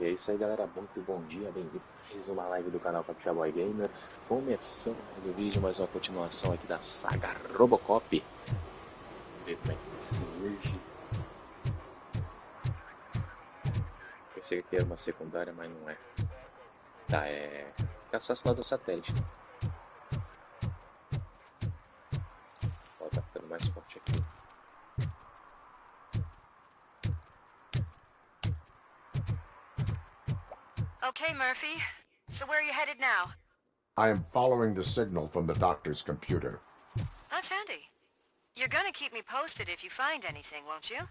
E é isso aí, galera, muito bom dia, bem-vindo a mais uma live do canal Capitã Boy Gamer. Começando mais um vídeo, mais uma continuação aqui da saga RoboCop. Vamos ver como é que vai ser hoje. Pensei que era uma secundária, mas não é. Tá, é assassinato do satélite. Ó, tá ficando mais forte aqui. Okay, Murphy. So where are you headed now? I am following the signal from the doctor's computer. That's handy. You're gonna keep me posted if you find anything, won't you?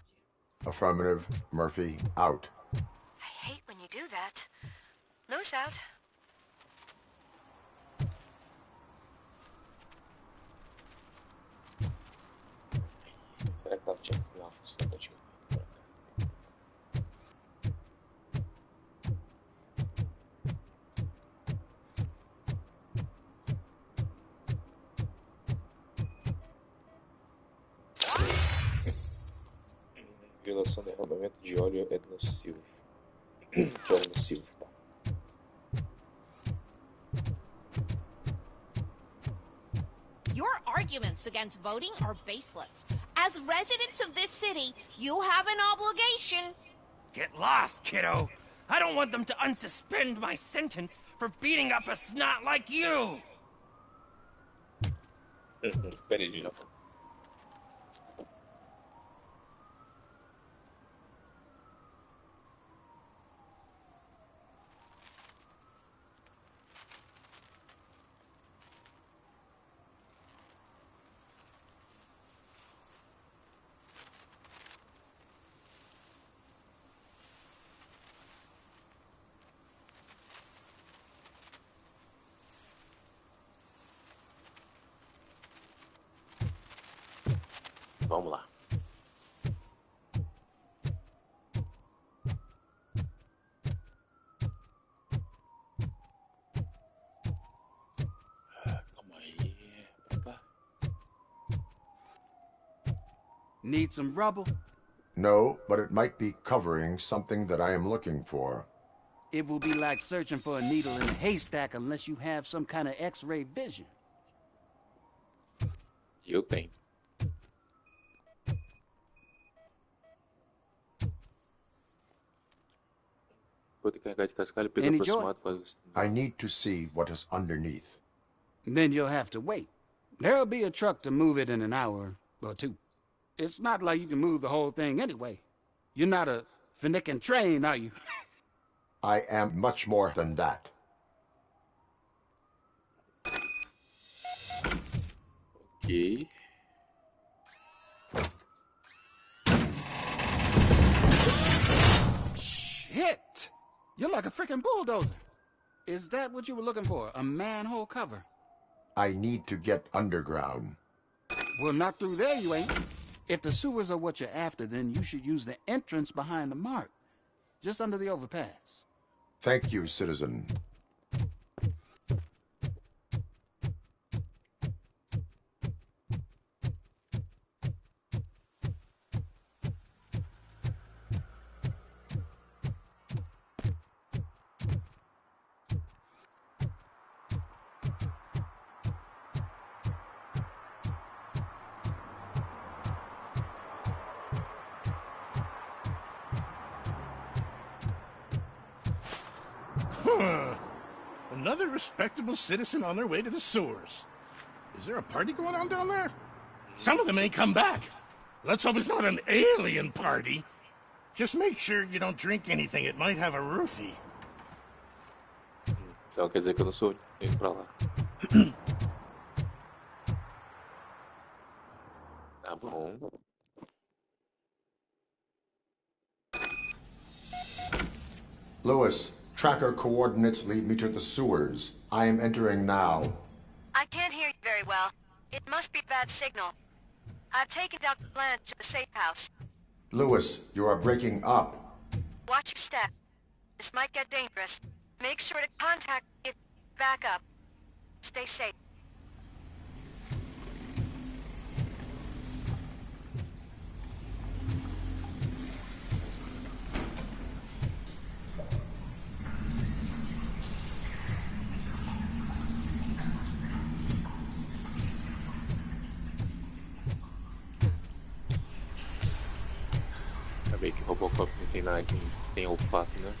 Affirmative. Murphy, out. I hate when you do that. Loose out. Será que ela tinha uma função da tinha? Violação de derramamento de óleo é nocivo. De óleo nocivo, tá. Your arguments against voting are baseless. As residents of this city, you have an obligation. Get lost, kiddo. I don't want them to unsuspend my sentence for beating up a snot like you. Peraí, de novo. Vamos lá. Calma aí. Pra cá. Need some rubble? No, but it might be covering something that I am looking for. It will be like searching for a needle in a haystack unless you have some kind of X-ray vision. Eu tenho. Vou ter que carregar de cascalho, peso Any aproximado quase. I need to see what is underneath. Then you'll have to wait. There'll be a truck to move it in an hour or two. It's not like you can move the whole thing anyway. You're not a finicking train, are you? I am much more than that. Ok. Shit! You're like a freaking bulldozer. Is that what you were looking for? A manhole cover? I need to get underground. Well, not through there, you ain't. If the sewers are what you're after, then you should use the entrance behind the mark. Just under the overpass. Thank you, citizen. Another respectable citizen on their way to the sewers. Is there a party going on down there? Some of them ain't come back. Let's hope it's not an alien party. Just make sure you don't drink anything. It might have a roofie. Então quer dizer que eu não sou indo pra lá. Tá bom. Lewis, tracker coordinates lead me to the sewers. I am entering now. I can't hear you very well. It must be a bad signal. I've taken Dr. Blanche to the safe house. Lewis, you are breaking up. Watch your step. This might get dangerous. Make sure to contact me if back up. Stay safe. Robocop não tem nada, não tem olfato, né?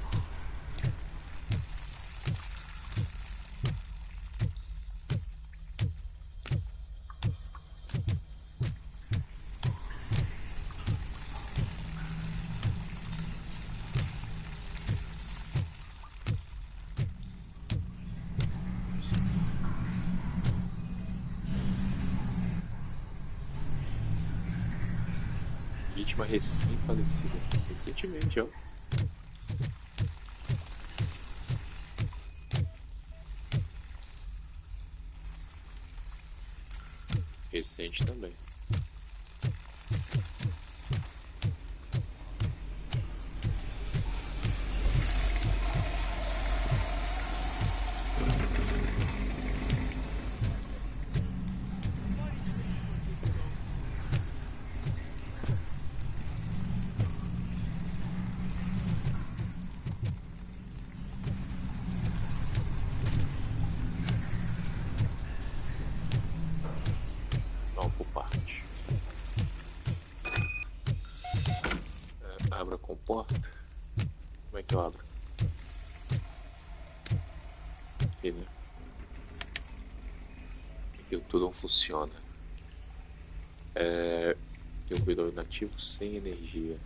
Vítima recém-falecida. Recentemente, ó. Recente também. Abra com porta. Como é que eu abro? Aqui, né? Aqui tudo não funciona. Tem um cuidado inativo sem energia.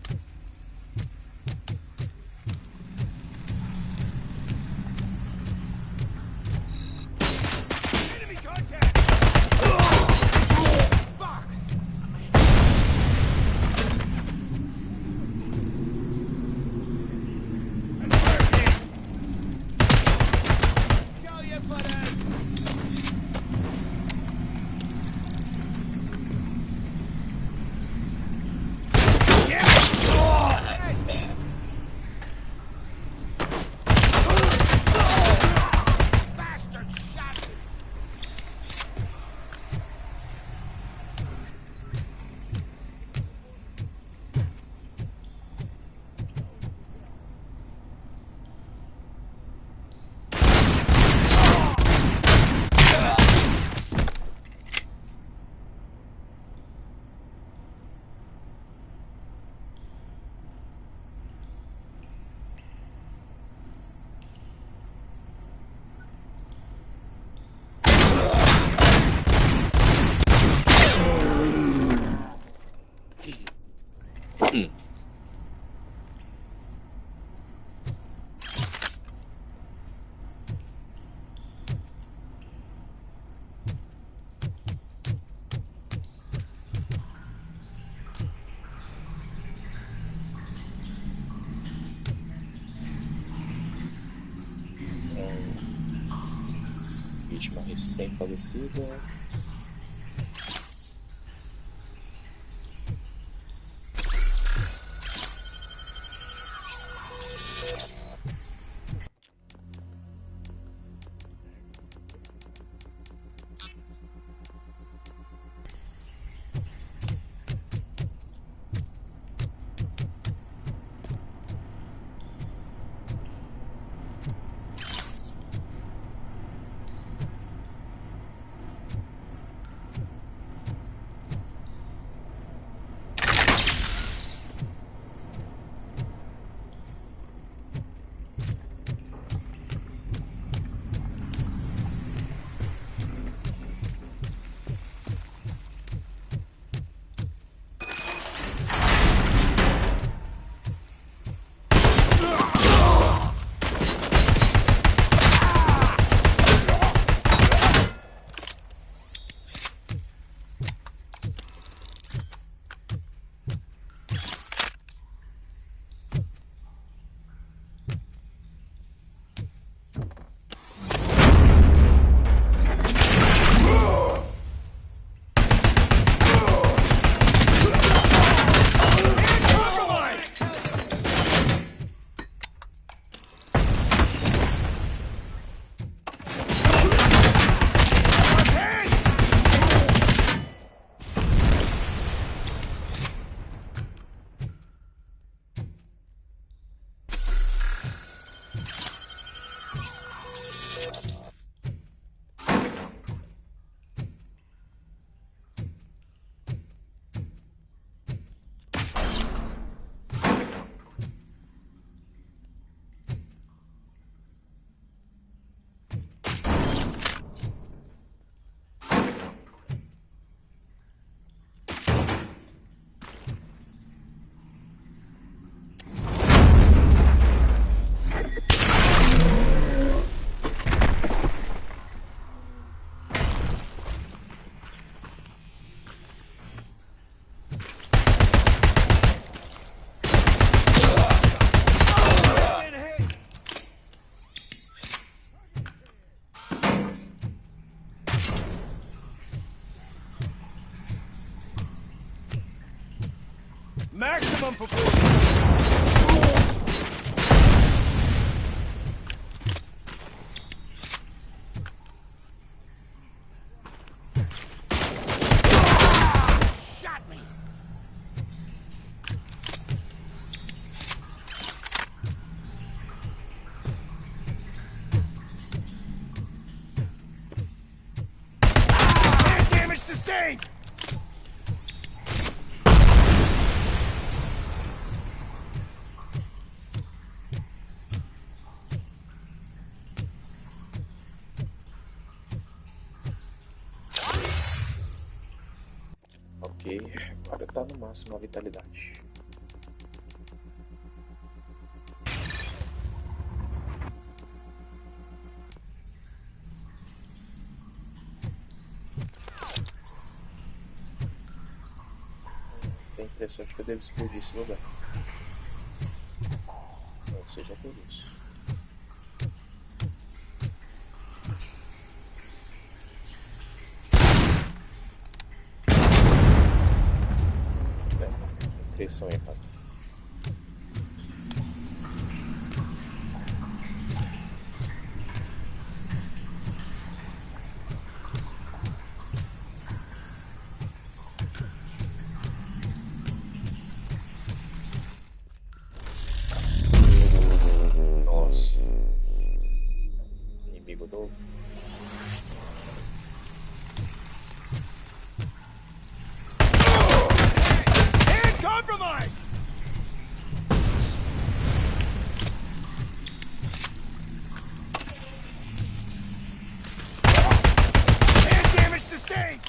Vítima recém-falecida. Maximum performance. Shot me. Air damage sustained. Ok, agora tá no máximo a vitalidade. Tem a impressão de que eu devo explodir esse lugar. Não seja por isso. Impressão errada. Nossa. Inimigo novo. And compromised. Air damage sustained.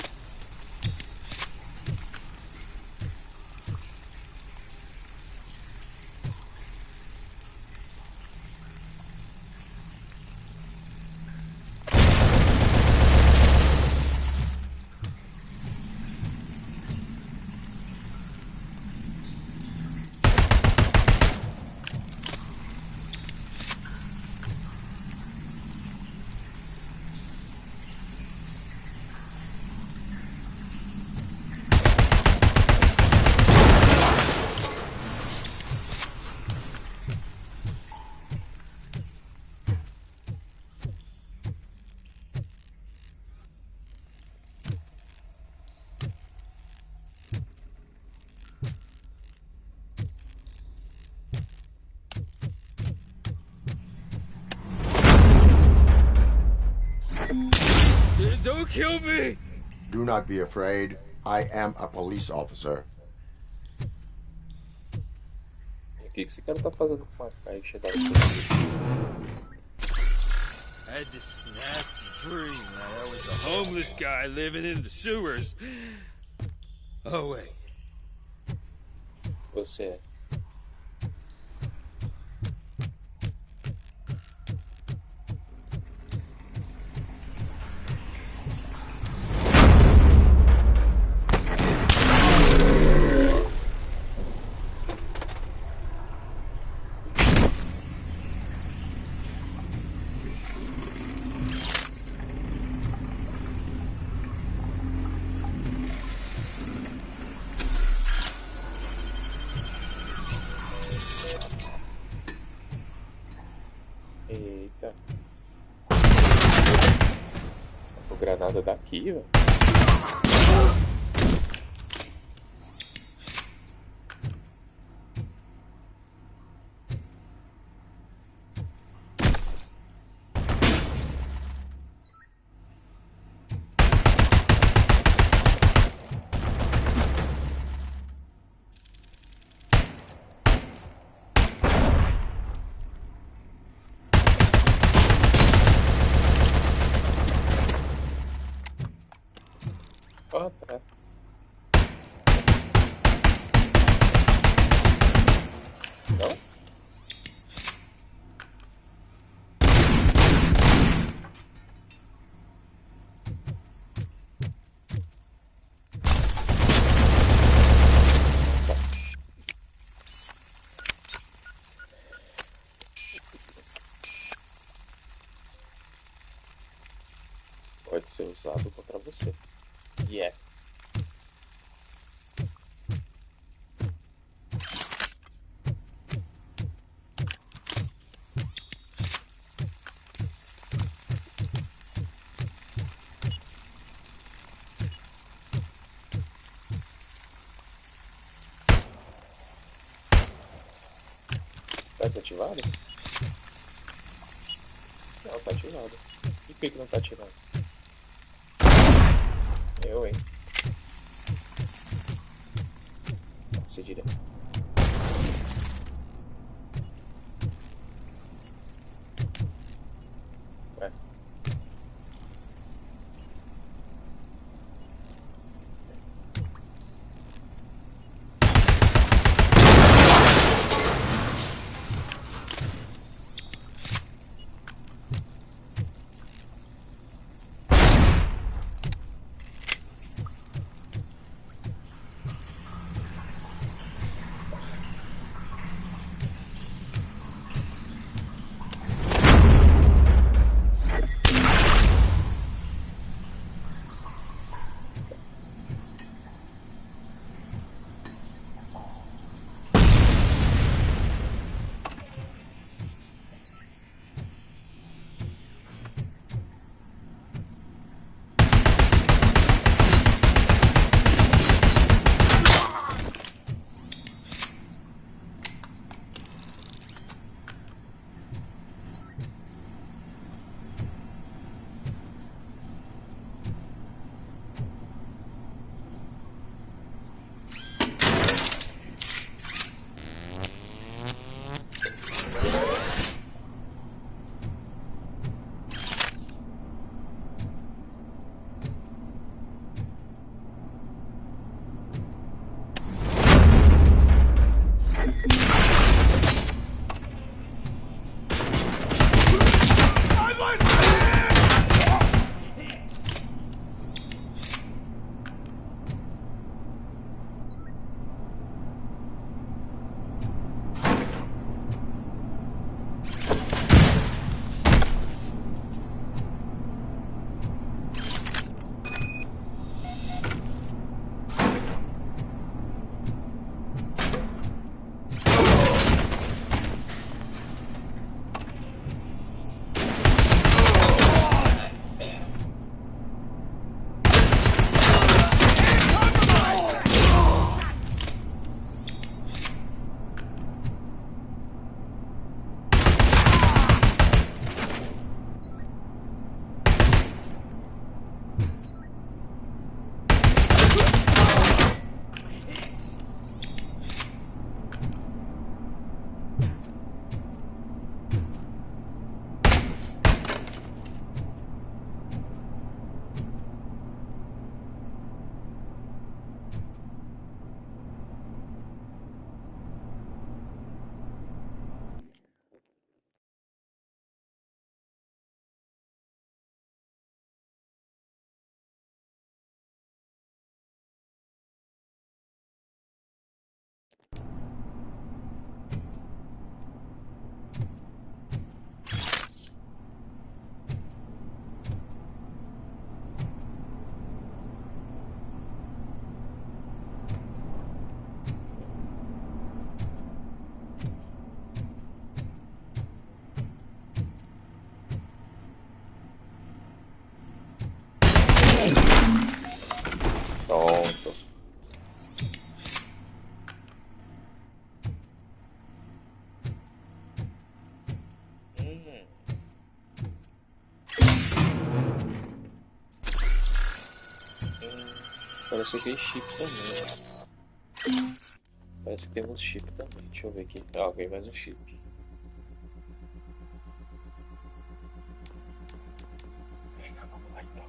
Don't kill me! Do not be afraid. I am a police officer. E o que esse cara tá fazendo com uma caixa da I had this nasty dream that I was a homeless guy living in the sewers. Oh, wait. Você é. Eita. O granada daqui, velho. Contra. Não? Pode ser usado contra você. E é. Tá desativado? Não, tá ativado. E por que não tá ativado? Eu, hein? Passe direto. Ué. Pronto. Parece que tem chip também. Parece que tem uns chip também. Deixa eu ver aqui. Ah, vem mais um chip. Vamos lá então.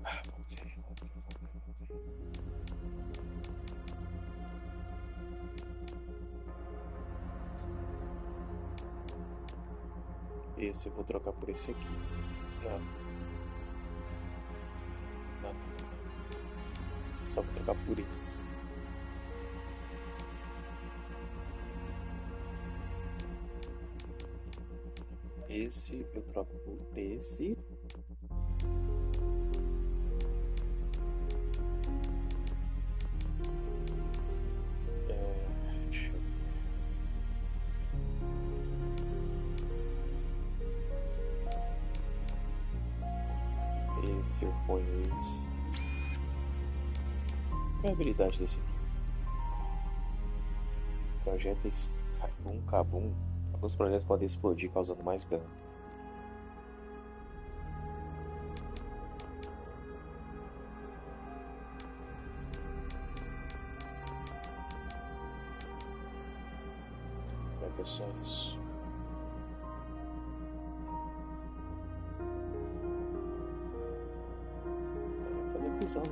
Vamos ver. Esse eu vou trocar por esse aqui. Não. Só vou trocar por esse. Esse eu troco por esse. Deixa eu ver. ver se eu ponho eles. Qual é a habilidade desse aqui? Projéteis Kabum. Alguns projetos podem explodir, causando mais dano. É só isso. Fazer fusão.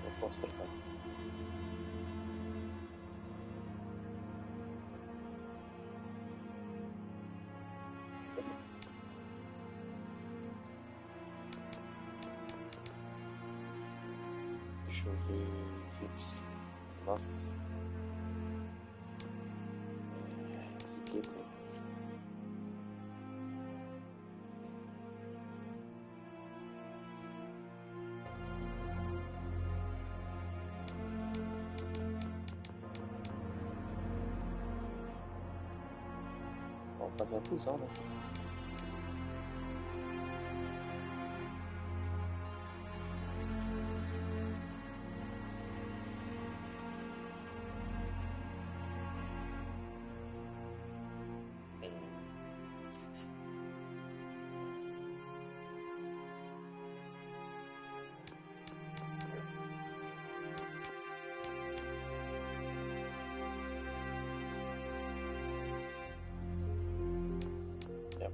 Eu posso trocar. Deixa eu ver. Hits. Nossa. Esse aqui é. Vamos fazer a fusão, né?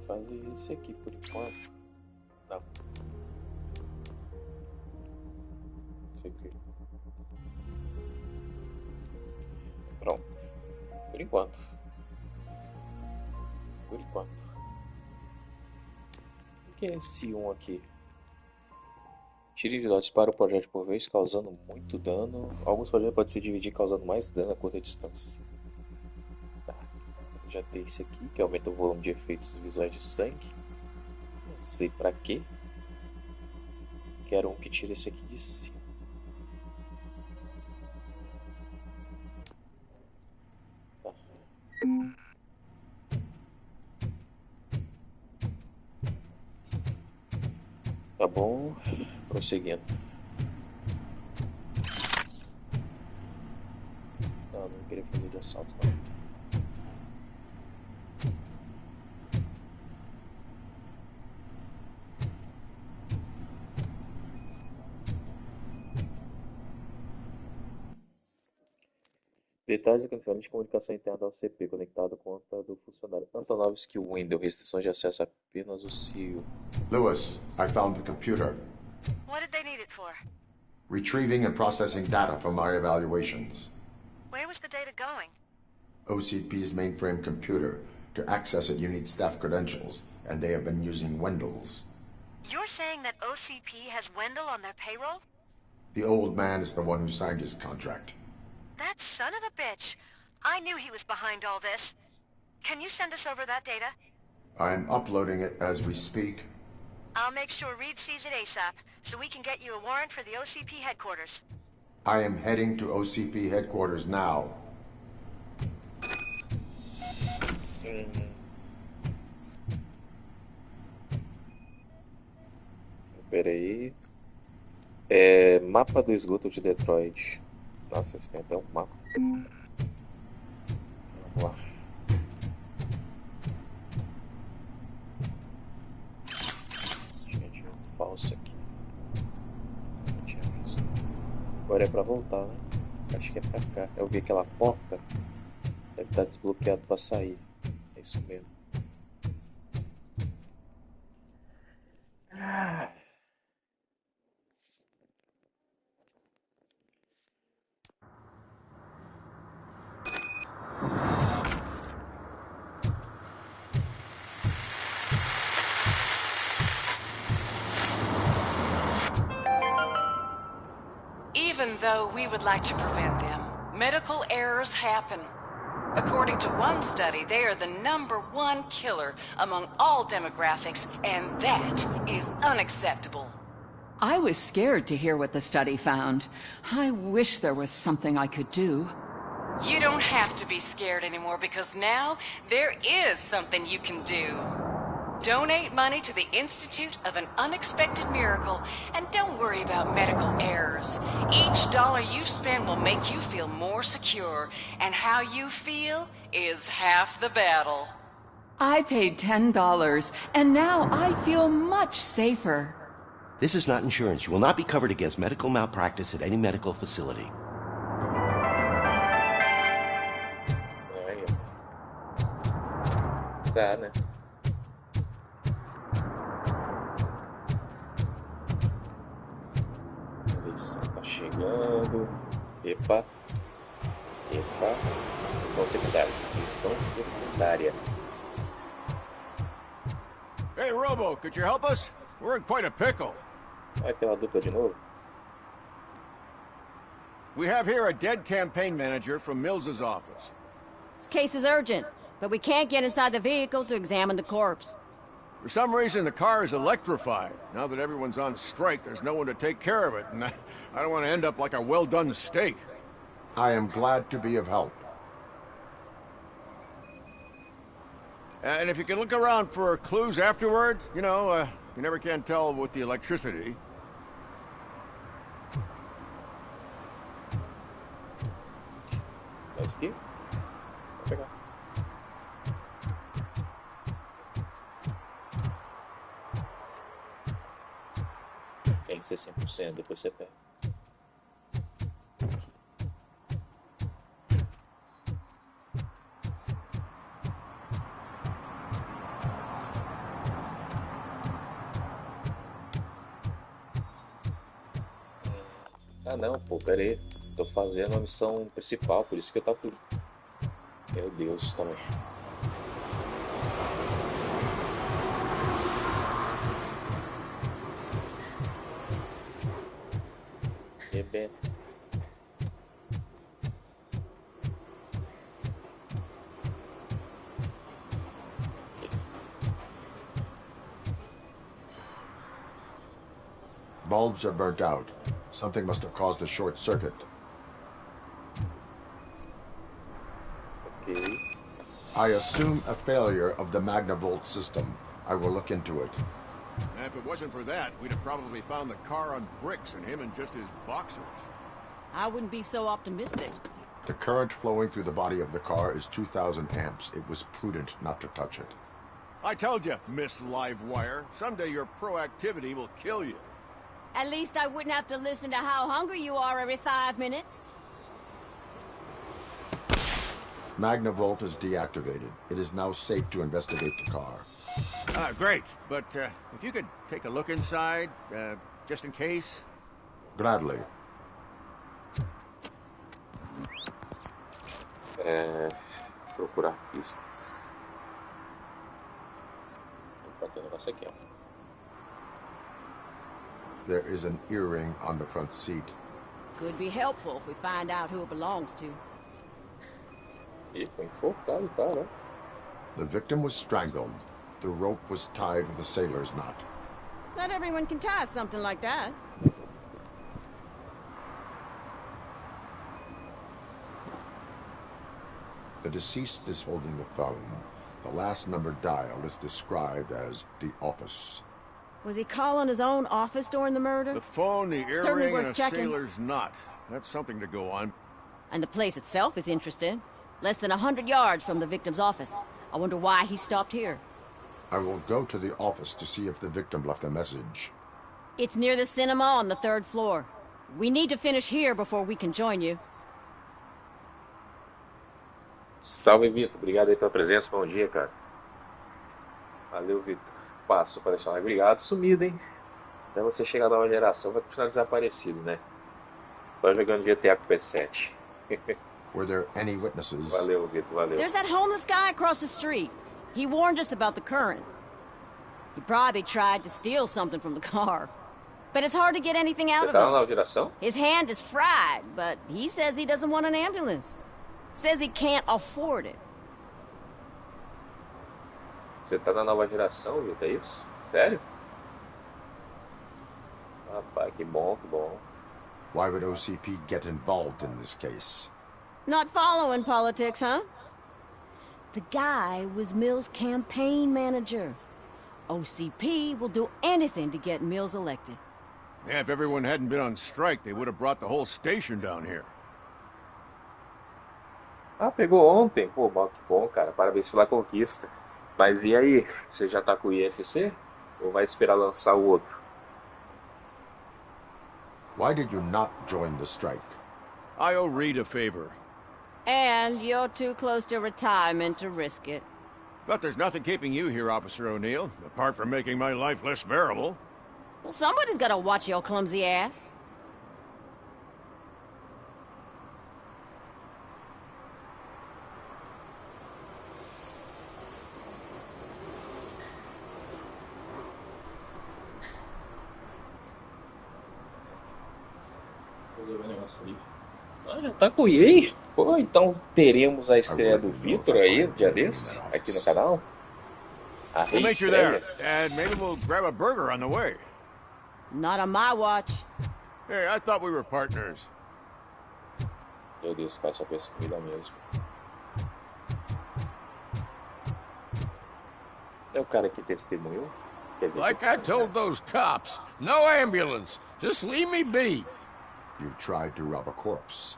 Fazer esse aqui por enquanto. Não. Esse aqui. Pronto. Por enquanto. Por enquanto. O que é esse 1 aqui? Tire de dados para o projétil por vez, causando muito dano. Alguns projetos podem se dividir, causando mais dano a curta distância. Já tem esse aqui, que aumenta o volume de efeitos visuais de sangue. Não sei pra quê. Quero um que tire esse aqui de cima. Tá. Tá bom. Prosseguindo. Não queria fazer de assalto, não. Detalhes do cancelamento de comunicação interna da OCP conectado com a conta do funcionário. Antonovsky Window, restrições de acesso apenas o CEO. Lewis, I found the computer. What did they need it for? Retrieving and processing data from my evaluations. Where was the data going? OCP's mainframe computer. To access it, you need staff credentials, and they have been using Wendell's. You're saying that OCP has Wendell on their payroll? The old man is the one who signed his contract. That son of a bitch. I knew he was behind all this. Can you send us over that data? I'm uploading it as we speak. I'll make sure Reed sees it ASAP, so we can get you a warrant for the OCP headquarters. I am heading to OCP headquarters now. Peraí. Mapa do esgoto de Detroit. Nossa, esse tem até um mapa. Vamos lá. Tinha um falso aqui. Não tinha visto. Agora é pra voltar, né? Acho que é pra cá. Eu vi aquela porta. Deve estar desbloqueado pra sair. É isso mesmo. Even though we would like to prevent them, medical errors happen. According to one study, they are the #1 killer among all demographics, and that is unacceptable. I was scared to hear what the study found. I wish there was something I could do. You don't have to be scared anymore because now there is something you can do. Donate money to the Institute of an Unexpected Miracle, and don't worry about medical errors. Each dollar you spend will make you feel more secure, and how you feel is half the battle. I paid $10, and now I feel much safer. This is not insurance. You will not be covered against medical malpractice at any medical facility. Aí, tá, né? Eleição tá chegando. Epa. Epa. Eleição secundária. Eleição secundária. Hey, Robo, could you help us? We're in quite a pickle. Vai pela dupla de novo? We have here a dead campaign manager from Mills's office. This case is urgent, but we can't get inside the vehicle to examine the corpse. For some reason, the car is electrified. Now that everyone's on strike, there's no one to take care of it, and I don't want to end up like a well-done steak. I am glad to be of help. And if you can look around for clues afterwards, you know, you never can tell with the electricity. Esse aqui? Vou pegar. Tem que ser 100%, depois você pega. Ah não, pô, pera aí. Tô fazendo a missão principal, por isso que eu tava... Meu Deus, calma aí. Bebê. Bulbs are burnt out. Something must have caused a short circuit. Okay. I assume a failure of the Magnavolt system. I will look into it. And if it wasn't for that, we'd have probably found the car on bricks and him in just his boxers. I wouldn't be so optimistic. The current flowing through the body of the car is 2,000 amps. It was prudent not to touch it. I told you, Miss Livewire, someday your proactivity will kill you. At least I wouldn't have to listen to how hungry you are every 5 minutes. Magnavolt is deactivated. It is now safe to investigate the car. Great. But if you could take a look inside, just in case. Gladly. Procurar pistas. Vou bater o negócio aqui, ó. There is an earring on the front seat. Could be helpful if we find out who it belongs to. Ih, foi enforcado, cara. The victim was strangled. The rope was tied with a sailor's knot. Not everyone can tie something like that. The deceased is holding the phone. The last number dialed is described as the office. Was he calling his own office during the murder? The phone, the Certainly earring, worth and a checking. sailor's knot. That's something to go on. And the place itself is interesting. Less than 100 yards from the victim's office. I wonder why he stopped here. I will go to the office to see if the victim left a message. It's near the cinema on the 3rd floor. We need to finish here before we can join you. Salve, Vitor. Obrigado aí pela presença. Bom dia, cara. Valeu, Vitor. Passo para deixar like. Obrigado. Sumido, hein? Até você chegar na nova geração, vai continuar desaparecido, né? Só jogando GTA com PS7. Were there any witnesses? Valeu, Vitor. Valeu. There's that homeless guy across the street. He warned us about the current. He probably tried to steal something from the car. But it's hard to get anything out Você of tá na him. nova geração? His hand is fried, but he says he doesn't want an ambulance. Says he can't afford it. Você tá na nova geração, Vitor? É isso? Sério? Rapaz, que bom, que bom. Why would OCP get involved in this case? Not following politics, huh? The guy was Mills' campaign manager. OCP will do anything to get Mills elected. Yeah, if everyone hadn't been on strike, they would have brought the whole station down here. Ah, pegou ontem. Pô, que bom, cara. Parabéns pela conquista. Mas e aí? Você já tá com o IFC? Ou vai esperar lançar o outro? Why did you not join the strike? I owe Reed a favor. And you're too close to retirement to risk it. But there's nothing keeping you here, Officer O'Neill, apart from making my life less bearable. Well, somebody's gotta watch your clumsy ass. Ah, já tá com o EA? Pô, então teremos a estreia do Victor aí, dia desse, aqui no canal. A We'll meet you there, reestreia. and maybe we'll grab a burger on the way. Not on my watch. Hey, I thought we were partners. Meu Deus, cara, só pensa comida mesmo. É o cara que testemunhou? Quer dizer, Like I told those cops, no ambulance. Just leave me be. You tried to rob a corpse.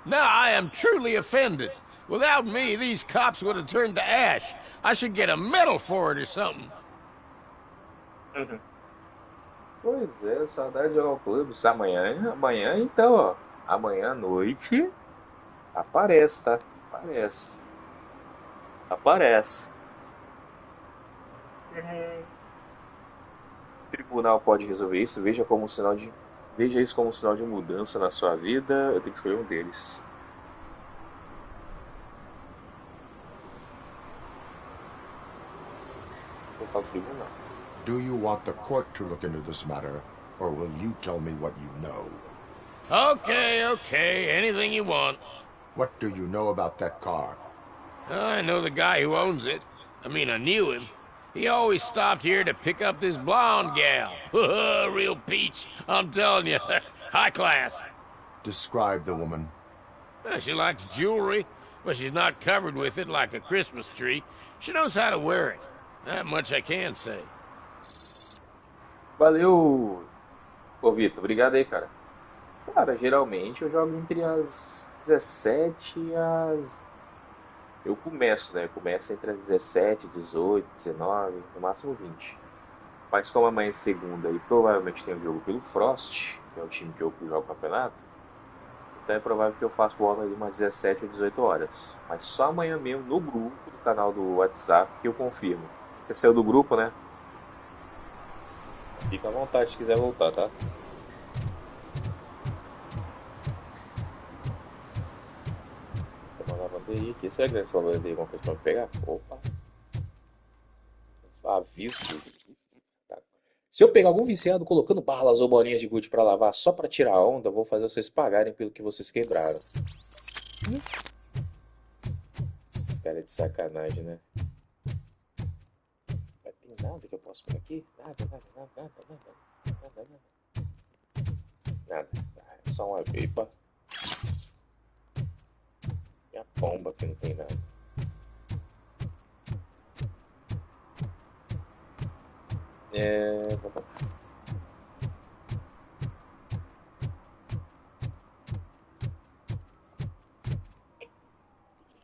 Now I am truly offended. Without me, these cops would have turned to ash. I should get a medal for it or something. Pois é, saudade de jogar clubes. Amanhã então, ó. Amanhã à noite aparece, tá? Aparece. O tribunal pode resolver isso. Veja isso como um sinal de mudança na sua vida. Eu tenho que escolher um deles. Vou para o tribunal. Do you want the court to look into this matter, or will you tell me what you know? Okay. Anything you want. What do you know about that car? I know the guy who owns it. I mean, I knew him. He always stopped here to pick up this blonde gal. Real peach, I'm telling you. High class. Describe the woman. Well, she likes jewelry, but she's not covered with it like a Christmas tree. She knows how to wear it. That much I can say. Valeu, ô Vitor, obrigado aí, cara. Cara, geralmente eu jogo entre as 17 e as... Eu começo, né? Eu começo entre as 17, 18, 19, no máximo 20. Mas como amanhã é segunda e provavelmente tem um jogo pelo Frost, que é o time que eu jogo o campeonato, então é provável que eu faça o ano ali umas 17 ou 18 horas. Mas só amanhã mesmo, no grupo do canal do WhatsApp, que eu confirmo. Você saiu do grupo, né? Fica à vontade se quiser voltar, tá? Tem uma lavanderia aqui. Será que nessa lavanderia tem alguma coisa pra me pegar? Opa! Aviso. Tá. Se eu pegar algum viciado colocando balas ou bolinhas de gude pra lavar só pra tirar a onda, eu vou fazer vocês pagarem pelo que vocês quebraram. Esses caras de sacanagem, né? Nada que eu posso por aqui? Nada. É só uma pipa. E a bomba que não tem nada. Vamos lá.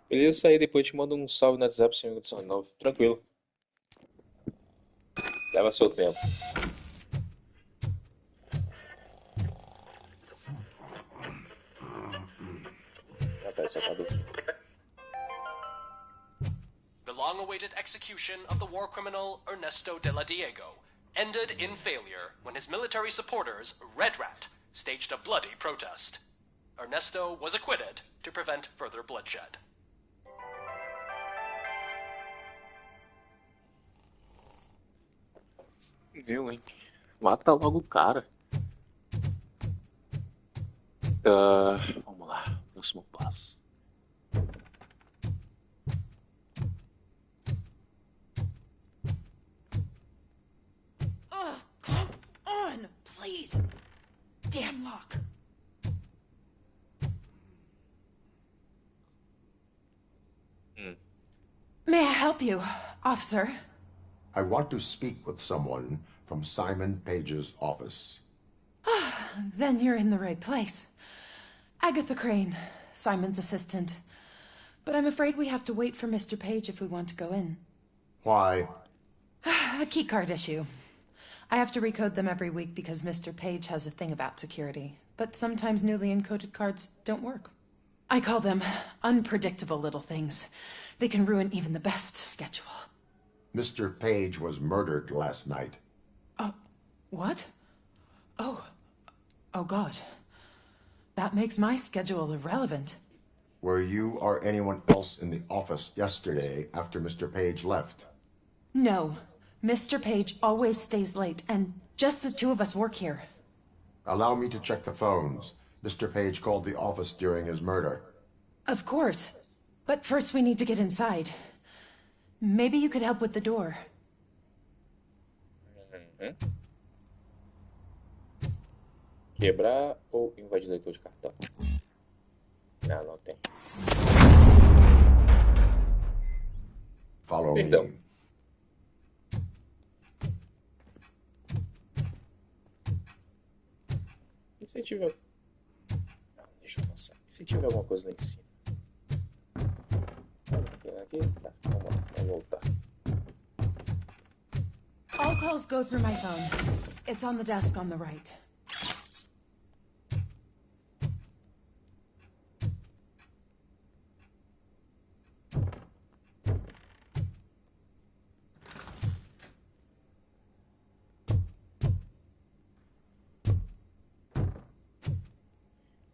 Beleza, sair depois te mando um salve no WhatsApp sem condição nova. Tranquilo. Leva seu tempo. The long-awaited execution of the war criminal Ernesto de la Diego ended in failure when his military supporters, Red Rat, staged a bloody protest. Ernesto was acquitted to prevent further bloodshed. Viu, hein? Mata logo o cara. Vamos lá. Próximo passo. Come on, please. Damn lock. May I help you, officer? I want to speak with someone from Simon Page's office. Then you're in the right place. Agatha Crane, Simon's assistant. But I'm afraid we have to wait for Mr. Page if we want to go in. Why? A keycard issue. I have to recode them every week because Mr. Page has a thing about security. But sometimes newly encoded cards don't work. I call them unpredictable little things. They can ruin even the best schedule. Mr. Page was murdered last night. What? Oh God. That makes my schedule irrelevant. Were you or anyone else in the office yesterday after Mr. Page left? No. Mr. Page always stays late, and just the two of us work here. Allow me to check the phones. Mr. Page called the office during his murder. Of course. But first we need to get inside. Maybe you could help with the door. Quebrar ou invadir leitor de cartão? Não tem. Follow Perdão. me. E se tiver... Deixa eu passar. E se tiver alguma coisa lá em cima? Aqui? Tá, vamos lá. Vamos voltar. All calls go through my phone. It's on the desk on the right.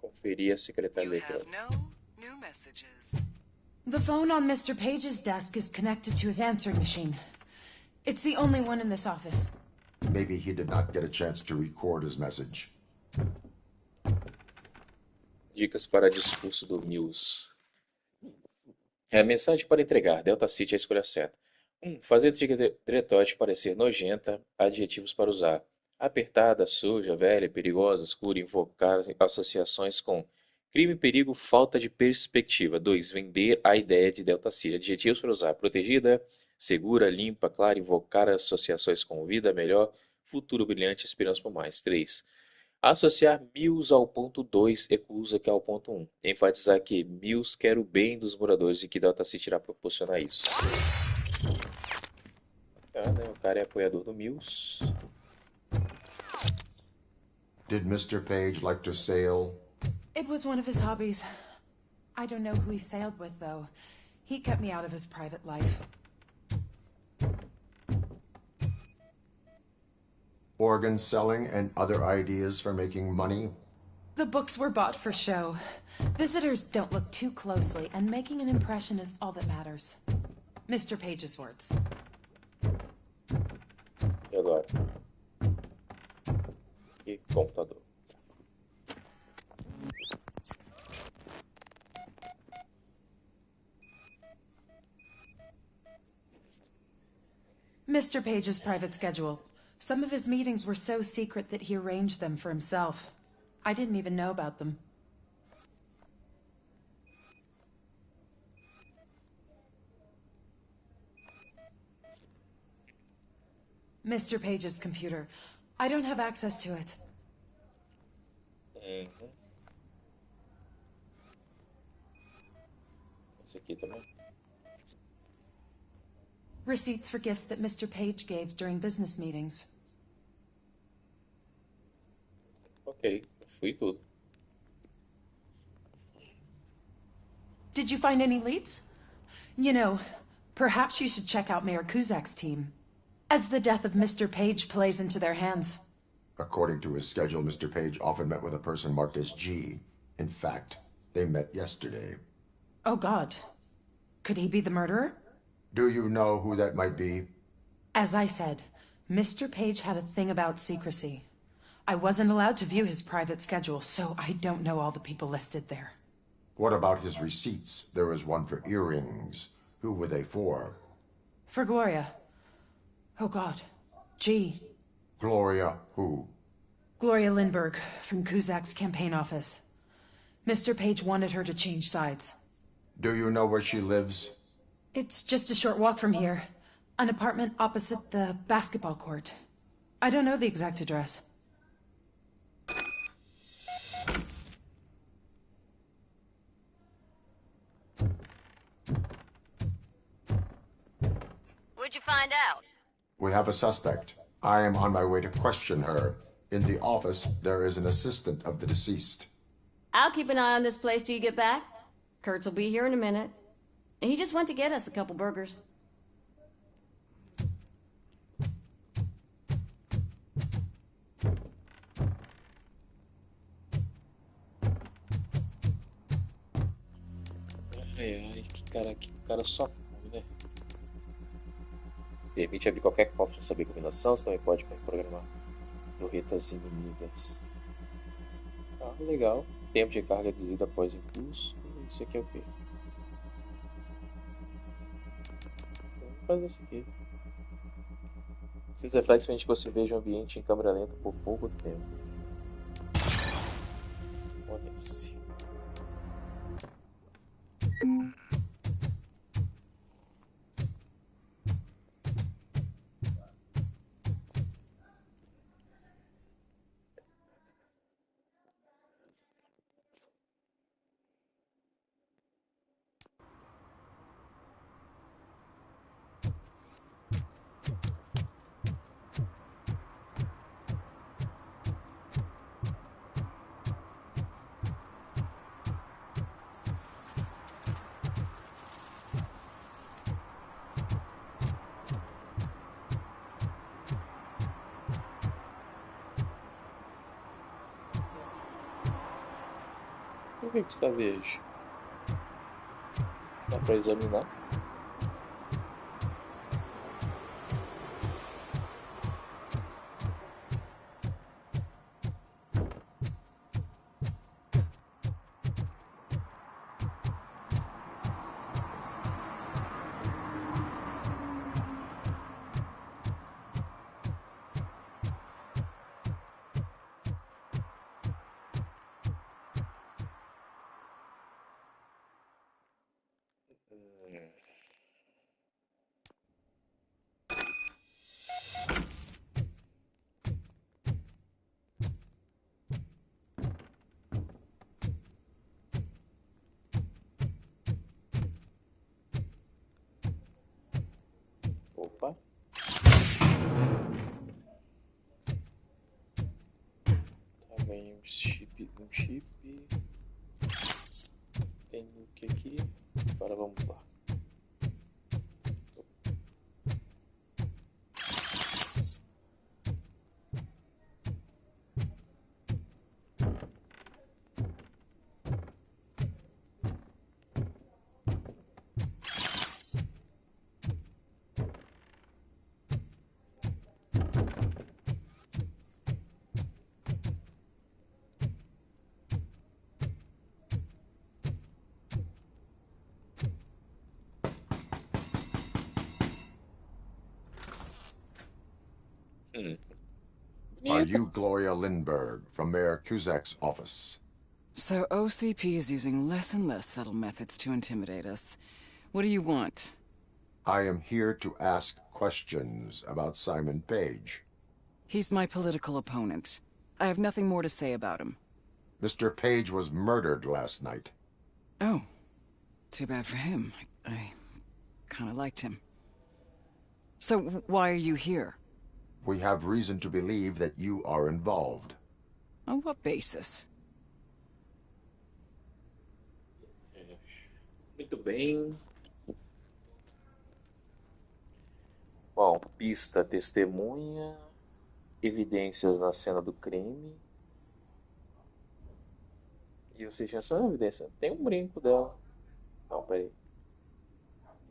Conferir a secretária You have eletrônica. no new messages. The phone on Mr. Page's desk is connected to his answering machine. It's the only one in this office. Maybe he did not get a chance to record his message. Dicas para discurso do Mills. Mensagem para entregar. Delta City é a escolha certa. 1. Fazer diretóide parecer nojenta. Adjetivos para usar. Apertada, suja, velha, perigosa, escura. Invocar associações com crime, perigo, falta de perspectiva. 2. Vender a ideia de Delta City. Adjetivos para usar. Protegida, segura, limpa, clara. Invocar associações com vida melhor, futuro brilhante, esperança por mais. 3. Associar Mills ao ponto 2 recusa que ao ponto 1. Enfatizar que Mills quer o bem dos moradores e que Delta City irá proporcionar isso. O cara é apoiador do Mills. Did Mr. Page like to sail? It was one of his hobbies. I don't know who he sailed with, though. He kept me out of his private life. Organ selling and other ideas for making money? The books were bought for show. Visitors don't look too closely, and making an impression is all that matters. Mr. Page's words. E agora? E computador. Mr. Page's private schedule. Some of his meetings were so secret that he arranged them for himself. I didn't even know about them. Mr. Page's computer. I don't have access to it. Esse aqui também. Receipts for gifts that Mr. Page gave during business meetings. Ok, fui tudo. Did you find any leads? You know, perhaps you should check out Mayor Kuzak's team, as the death of Mr. Page plays into their hands. According to his schedule, Mr. Page often met with a person marked as G. In fact, they met yesterday. Oh, God. Could he be the murderer? Do you know who that might be? As I said, Mr. Page had a thing about secrecy. I wasn't allowed to view his private schedule, so I don't know all the people listed there. What about his receipts? There was one for earrings. Who were they for? For Gloria. Oh, God. G. Gloria who? Gloria Lindbergh, from Kuzak's campaign office. Mr. Page wanted her to change sides. Do you know where she lives? It's just a short walk from here. An apartment opposite the basketball court. I don't know the exact address. What'd you find out? We have a suspect. I am on my way to question her. In the office, there is an assistant of the deceased. I'll keep an eye on this place till you get back. Kurtz will be here in a minute. He just went to get us a couple burgers. Ai, que cara só come, né? Permite abrir qualquer cofre sem saber combinação, você também pode programar torretas inimigas. Ah, legal. Tempo de carga reduzido após impulso. Isso aqui é o quê? Vamos fazer isso aqui. Esses reflexos permitem que você veja o ambiente em câmera lenta por pouco tempo. Olha esse. Por que está verde? Dá para examinar? Opa. Também um chip. Tem look aqui. Agora vamos lá. Are you Gloria Lindbergh from Mayor Kuzak's office? So OCP is using less and less subtle methods to intimidate us. What do you want? I am here to ask questions about Simon Page. He's my political opponent. I have nothing more to say about him. Mr. Page was murdered last night. Oh. Too bad for him. I kind of liked him. So why are you here? We have reason to believe that you are involved. On what basis? Muito bem. Bom, pista, testemunha, evidências na cena do crime. E você tinha só uma evidência. Tem um brinco dela. Não, peraí.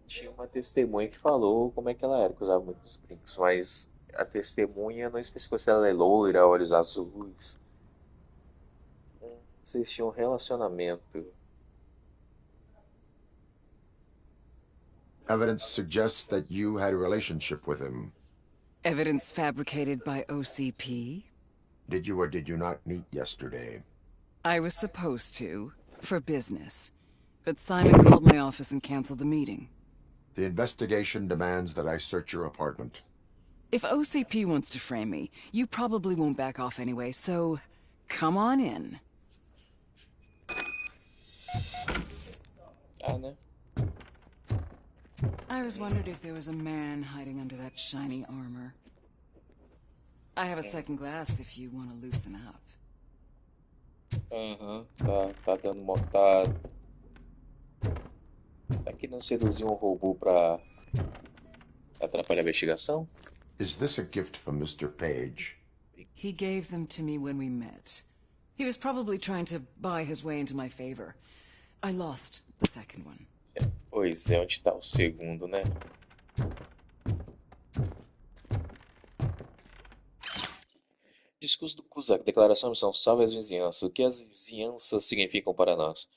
Tinha uma testemunha que falou como é que ela era, que usava muitos brincos, mas a testemunha não especificou se ela é loira, olhos azuis. Vocês tinham um relacionamento. Evidence suggests that you had a relationship with him. Evidence fabricated by OCP? Did you or did you not meet yesterday? I was supposed to, for business. But Simon called my office and canceled the meeting. The investigation demands that I search your apartment. If OCP wants to frame me, you probably won't back off anyway, so come on in. né? I was wondering if there was a man hiding under that shiny armor. I have a second glass if you want to loosen up. Tá dando tá querendo seduzir um robô pra atrapalhar a investigação? Is this a gift from Mr. Page? He gave them to me when we met. He was probably trying to buy his way into my favor. I lost the second one. Pois é, onde tá o segundo, né? Discurso do Cusack, declaração missão, salve as vizinhanças. O que as vizinhanças significam para nós?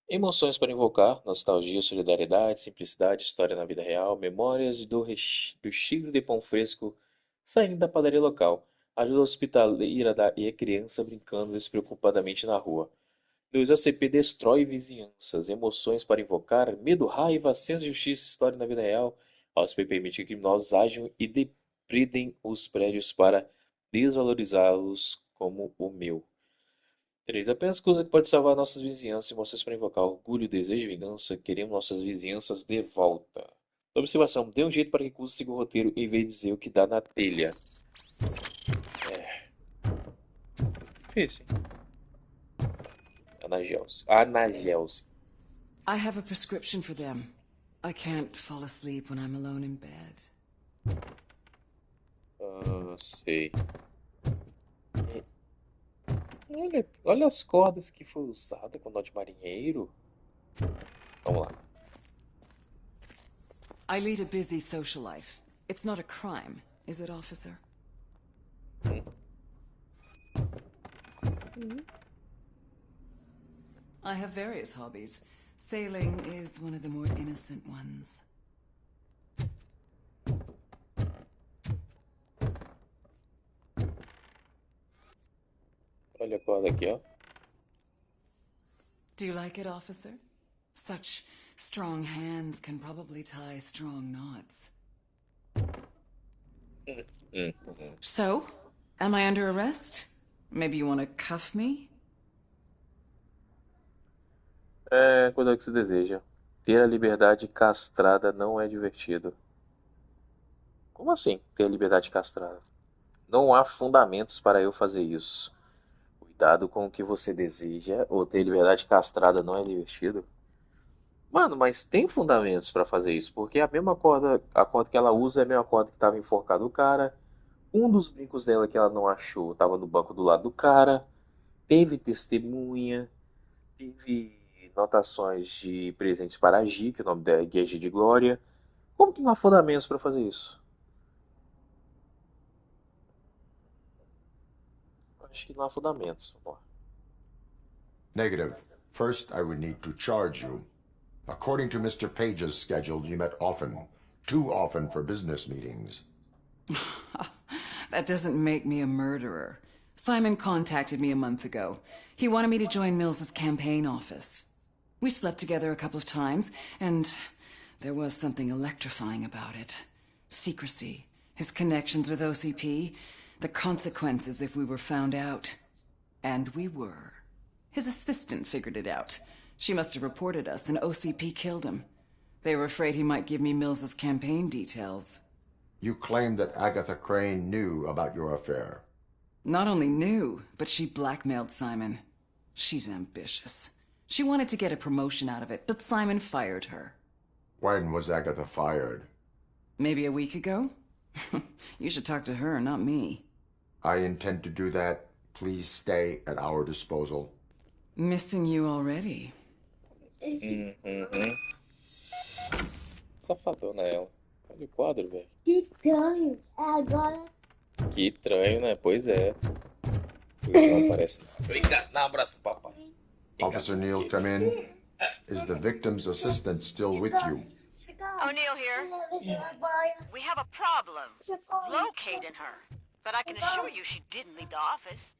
Emoções para invocar, nostalgia, solidariedade, simplicidade, história na vida real, memórias do recheio de pão fresco saindo da padaria local, ajuda hospitaleira e a criança brincando despreocupadamente na rua. 2. ACP destrói vizinhanças, emoções para invocar, medo, raiva, senso de justiça, história na vida real. A OCP permite que criminosos ajam e depredem os prédios para desvalorizá-los como o meu. 3. Apenas coisa que pode salvar nossas vizinhanças, emoções para invocar orgulho, desejo e vingança. Queremos nossas vizinhanças de volta. Observação. Dê um jeito para que Cusa siga o roteiro em vez de dizer o que dá na telha. Difícil. Analgelse. I have a prescription for them. I can't fall asleep when I'm alone in bed. Sei. Olha as cordas que foi usada com o nó de marinheiro. Vamos lá. I lead a busy social life. It's not a crime, is it, officer? I have various hobbies. Sailing is one of the more innocent ones. Olha a corda aqui, ó. Do you like it, officer? Such strong hands can probably tie strong knots. So, am I under arrest? Maybe you want to cuff me? Coisa que se deseja. Ter a liberdade castrada não é divertido. Como assim, ter a liberdade castrada? Não há fundamentos para eu fazer isso. Cuidado com o que você deseja, ou ter liberdade castrada não é divertido. Mano, mas tem fundamentos para fazer isso, porque a corda que ela usa é a mesma corda que estava enforcada o cara. Um dos brincos dela que ela não achou estava no banco do lado do cara. Teve testemunha, teve notações de presentes para a G, que o nome dela é Guia de Glória. Como que não há fundamentos para fazer isso? Acho que não há fundamentos. Negative. First, I would need to charge you. According to Mr. Page's schedule, you met often. Too often for business meetings. That doesn't make me a murderer. Simon contacted me a month ago. He wanted me to join Mills's campaign office. We slept together a couple of times, and there was something electrifying about it. Secrecy, his connections with OCP, the consequences if we were found out. And we were. His assistant figured it out. She must have reported us, and OCP killed him. They were afraid he might give me Mills's campaign details. You claimed that Agatha Crane knew about your affair. Not only knew, but she blackmailed Simon. She's ambitious. She wanted to get a promotion out of it, but Simon fired her. When was Agatha fired? Maybe a week ago? You should talk to her, not me. I intend to do that. Please stay at our disposal. Missing you already. Safadona ela. Olha o quadro, velho. Que estranho. Agora... Que estranho, né? Pois é. Não aparece nada. Dá um abraço do papai. Officer Neal, come in. Is the victim's assistant still with you? O'Neill here. We have a problem locating her. But I can assure you she didn't leave the office.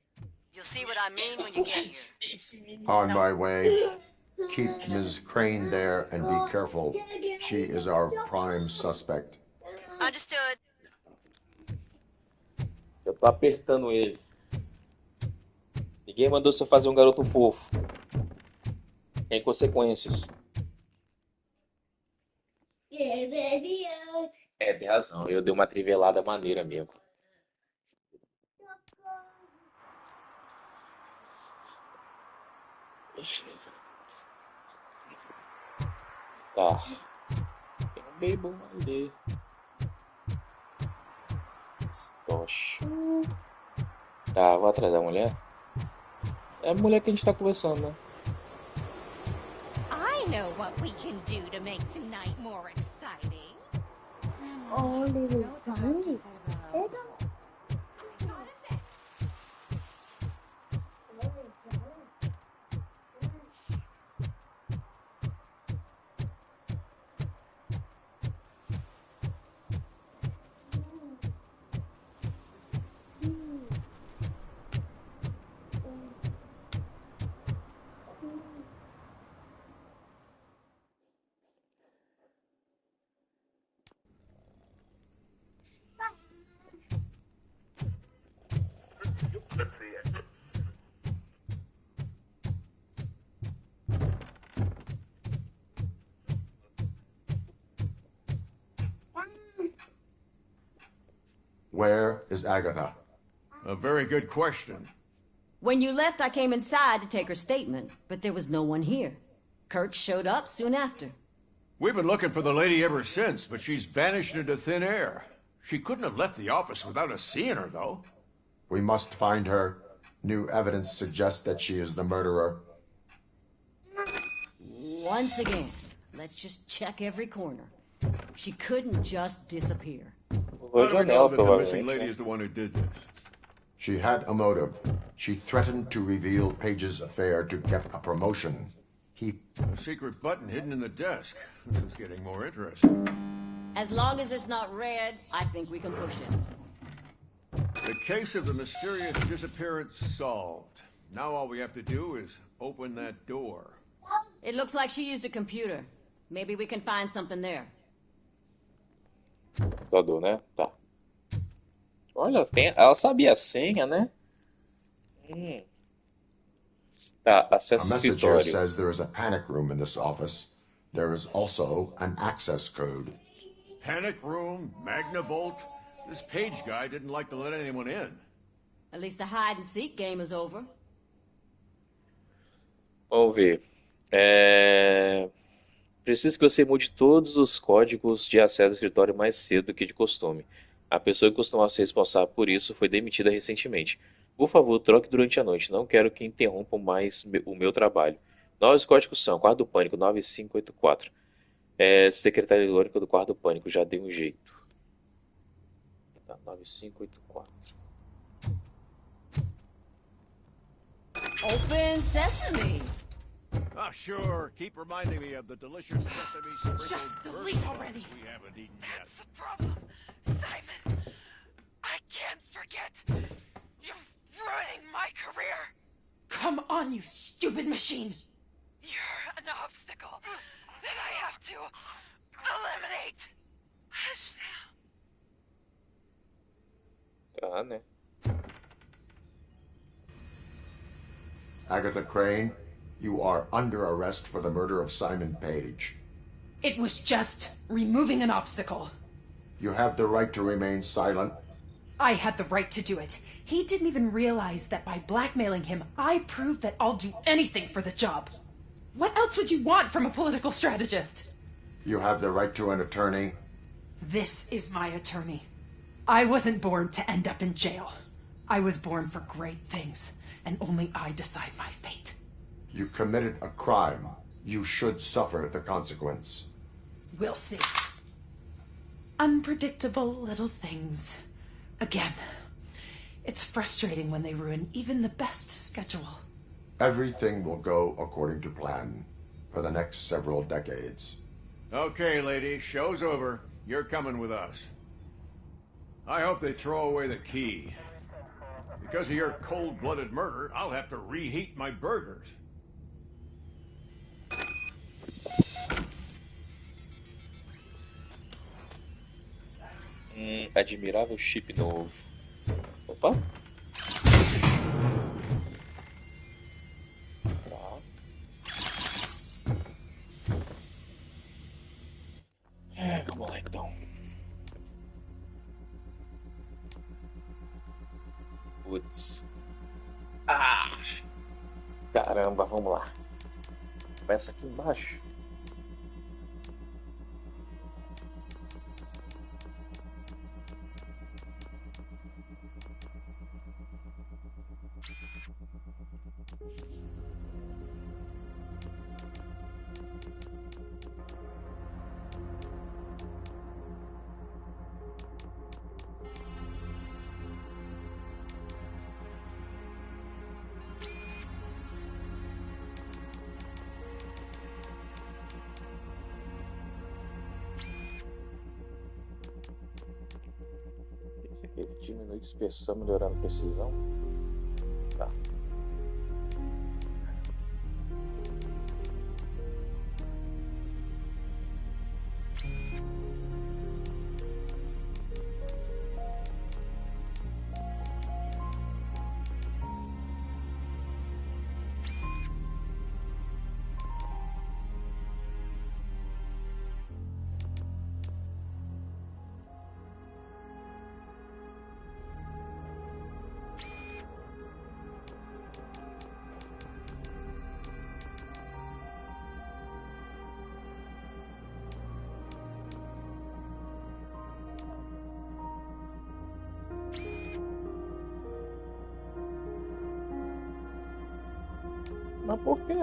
You'll see what I mean when you get here. On my way. Keep Ms. Crane there and be careful. She is our prime suspect. Understood. Eu tô apertando ele. Ninguém mandou você fazer um garoto fofo. Tem consequências. É, tem razão. Eu dei uma trivelada maneira mesmo. Tá. Tem um bem bom ali. Tocha. Tá, vou atrás da mulher. É a mulher que a gente tá conversando, né? I know what we can do to make tonight more exciting. Oh, little funny. Where is Agatha? A very good question. When you left, I came inside to take her statement, but there was no one here. Kirk showed up soon after. We've been looking for the lady ever since, but she's vanished into thin air. She couldn't have left the office without us seeing her, though. We must find her. New evidence suggests that she is the murderer. Once again, let's just check every corner. She couldn't just disappear. How do we know that the missing lady is the one who did this? She had a motive. She threatened to reveal Page's affair to get a promotion. A secret button hidden in the desk. This is getting more interesting. As long as it's not red, I think we can push it. The case of the mysterious disappearance solved. Now all we have to do is open that door. It looks like she used a computer. Maybe we can find something there. Computador, né? Tá. Olha, ela sabia a senha, né? Tá, acesso A messenger escritório. says there is a panic room in this office. There is also an access code. Panic room, Magnavolt. This Page guy didn't like to let anyone in. At least the hide-and-seek game is over. Vamos ver. Preciso que você mude todos os códigos de acesso ao escritório mais cedo do que de costume. A pessoa que costumava ser responsável por isso foi demitida recentemente. Por favor, troque durante a noite. Não quero que interrompam mais o meu trabalho. Novos códigos são: Quarto do Pânico 9584. Secretária eletrônica do Quarto do Pânico. Já dei um jeito. Tá, 9584. Open sesame! Ah, sure. Keep reminding me of the delicious sesame sprinkled Just delete already. we haven't eaten yet. That's the problem, Simon. I can't forget. You're ruining my career. Come on, you stupid machine! You're an obstacle that I have to eliminate. Hush now. Tá, né? Agatha Crane, you are under arrest for the murder of Simon Page. It was just removing an obstacle. You have the right to remain silent. I had the right to do it. He didn't even realize that by blackmailing him, I proved that I'll do anything for the job. What else would you want from a political strategist? You have the right to an attorney. This is my attorney. I wasn't born to end up in jail. I was born for great things, and only I decide my fate. You committed a crime. You should suffer the consequence. We'll see. Unpredictable little things. Again, it's frustrating when they ruin even the best schedule. Everything will go according to plan for the next several decades. Okay, lady, show's over. You're coming with us. I hope they throw away the key. Because of your cold-blooded murder, I'll have to reheat my burgers. Admirável chip novo. Opa. Tá. Vamos lá então. Putz. Ah! Caramba, vamos lá. Começa aqui embaixo. Esse aqui diminui dispersão, melhorando precisão. Tá. Mas por quê?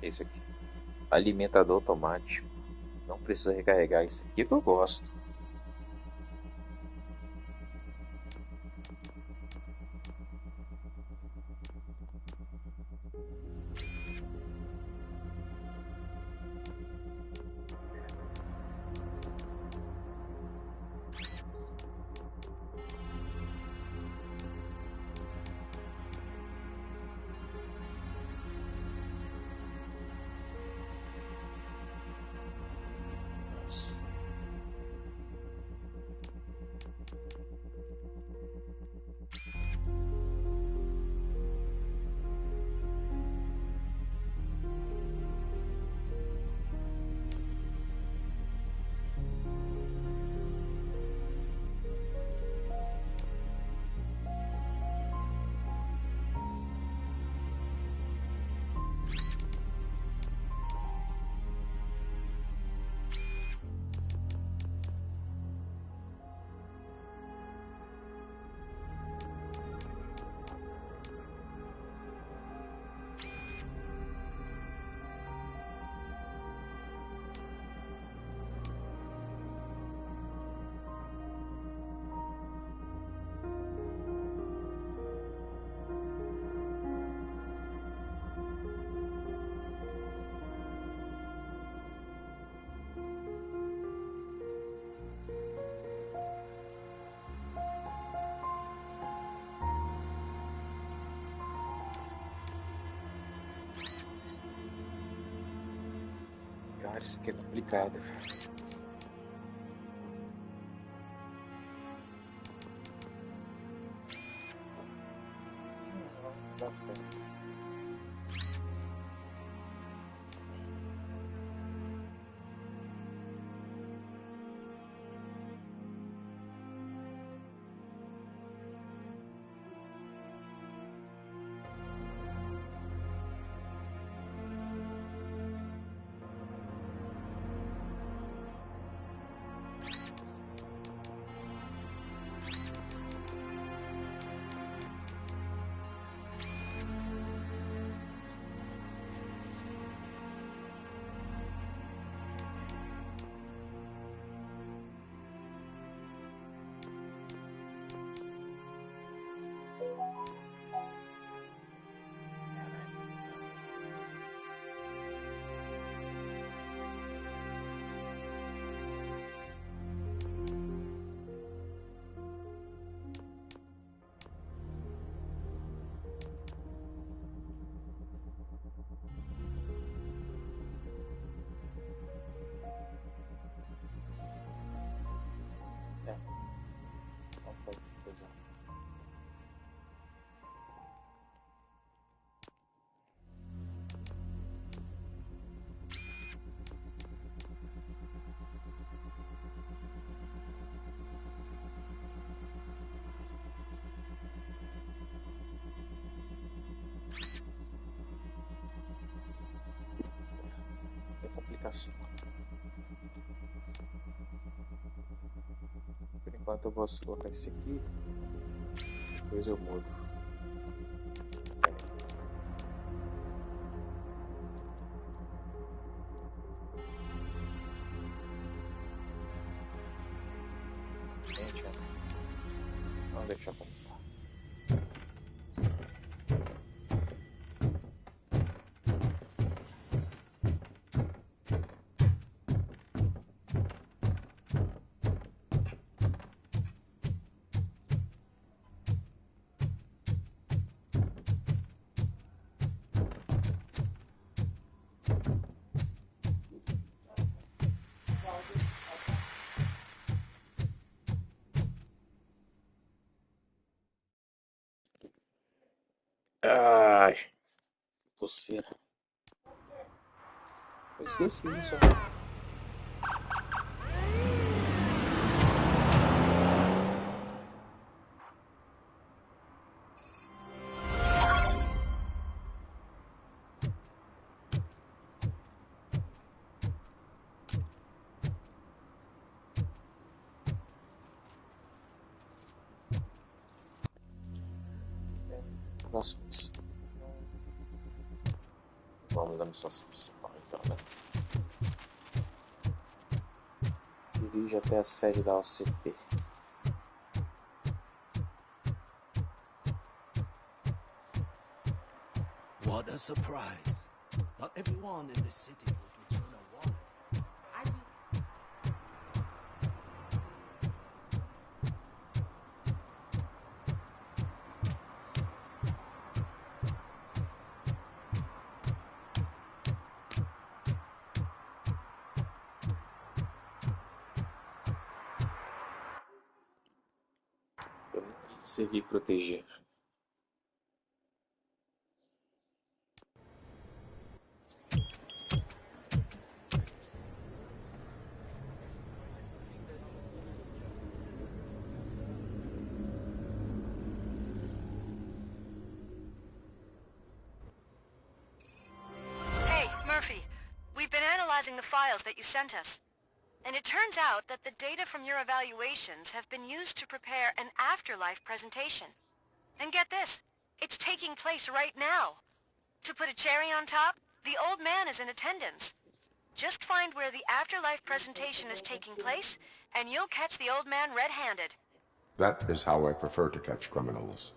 Esse aqui. Alimentador automático. Não precisa recarregar. Esse aqui que eu gosto. Cara, isso aqui é complicado. Tá certo. Essa coisa. É complicação. Por enquanto eu vou colocar esse aqui. Depois eu mudo. Gente, vamos deixar como tá. Ai, coceira. Eu esqueci isso. Nossa, vamos à missão principal então, né? Dirige até a sede da OCP. What a surprise! Not everyone in the city would return a water. Servir e proteger. Hey, Murphy. We've been analyzing the files that you sent us. And it turns out that the data from your evaluations have been used to prepare an afterlife presentation. And get this, it's taking place right now. To put a cherry on top, the old man is in attendance. Just find where the afterlife presentation is taking place, and you'll catch the old man red-handed. That is how I prefer to catch criminals.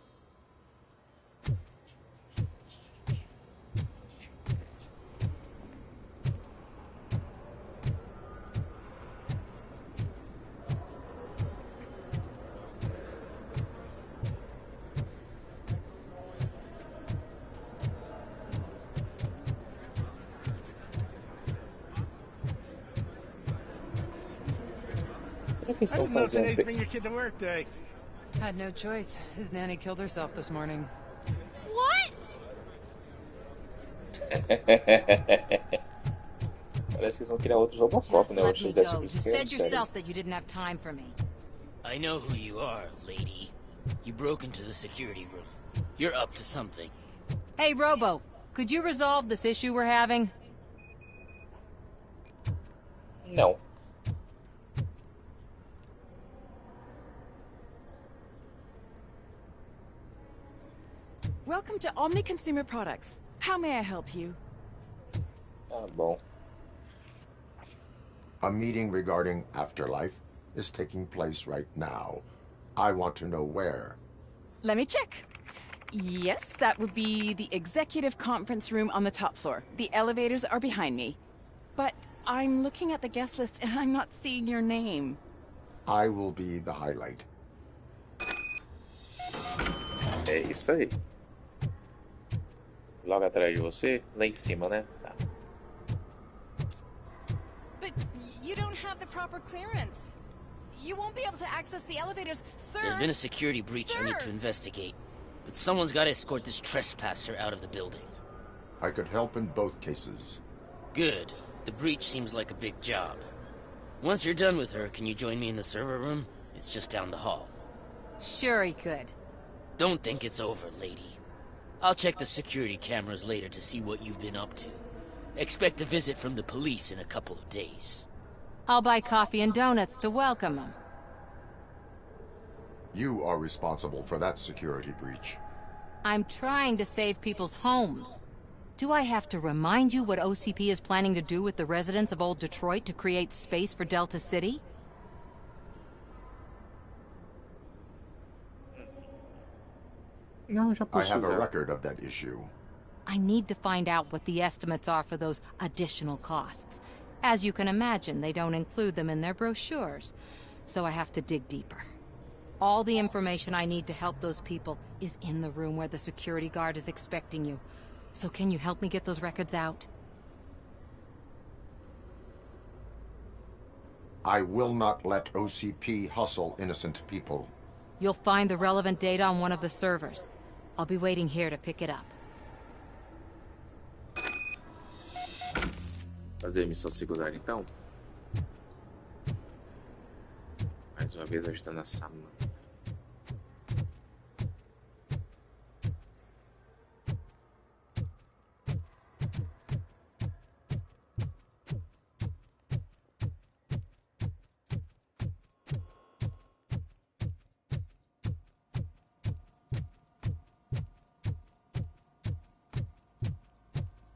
Será que eles I estão didn't know fazendo? today's bring your kid to work day. Had no choice. His nanny killed herself this morning. What? Parece que eles vão criar outros Robocop, né? Eu achei que dessa You vez said série. yourself that you didn't have time for me. I know who you are, lady. You broke into the security room. You're up to something. Hey, Robo, could you resolve this issue we're having? Não. Welcome to Omni Consumer Products. How may I help you? Tá bom. A meeting regarding Afterlife is taking place right now. I want to know where. Let me check. Yes, that would be the executive conference room on the top floor. The elevators are behind me. But I'm looking at the guest list and I'm not seeing your name. I will be the highlight. É isso aí. Logo atrás de você, lá em cima, né? Tá. But you don't have the proper clearance. You won't be able to access the elevators, sir. There's been a security breach I need to investigate. But someone's got to escort this trespasser out of the building. I could help in both cases. Good. The breach seems like a big job. Once you're done with her, can you join me in the server room? It's just down the hall. Sure he could. Don't think it's over, lady. I'll check the security cameras later to see what you've been up to. Expect a visit from the police in a couple of days. I'll buy coffee and donuts to welcome him. You are responsible for that security breach. I'm trying to save people's homes. Do I have to remind you what OCP is planning to do with the residents of Old Detroit to create space for Delta City? I have a record of that issue. I need to find out what the estimates are for those additional costs. As you can imagine, they don't include them in their brochures, so I have to dig deeper. All the information I need to help those people is in the room where the security guard is expecting you. So can you help me get those records out? I will not let OCP hustle innocent people. You'll find the relevant data on one of the servers. I'll be waiting here to pick it up. Fazer a missão secundária então. Mais uma vez ajudando a Sam.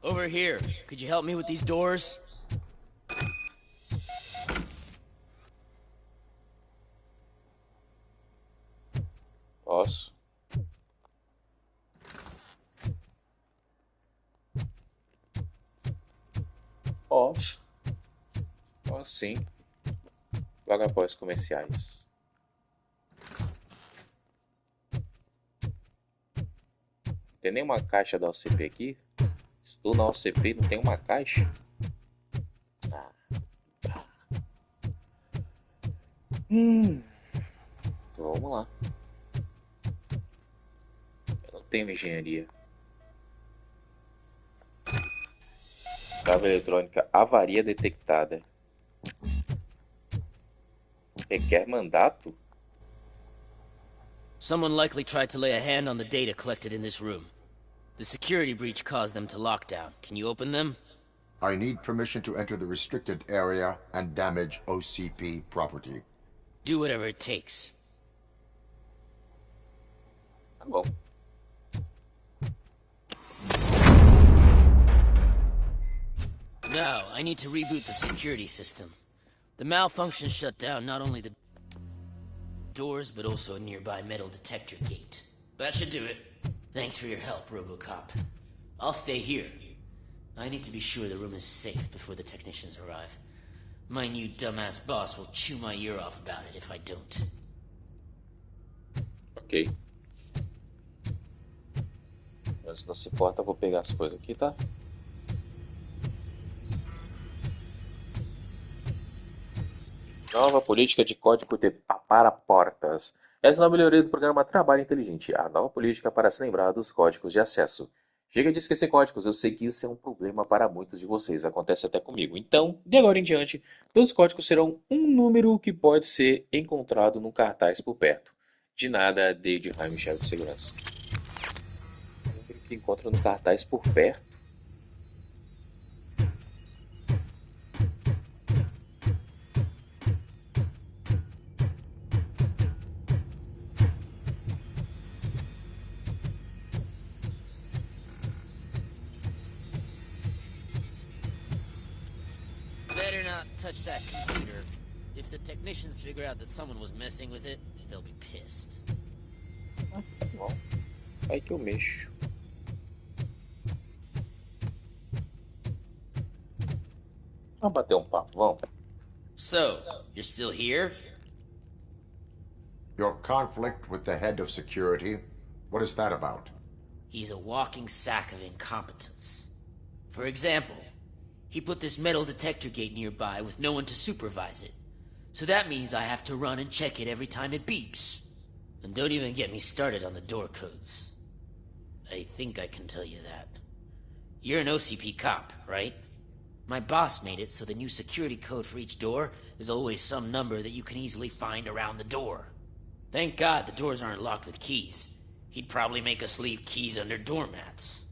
Over here. Could you help me with these doors? Posso. Posso. Posso sim. Logo após comerciais. Tem nenhuma caixa da OCP aqui? Estou na OCP e não tem uma caixa? Ah, tá. Vamos lá. Eu não tenho engenharia. Trava eletrônica, avaria detectada. Requer mandato? Someone likely tried to lay a hand on the data collected in this room. The security breach caused them to lock down. Can you open them? I need permission to enter the restricted area and damage OCP property. Do whatever it takes. Tá bom. Now, I need to reboot the security system. The malfunction shut down not only the doors, but also a nearby metal detector gate. That should do it. Thanks for your help, RoboCop. I'll stay here. I need to be sure the room is safe before the technicians arrive. My new dumbass boss will chew my ear off about it if I don't. Ok. Mas não se importa, eu vou pegar as coisas aqui, tá? Nova política de código de para portas. Essa é a melhoria do programa Trabalho Inteligente, a nova política para se lembrar dos códigos de acesso. Chega de esquecer códigos, eu sei que isso é um problema para muitos de vocês, acontece até comigo. Então, de agora em diante, todos os códigos serão um número que pode ser encontrado num cartaz por perto. De nada, David Heim, chefe de segurança. Um número que encontra no cartaz por perto. Better not touch that computer. If the technicians figure out that someone was messing with it, they'll be pissed. Bom, aí que eu mexo. Vamos bater um papo, vamos. So, you're still here? Your conflict with the head of security, what is that about? He's a walking sack of incompetence. For example, he put this metal detector gate nearby with no one to supervise it. So that means I have to run and check it every time it beeps. And don't even get me started on the door codes. I think I can tell you that. You're an OCP cop, right? My boss made it so the new security code for each door is always some number that you can easily find around the door. Thank God the doors aren't locked with keys. He'd probably make us leave keys under doormats.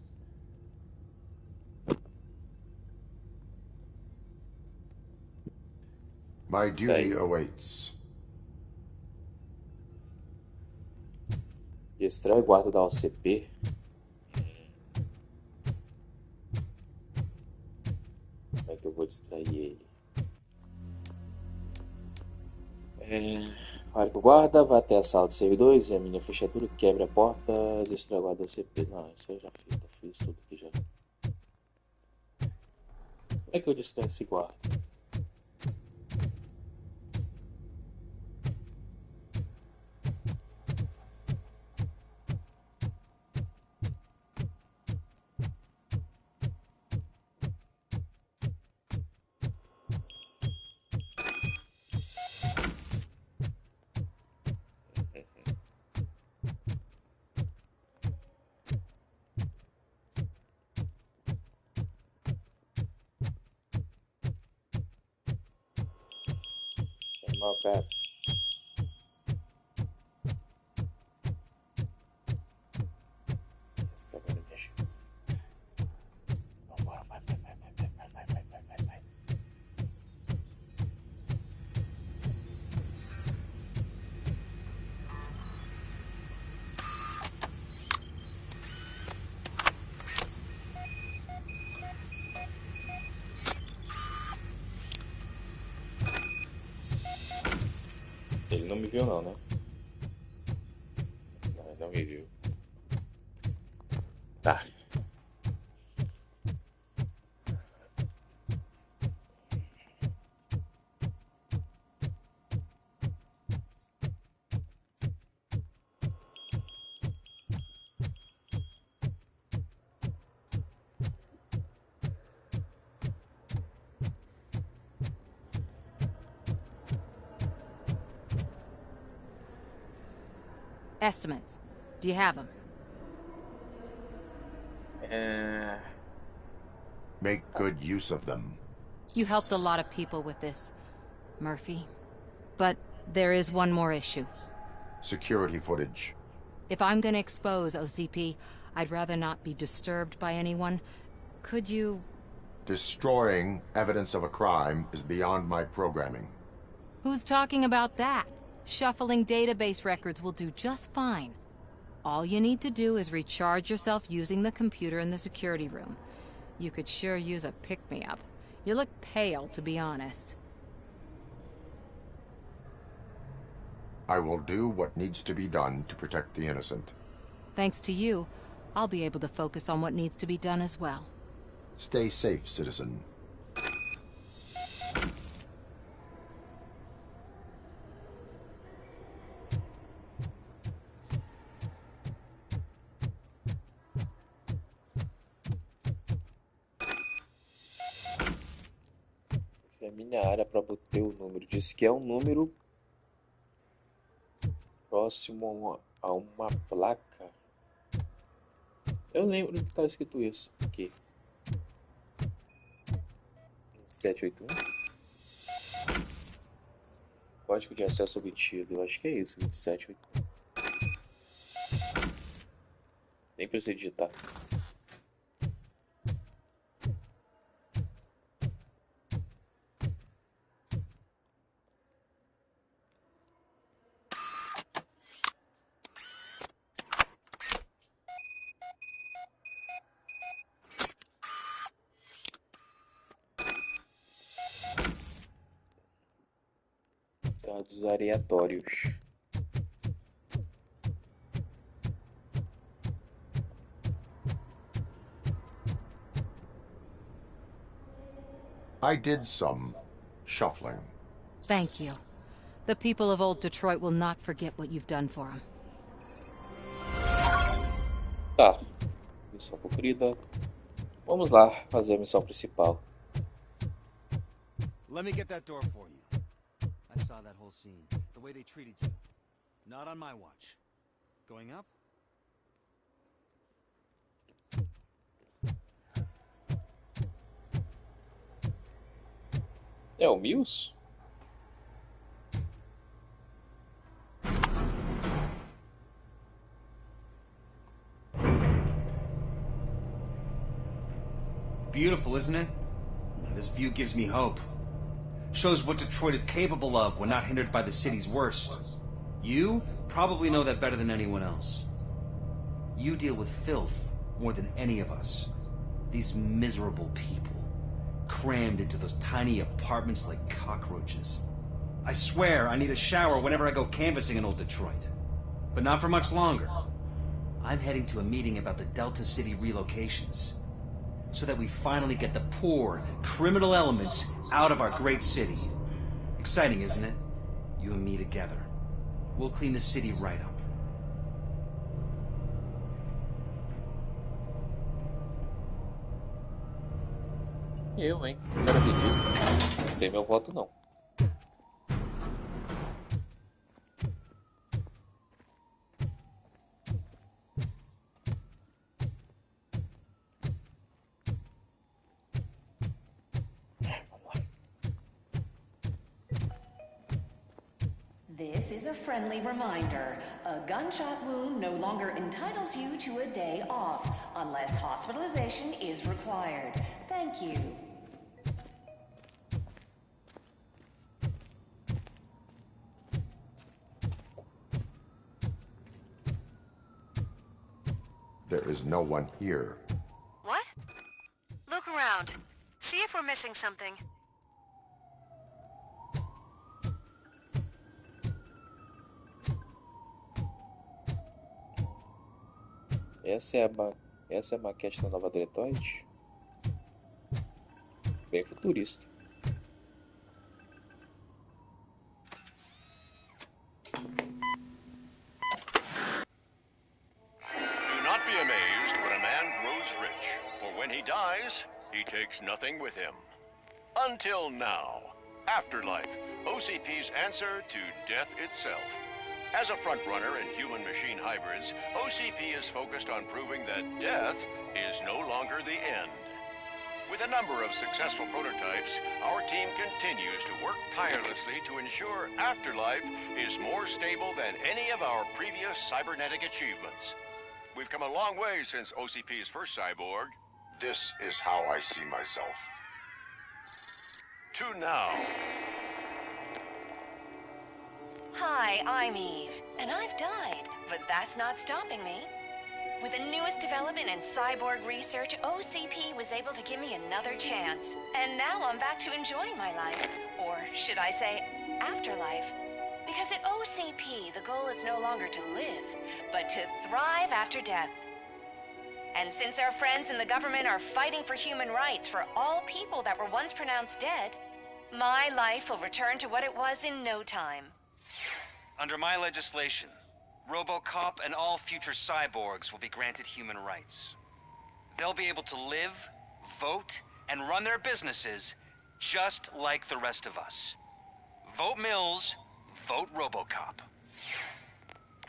My duty awaits. Distrai o guarda da OCP. Como é que eu vou distrair ele? Fale com o guarda, vá até a sala de servidores, examine a fechadura, quebre a porta, distrai o guarda da OCP. Não, isso eu já fiz tudo aqui já. Como é que eu distraio esse guarda? Mal, cara. Essa agora deixa. Vambora, vai. Ele não me viu não, né? Não, ele não me viu. Tá. Estimates. Do you have them? Make good use of them. You helped a lot of people with this, Murphy. But there is one more issue. Security footage. If I'm gonna expose OCP, I'd rather not be disturbed by anyone. Could you... Destroying evidence of a crime is beyond my programming. Who's talking about that? Shuffling database records will do just fine. All you need to do is recharge yourself using the computer in the security room. You could sure use a pick-me-up. You look pale, to be honest. I will do what needs to be done to protect the innocent. Thanks to you, I'll be able to focus on what needs to be done as well. Stay safe, citizen. Examine a área para obter o número. Diz que é um número próximo a uma placa. Eu lembro que estava escrito isso aqui. 2781. Código de acesso obtido. Eu acho que é isso, 2781. Nem precisa digitar. Dados aleatórios. I did some shuffling. Thank you. The people of old Detroit will not forget what you've done for them. Tá. Missão cumprida. Vamos lá fazer a missão principal. Let me get that door for you. I saw that whole scene. The way they treated you. Not on my watch. Going up? É o Mills? Beautiful, isn't it? This view gives me hope. Shows what Detroit is capable of when not hindered by the city's worst. You probably know that better than anyone else. You deal with filth more than any of us. These miserable people, crammed into those tiny apartments like cockroaches. I swear I need a shower whenever I go canvassing in old Detroit. But not for much longer. I'm heading to a meeting about the Delta City relocations, so that we finally get the poor, criminal elements out of our great city. Exciting, isn't it? You and me together. We'll clean the city right up. Eu, hein? Quero pedir. Não tem meu voto, não. This is a friendly reminder. A gunshot wound no longer entitles you to a day off, unless hospitalization is required. Thank you. There is no one here. What? Look around. See if we're missing something. Essa é a maquete da nova Detroit? Bem futurista. Do not be amazed when a man grows rich, for when he dies, he takes nothing with him. Until now. Afterlife, OCP's answer to death itself. As a frontrunner in human-machine hybrids, OCP is focused on proving that death is no longer the end. With a number of successful prototypes, our team continues to work tirelessly to ensure Afterlife is more stable than any of our previous cybernetic achievements. We've come a long way since OCP's first cyborg. This is how I see myself. To now. Hi, I'm Eve, and I've died, but that's not stopping me. With the newest development in cyborg research, OCP was able to give me another chance. And now I'm back to enjoying my life. Or should I say, afterlife. Because at OCP, the goal is no longer to live, but to thrive after death. And since our friends in the government are fighting for human rights for all people that were once pronounced dead, my life will return to what it was in no time. Under my legislation, RoboCop and all future cyborgs will be granted human rights. They'll be able to live, vote, and run their businesses just like the rest of us. Vote Mills, vote RoboCop.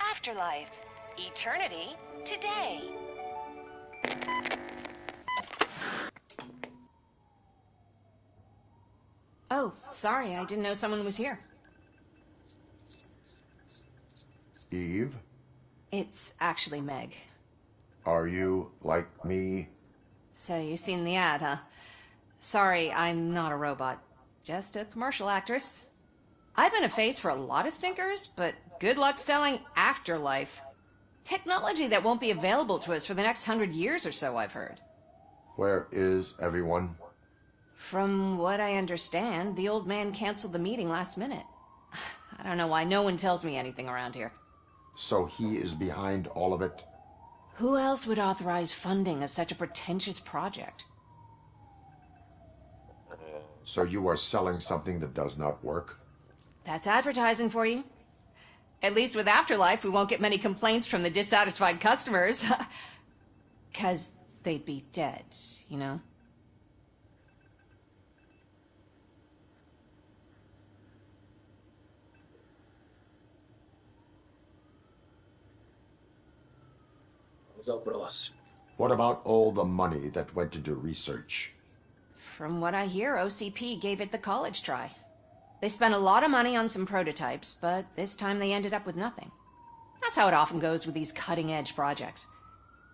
Afterlife. Eternity. Today. Oh, sorry, I didn't know someone was here. Eve, It's actually Meg. are you like me? So you've seen the ad, huh? Sorry, I'm not a robot. Just a commercial actress. I've been a face for a lot of stinkers, but good luck selling Afterlife. Technology that won't be available to us for the next 100 years or so, I've heard. Where is everyone? From what I understand, the old man canceled the meeting last minute. I don't know why no one tells me anything around here. So he is behind all of it? Who else would authorize funding of such a pretentious project? So you are selling something that does not work? That's advertising for you. At least with Afterlife, we won't get many complaints from the dissatisfied customers. 'Cause they'd be dead, you know? What about all the money that went into research? From what I hear, OCP gave it the college try. They spent a lot of money on some prototypes, but this time they ended up with nothing. That's how it often goes with these cutting-edge projects.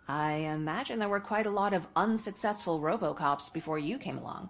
I imagine there were quite a lot of unsuccessful RoboCops before you came along.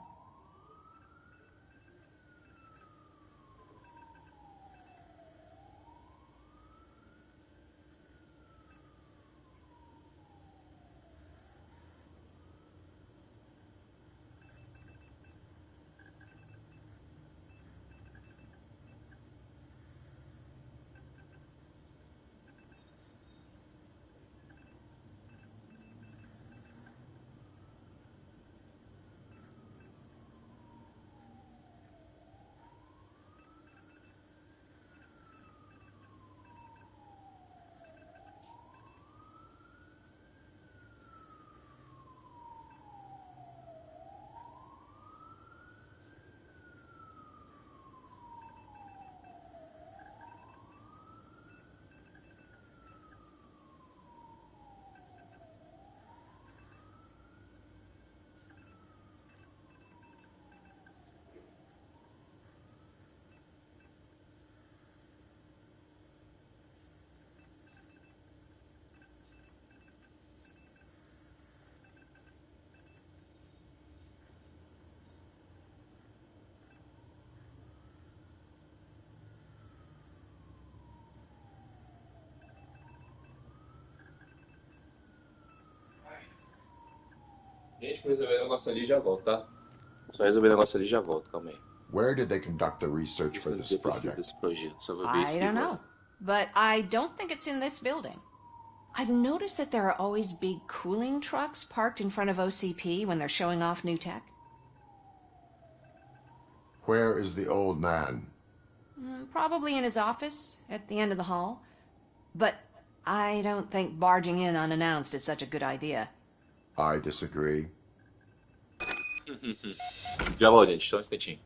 Gente, vou resolver o negócio ali e já volto, tá? Só resolver o negócio ali e já volto, calma aí. Where did they conduct the research for this project? Desse projeto, só vou ver I esse don't livro. know, but I don't think it's in this building. I've noticed that there are always big cooling trucks parked in front of OCP when they're showing off new tech. Where is the old man? Probably in his office, at the end of the hall. But I don't think barging in unannounced is such a good idea. I disagree. Já volto, gente, só um instantinho.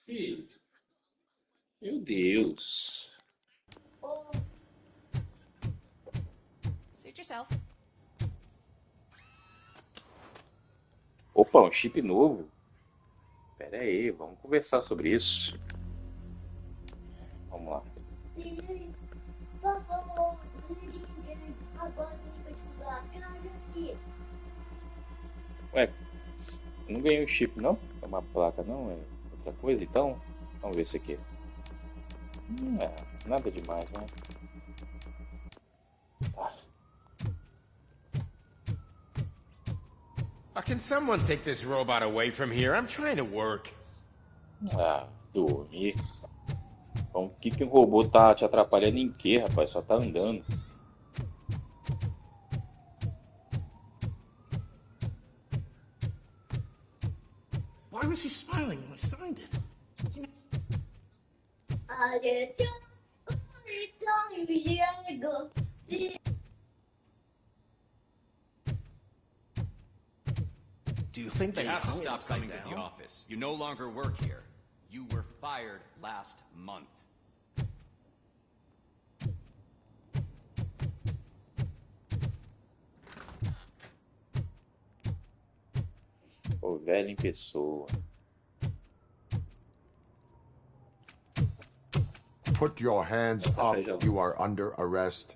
Filho. Meu Deus. Suit yourself. Opa, um chip novo. Pera aí, vamos conversar sobre isso. Vamos lá. Ué, não ganhei um chip não? É uma placa não? É outra coisa então? Vamos ver isso aqui. Nada demais, né? Tá. Can someone take this robot away from here? I'm trying to work. Dormir. Então, o que um robô tá te atrapalhando em quê, rapaz? Só tá andando. Why was he smiling when I signed it? Do you think they have to hung stop upside coming to the down? office? You no longer work here. You were fired last month. O velho em pessoa. Put your hands up. You are under arrest.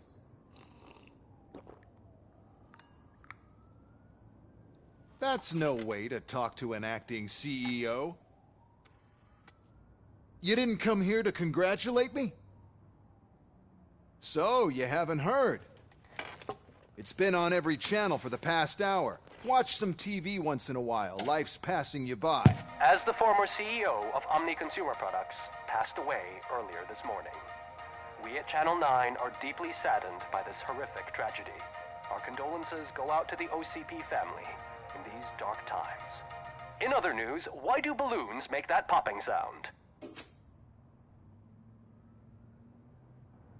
That's no way to talk to an acting CEO. You didn't come here to congratulate me? So, you haven't heard. It's been on every channel for the past hour. Watch some TV once in a while. Life's passing you by. As the former CEO of Omni Consumer Products passed away earlier this morning, we at Channel 9 are deeply saddened by this horrific tragedy. Our condolences go out to the OCP family in these dark times. In other news, why do balloons make that popping sound?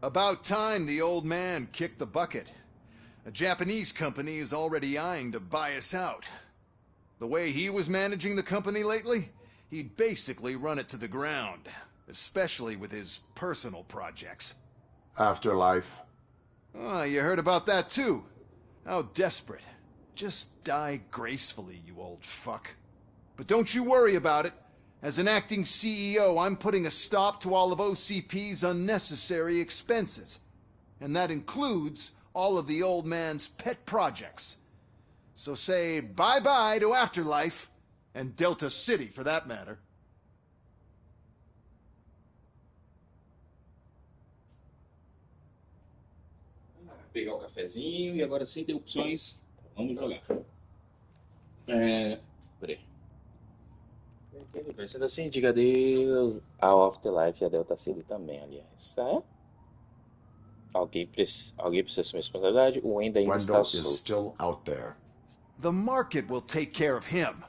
About time the old man kicked the bucket. A Japanese company is already eyeing to buy us out. The way he was managing the company lately, he'd basically run it to the ground, especially with his personal projects. Afterlife. Oh, you heard about that too. How desperate. Just die gracefully, you old fuck. But don't you worry about it. As an acting CEO, I'm putting a stop to all of OCP's unnecessary expenses. And that includes all of the old man's pet projects. So say bye-bye to Afterlife, and Delta City for that matter. Pegar o cafezinho e agora sem interrupções, vamos jogar. Peraí. Sendo assim, diga adeus ao Afterlife e a Delta City também, aliás. Alguém precisa assumir responsabilidade. O Wendell ainda está Wendell is solto. still out there. The market will take care of him.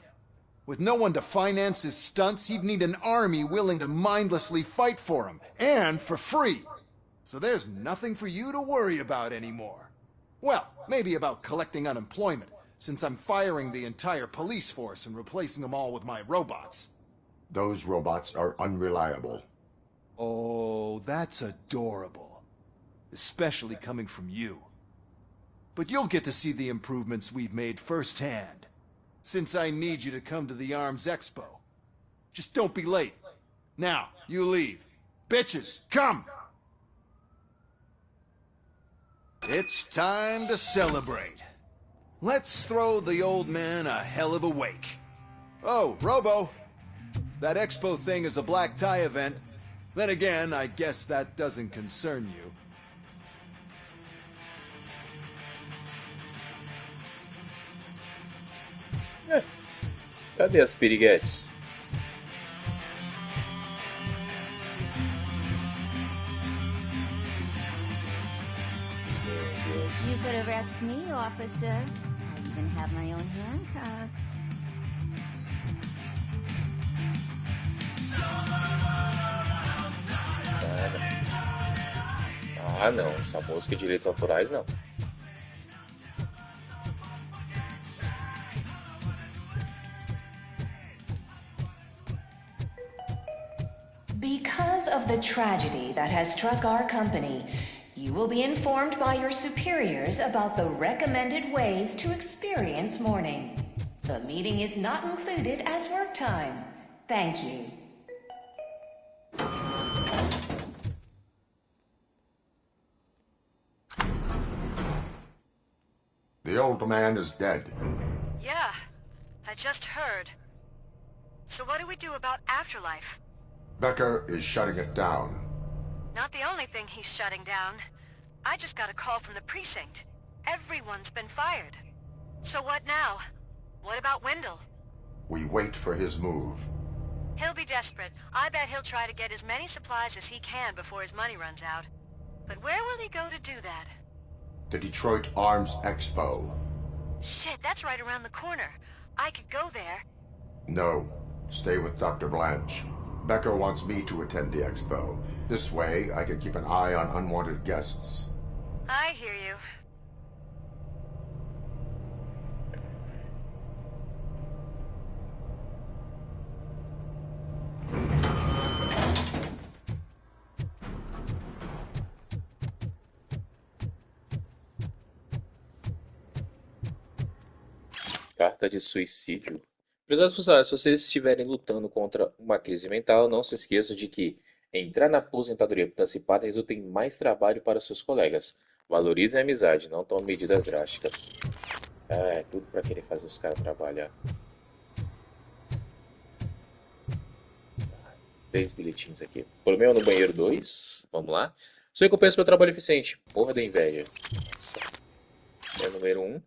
With no one to finance his stunts, he'd need an army willing to mindlessly fight for him, and for free. So there's nothing for you to worry about anymore. Well, maybe about collecting unemployment, since I'm firing the entire police force and replacing them all with my robots. Those robots are unreliable. Oh, that's adorable. Especially coming from you. But you'll get to see the improvements we've made firsthand, since I need you to come to the Arms Expo. Just don't be late. Now, you leave. Bitches, come! It's time to celebrate. Let's throw the old man a hell of a wake. Oh, Robo! That expo thing is a black tie event. Then again, I guess that doesn't concern you. Cadê as piriguetes? You could arrest me, officer. I even have my own handcuffs. Ah, não. Essa música de direitos autorais, não. Because of the tragedy that has struck our company, you will be informed by your superiors about the recommended ways to experience mourning. The meeting is not included as work time. Thank you. The old man is dead. Yeah, I just heard. So what do we do about afterlife? Becker is shutting it down. Not the only thing he's shutting down. I just got a call from the precinct. Everyone's been fired. So what now? What about Wendell? We wait for his move. He'll be desperate. I bet he'll try to get as many supplies as he can before his money runs out. But where will he go to do that? The Detroit Arms Expo. Shit, that's right around the corner. I could go there. No. Stay with Dr. Blanche. Becker wants me to attend the expo. This way, I can keep an eye on unwanted guests. I hear you. Carta de suicídio. Prezados funcionários, se vocês estiverem lutando contra uma crise mental, não se esqueçam de que entrar na aposentadoria antecipada resulta em mais trabalho para seus colegas. Valorizem a amizade, não tomem medidas drásticas. É tudo para querer fazer os caras trabalhar. 3 bilhetinhos aqui. Problema no banheiro 2. Vamos lá. Sua recompensa pelo trabalho eficiente. Morra da inveja. Nossa. É número 1.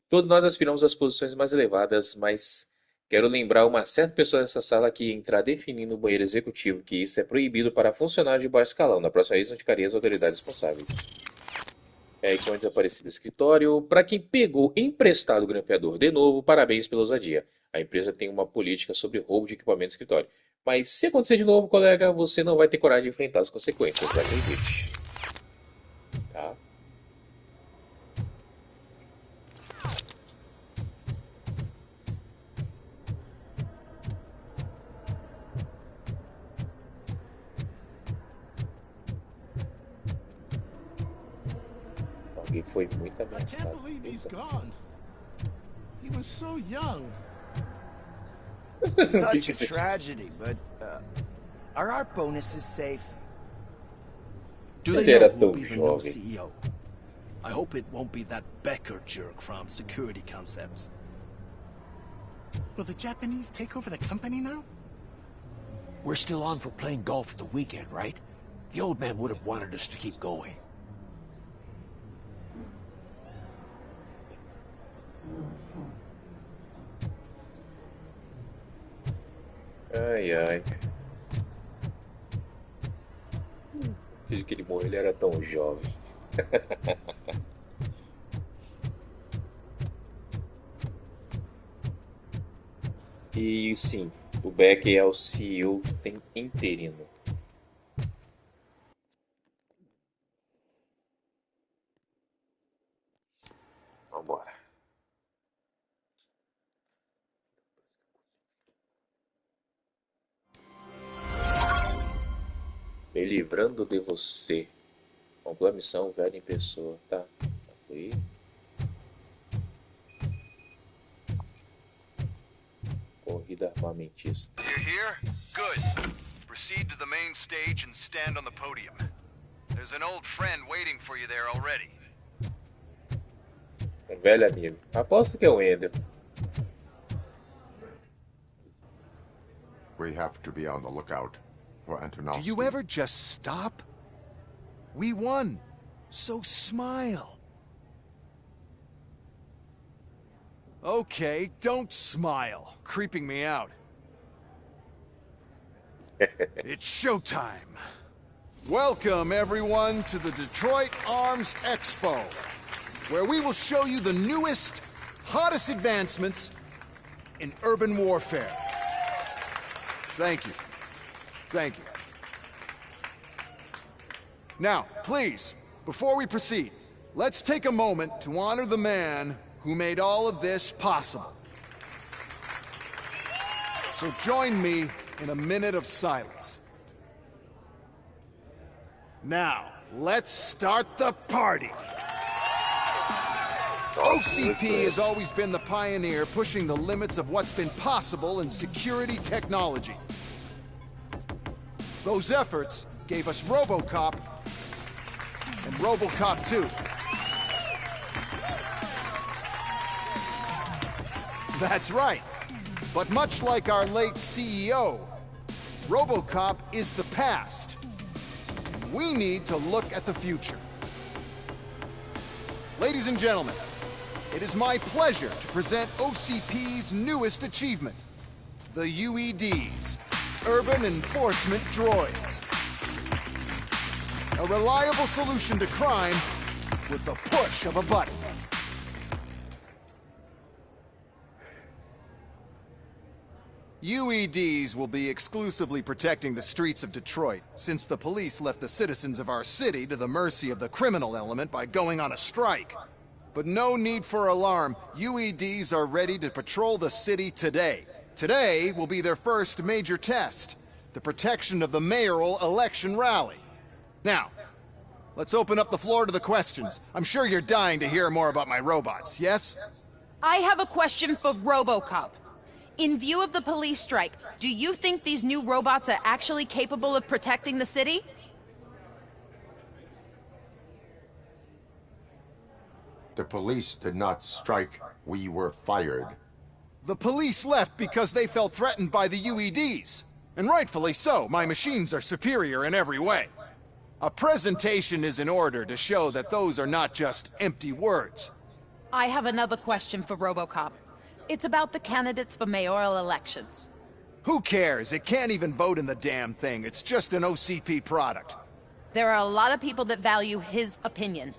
Todos nós aspiramos às posições mais elevadas, mas quero lembrar uma certa pessoa nessa sala que entrar definindo o banheiro executivo que isso é proibido para funcionários de baixo escalão. Na próxima vez, notificaria as autoridades responsáveis. Equipamento desaparecido do escritório. Para quem pegou emprestado o grampeador de novo, parabéns pela ousadia. A empresa tem uma política sobre roubo de equipamento do escritório. Mas se acontecer de novo, colega, você não vai ter coragem de enfrentar as consequências, acredite. Tá? Alguém foi muito I can't ameaçado. believe he's gone. He was so young. Such a tragedy, but are our bonuses safe? Do they Ele era know who tão will be the new jovem. CEO? I hope it won't be that Becker jerk from Security Concepts. Will the Japanese take over the company now? We're still on for playing golf for the weekend, right? The old man would have wanted us to keep going. Ai, ai. Desde que ele morreu, ele era tão jovem. E sim, o Becker é o CEO interino. Vambora. Me livrando de você. Conclua a missão, velho em pessoa. Tá. Concluí. Corrida armamentista. You're here? Good. Proceed to the main stage and stand on the podium. There's an old friend waiting for you there already. Velho amigo. Aposto que é o Ender. We have to be on the lookout for Antonovsky. Do you ever just stop? We won. So smile. Okay, don't smile. Creeping me out. It's showtime. Welcome, everyone, to the Detroit Arms Expo, where we will show you the newest, hottest advancements in urban warfare. Thank you. Thank you. Now, please, before we proceed, let's take a moment to honor the man who made all of this possible. So join me in a minute of silence. Now, let's start the party! OCP has always been the pioneer pushing the limits of what's been possible in security technology. Those efforts gave us RoboCop and RoboCop 2. That's right. But much like our late CEO, RoboCop is the past. We need to look at the future. Ladies and gentlemen, it is my pleasure to present OCP's newest achievement, the UEDs, Urban Enforcement Droids. A reliable solution to crime with the push of a button. UEDs will be exclusively protecting the streets of Detroit, since the police left the citizens of our city to the mercy of the criminal element by going on a strike. But no need for alarm. UEDs are ready to patrol the city today. Today will be their first major test, the protection of the mayoral election rally. Now, let's open up the floor to the questions. I'm sure you're dying to hear more about my robots, yes? I have a question for RoboCop. In view of the police strike, do you think these new robots are actually capable of protecting the city? The police did not strike. We were fired. The police left because they felt threatened by the UEDs. And rightfully so. My machines are superior in every way. A presentation is in order to show that those are not just empty words. I have another question for RoboCop. It's about the candidates for mayoral elections. Who cares? It can't even vote in the damn thing. It's just an OCP product. There are a lot of people that value his opinion.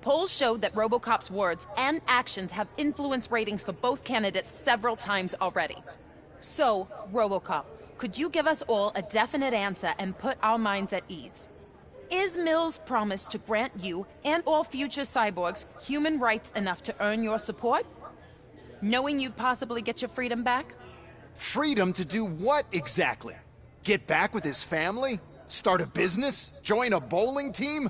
Polls showed that RoboCop's words and actions have influenced ratings for both candidates several times already. So, RoboCop, could you give us all a definite answer and put our minds at ease? Is Mills' promise to grant you and all future cyborgs human rights enough to earn your support? Knowing you'd possibly get your freedom back? Freedom to do what exactly? Get back with his family? Start a business? Join a bowling team?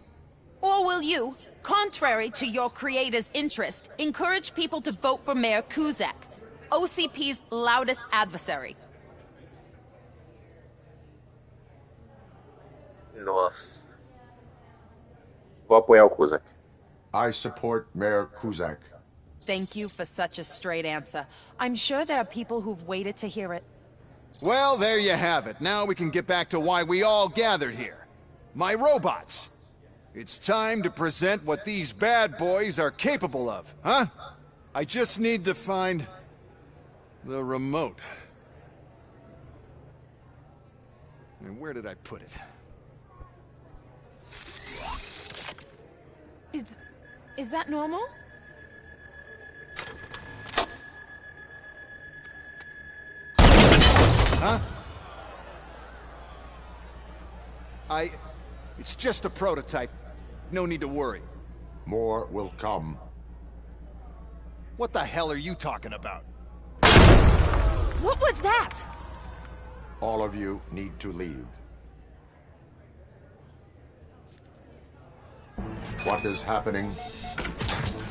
Or will you, contrary to your creator's interest, encourage people to vote for Mayor Kuzak, OCP's loudest adversary? Nossa. Vou apoiar o Kuzak. I support Mayor Kuzak. Thank you for such a straight answer. I'm sure there are people who've waited to hear it. Well, there you have it. Now we can get back to why we all gathered here. My robots. It's time to present what these bad boys are capable of, huh? I just need to find the remote. And where did I put it? Is that normal? Huh? It's just a prototype. No need to worry. More will come. What the hell are you talking about? What was that? All of you need to leave. What is happening?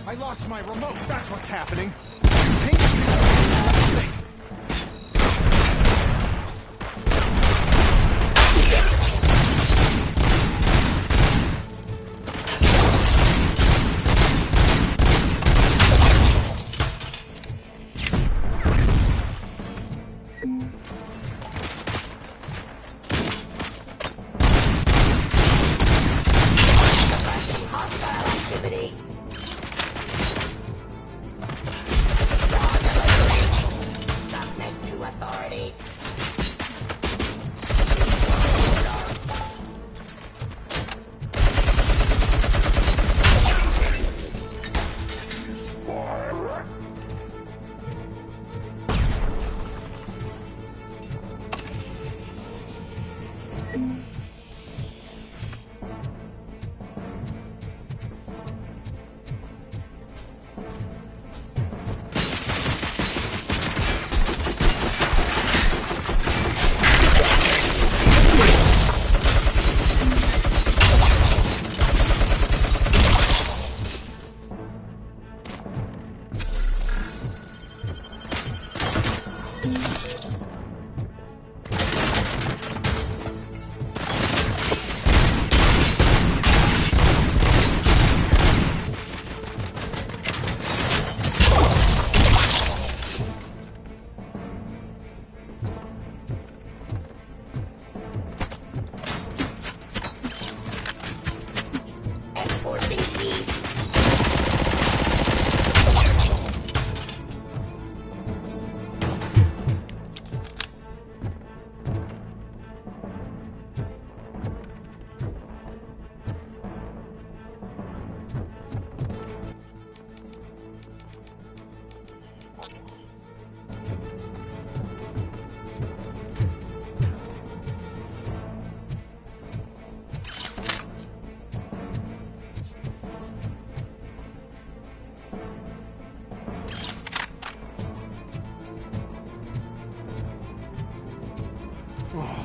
I lost my remote. That's what's happening. Contain the situation. Let's think.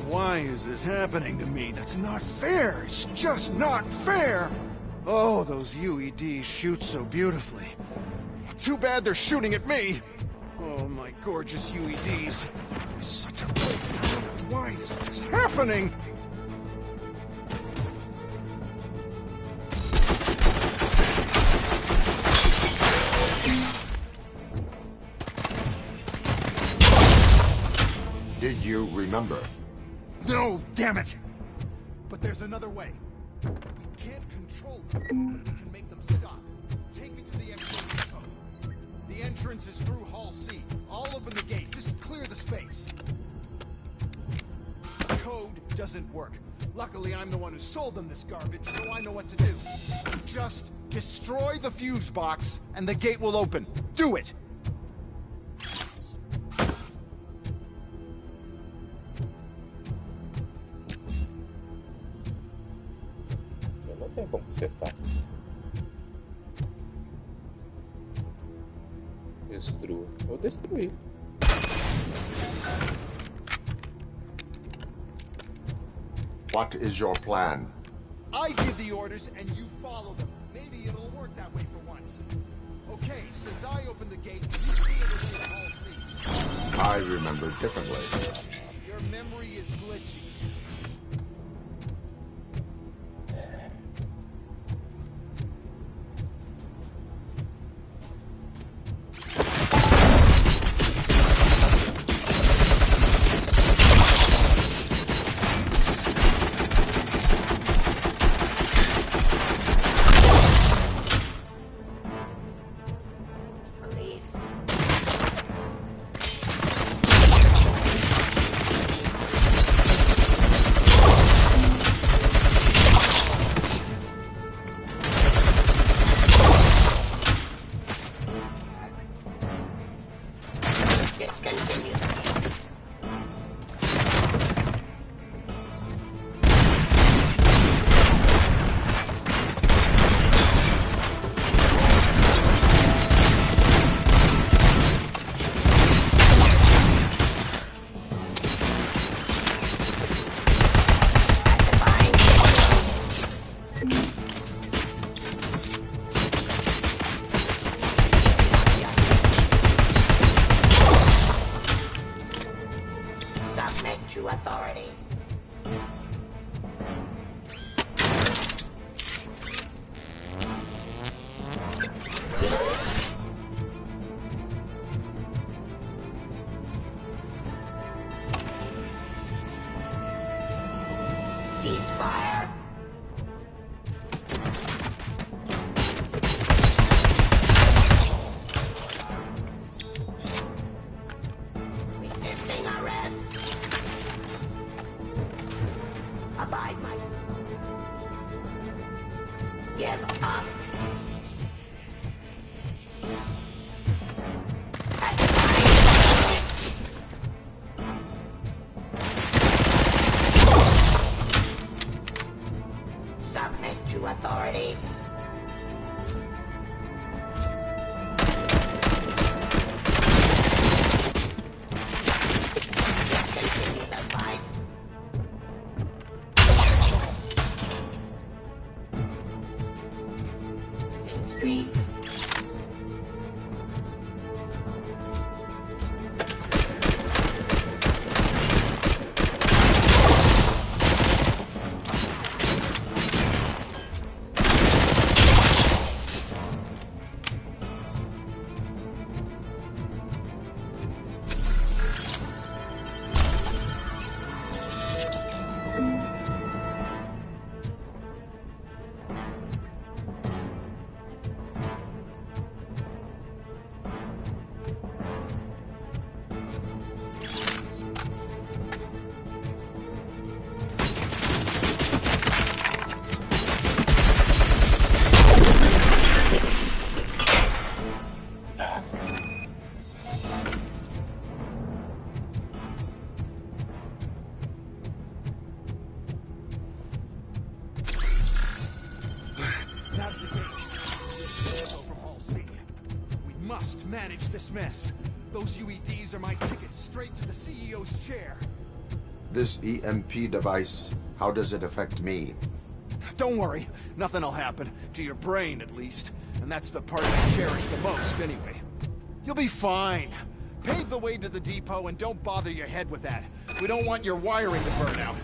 Why is this happening to me? That's not fair. It's just not fair. Oh, those UEDs shoot so beautifully. Too bad they're shooting at me. Oh, my gorgeous UEDs. They're such a great product. Why is this happening? Did you remember? No, damn it! But there's another way. We can't control them, but we can make them stop. Take me to the exit depot. The entrance is through Hall C. I'll open the gate. Just clear the space. Code doesn't work. Luckily, I'm the one who sold them this garbage, so I know what to do. Just destroy the fuse box, and the gate will open. Do it! Não tem como consertar. Destrua. Vou destruir. What is your plan? I give the orders and you follow them. Maybe it'll work that way for once. Okay, since I opened the gate, you clear the way to Hall C. I remember differently. Your memory is glitchy. Ceasefire. Resisting arrest. Abide my... Give up. Submit to authority. Continue the fight. In streets. Must manage this mess. Those UEDs are my ticket straight to the CEO's chair. This EMP device, how does it affect me? Don't worry, nothing'll happen. To your brain, at least. And that's the part you cherish the most, anyway. You'll be fine. Pave the way to the depot and don't bother your head with that. We don't want your wiring to burn out.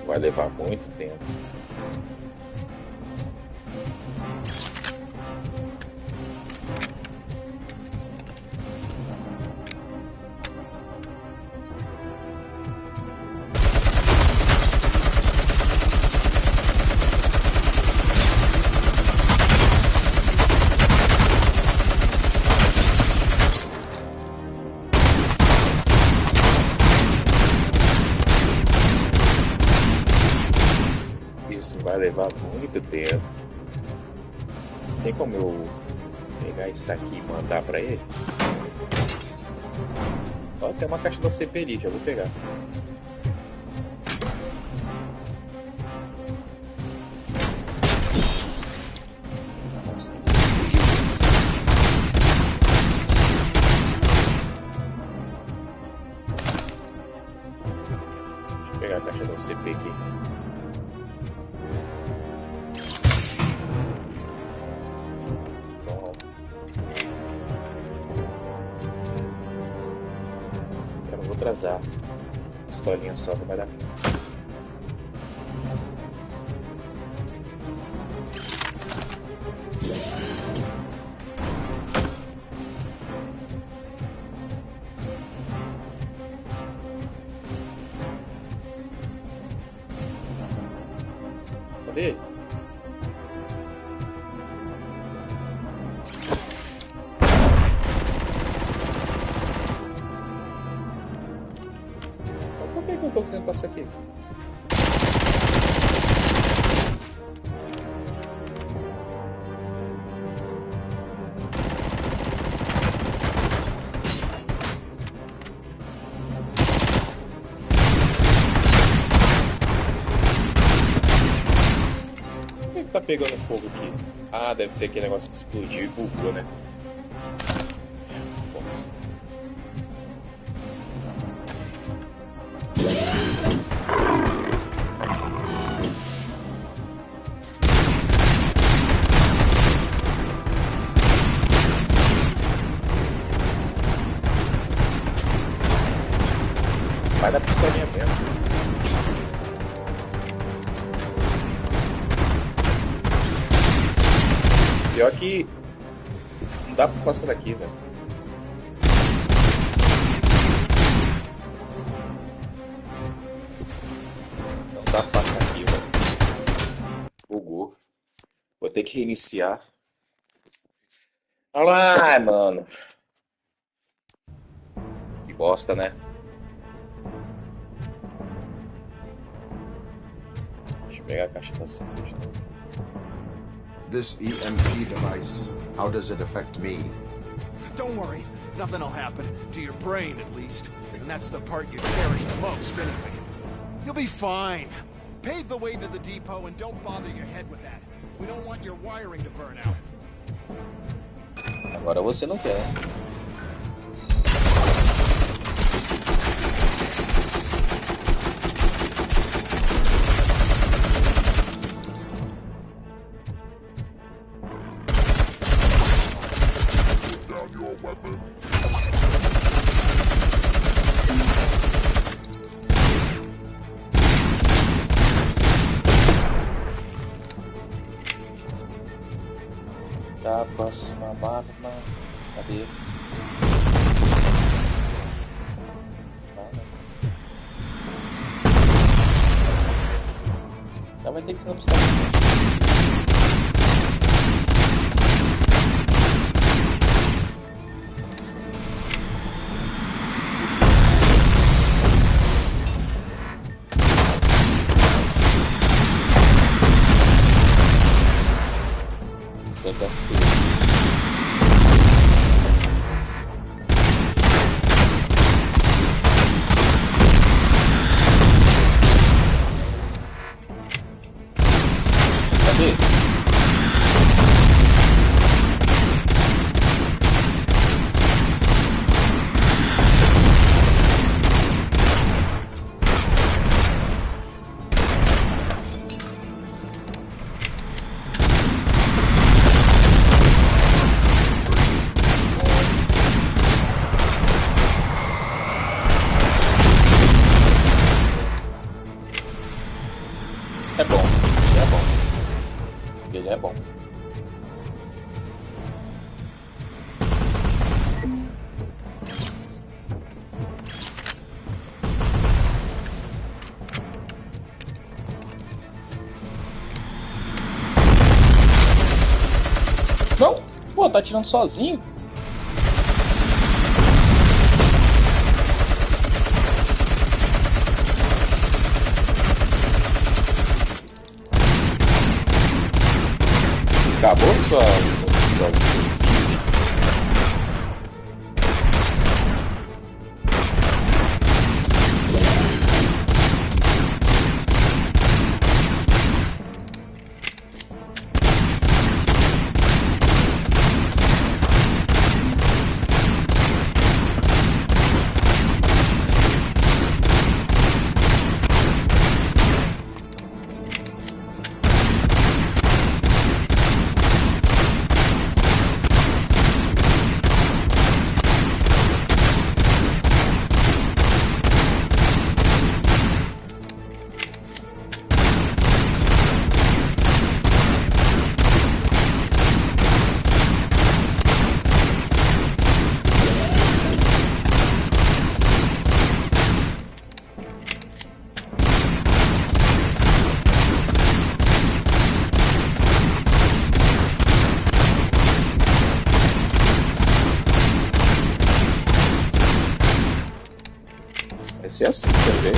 Vai levar muito tempo. Vai levar muito tempo. Tem como eu pegar isso aqui e mandar pra ele? Ó, tem uma caixa da CPI, já vou pegar. Nossa, deixa eu pegar a caixa da CP aqui. Atrasar. Pistolinha só não vai dar conta. Cadê ele? Não tô conseguindo passar aqui. Por que tá pegando fogo aqui? Ah, deve ser aquele negócio que explodiu e bugou, né? Vai dar pistolinha mesmo. Pior que não dá pra passar daqui, velho. Não dá pra passar aqui, velho. Bugou. Vou ter que reiniciar. Olha lá, mano. Que bosta, né? Pegar a caixa da saúde de novo. This EMP device, how does it affect me? Don't worry, nothing'll happen. To your brain, at least. And that's the part you cherish the most, anyway. You'll be fine. Pave the way to the depot and don't bother your head with that. We don't want your wiring to burn out. Agora você não quer. A próxima arma. Cadê? Já vai ter que ser na pistola. Sempre assim. Cadê? É bom, é bom. Ele é bom. Não! Pô, tá atirando sozinho? Acabou suas vícios? Vai ser assim, quer ver?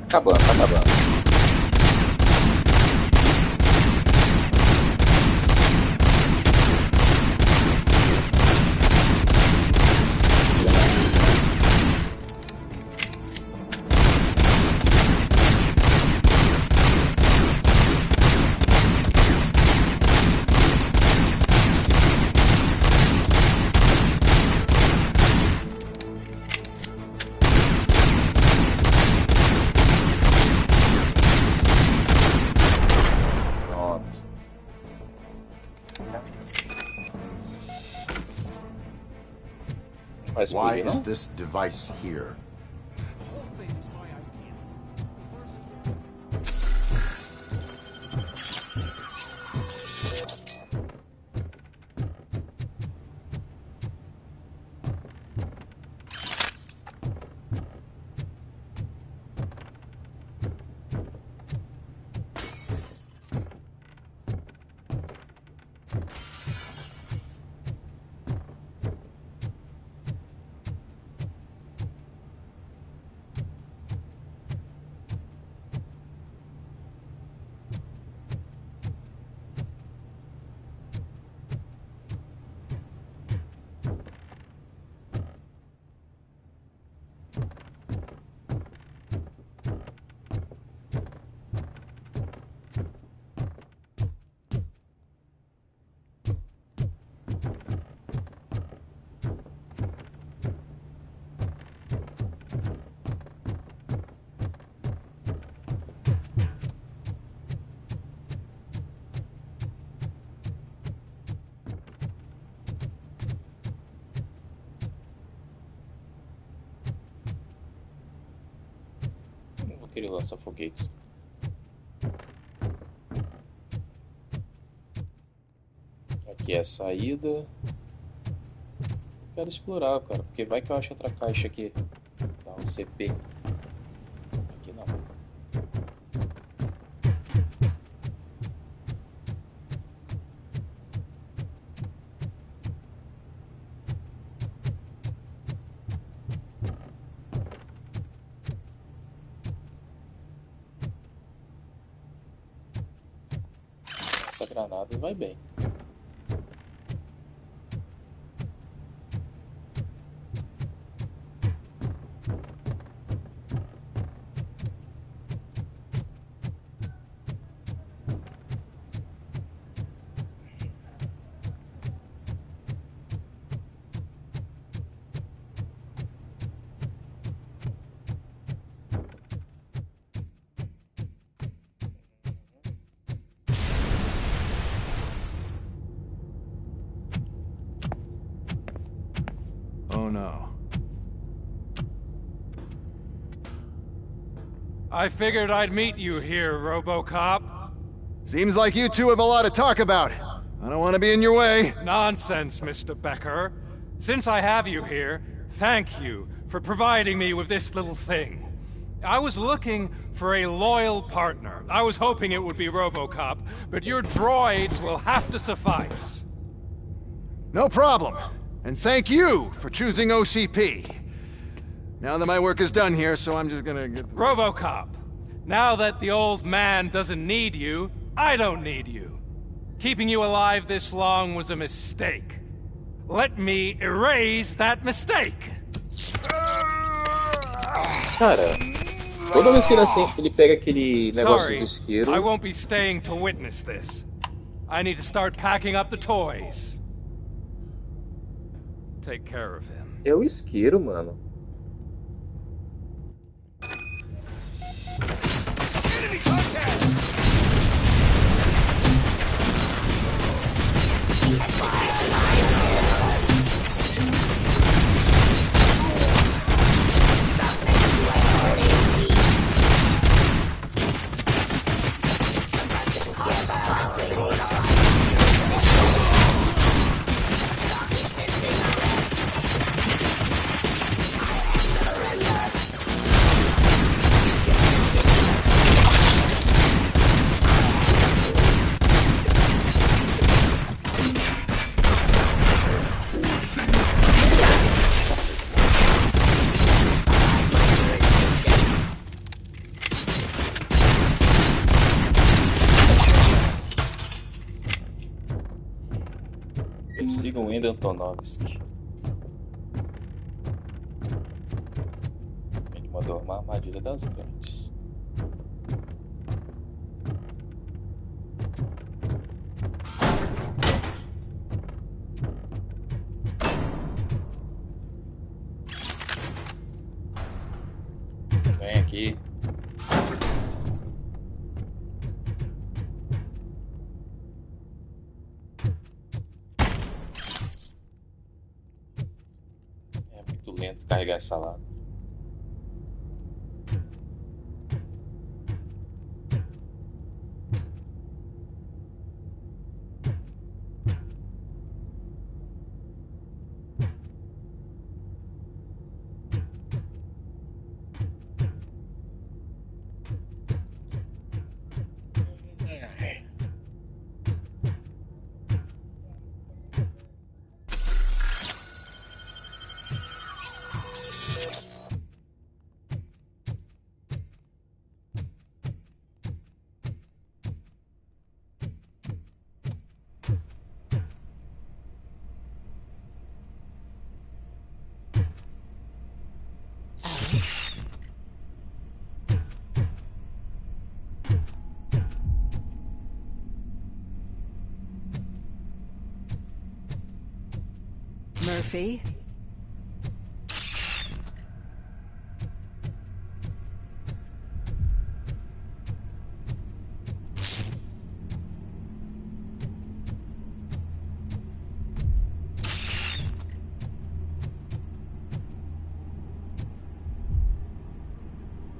acabando, tá acabando. Why is this device here? Aquele lança-foguetes. Aqui é a saída. Quero explorar, cara, porque vai que eu acho outra caixa aqui. Dá um CP. Aqui não. Essa granada vai bem. Oh no. I figured I'd meet you here, RoboCop. Seems like you two have a lot to talk about. I don't want to be in your way. Nonsense, Mr. Becker. Since I have you here, thank you for providing me with this little thing. I was looking for a loyal partner. I was hoping it would be RoboCop, but your droids will have to suffice. No problem. And thank you for choosing OCP. Now that my work is done here, so I'm just gonna get... RoboCop, now that the old man doesn't need you, I don't need you. Keeping you alive this long was a mistake. Let me erase that mistake. Cara, toda vez que ele pega aquele negócio do isqueiro... I won't be staying to witness this. I need to start packing up the toys. Take care of him. É o isqueiro, mano. Enemy contact! Siga o Wendel Antonovski. Ele mandou uma armadilha das grandes. Vem aqui. É muito lento carregar essa lata. Murphy?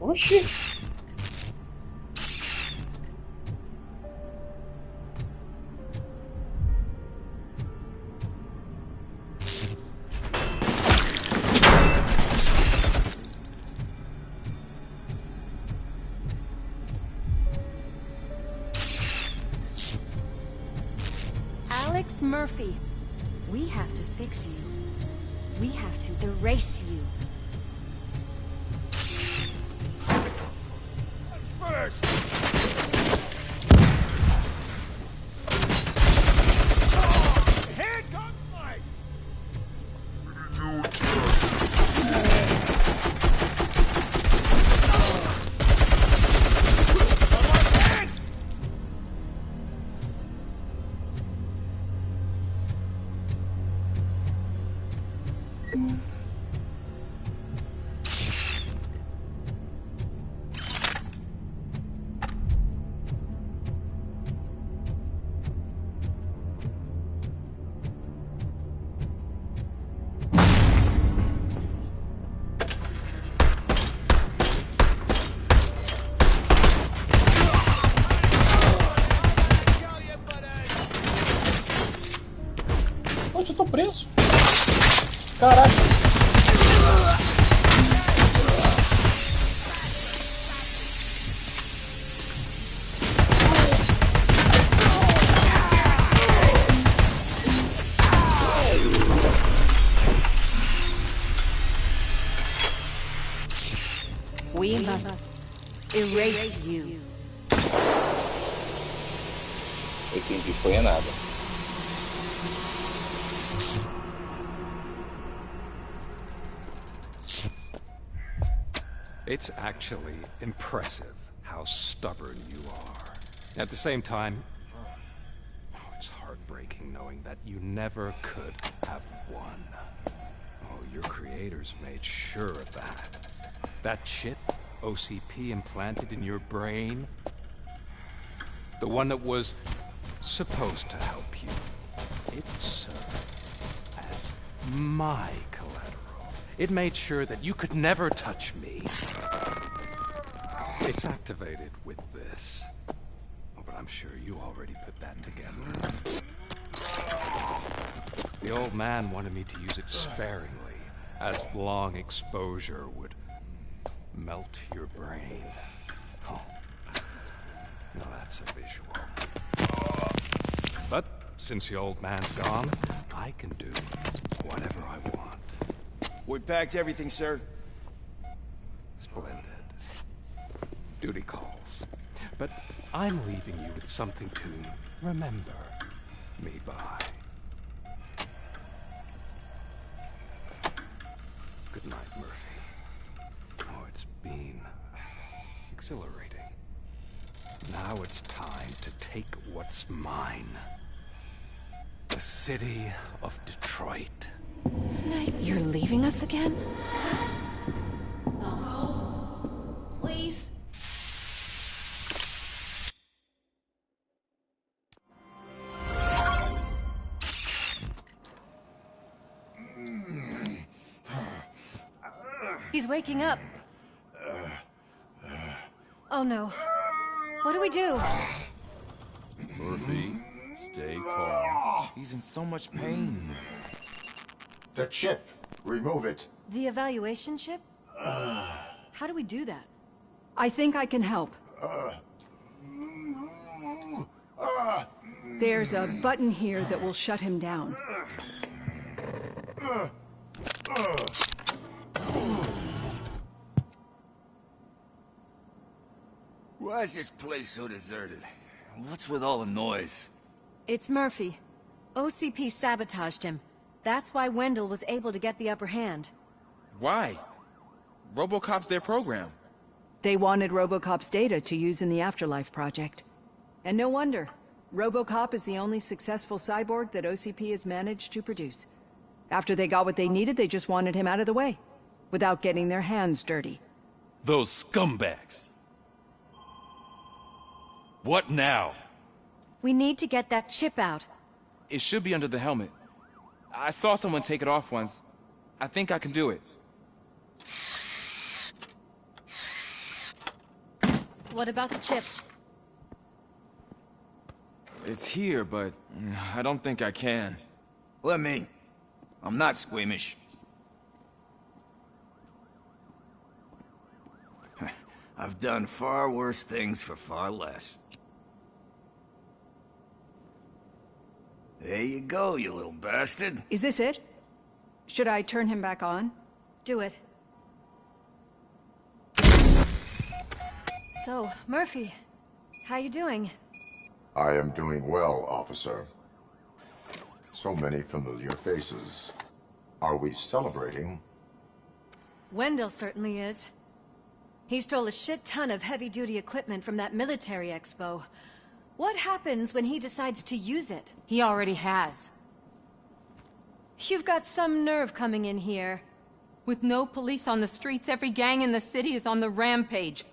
Oxi! Alex Murphy, we have to fix you. We have to erase you. First! Head compromised! Onde eu tô preso? Caraca! We must erase you. Eu entendi, foi a nada. It's actually impressive how stubborn you are. At the same time, it's heartbreaking knowing that you never could have won. Oh, your creators made sure of that. That chip OCP implanted in your brain, the one that was supposed to help you, it served as my collateral. It made sure that you could never touch me. It's activated with this. Oh, but I'm sure you already put that together. The old man wanted me to use it sparingly, as long exposure would melt your brain. Oh, now that's a visual. But since the old man's gone, I can do whatever I want. We packed everything, sir. Splendid. Duty calls. But I'm leaving you with something to remember me by. exhilarating. Now it's time to take what's mine. The city of Detroit. You're leaving us again? Don't go. Please. He's waking up. Oh no. What do we do? Murphy, stay calm. He's in so much pain. The chip. Remove it. The evaluation chip? How do we do that? I think I can help. There's a button here that will shut him down. Why is this place so deserted? What's with all the noise? It's Murphy. OCP sabotaged him. That's why Wendell was able to get the upper hand. Why? RoboCop's their program. They wanted RoboCop's data to use in the Afterlife project. And no wonder. RoboCop is the only successful cyborg that OCP has managed to produce. After they got what they needed, they just wanted him out of the way, without getting their hands dirty. Those scumbags. What now? We need to get that chip out. It should be under the helmet. I saw someone take it off once. I think I can do it. What about the chip? It's here, but I don't think I can. Let me. I'm not squeamish. I've done far worse things for far less. There you go, you little bastard. Is this it? Should I turn him back on? Do it. So, Murphy, how you doing? I am doing well, officer. So many familiar faces. Are we celebrating? Wendell certainly is. He stole a shit ton of heavy-duty equipment from that military expo. What happens when he decides to use it? He already has. You've got some nerve coming in here. With no police on the streets, every gang in the city is on the rampage.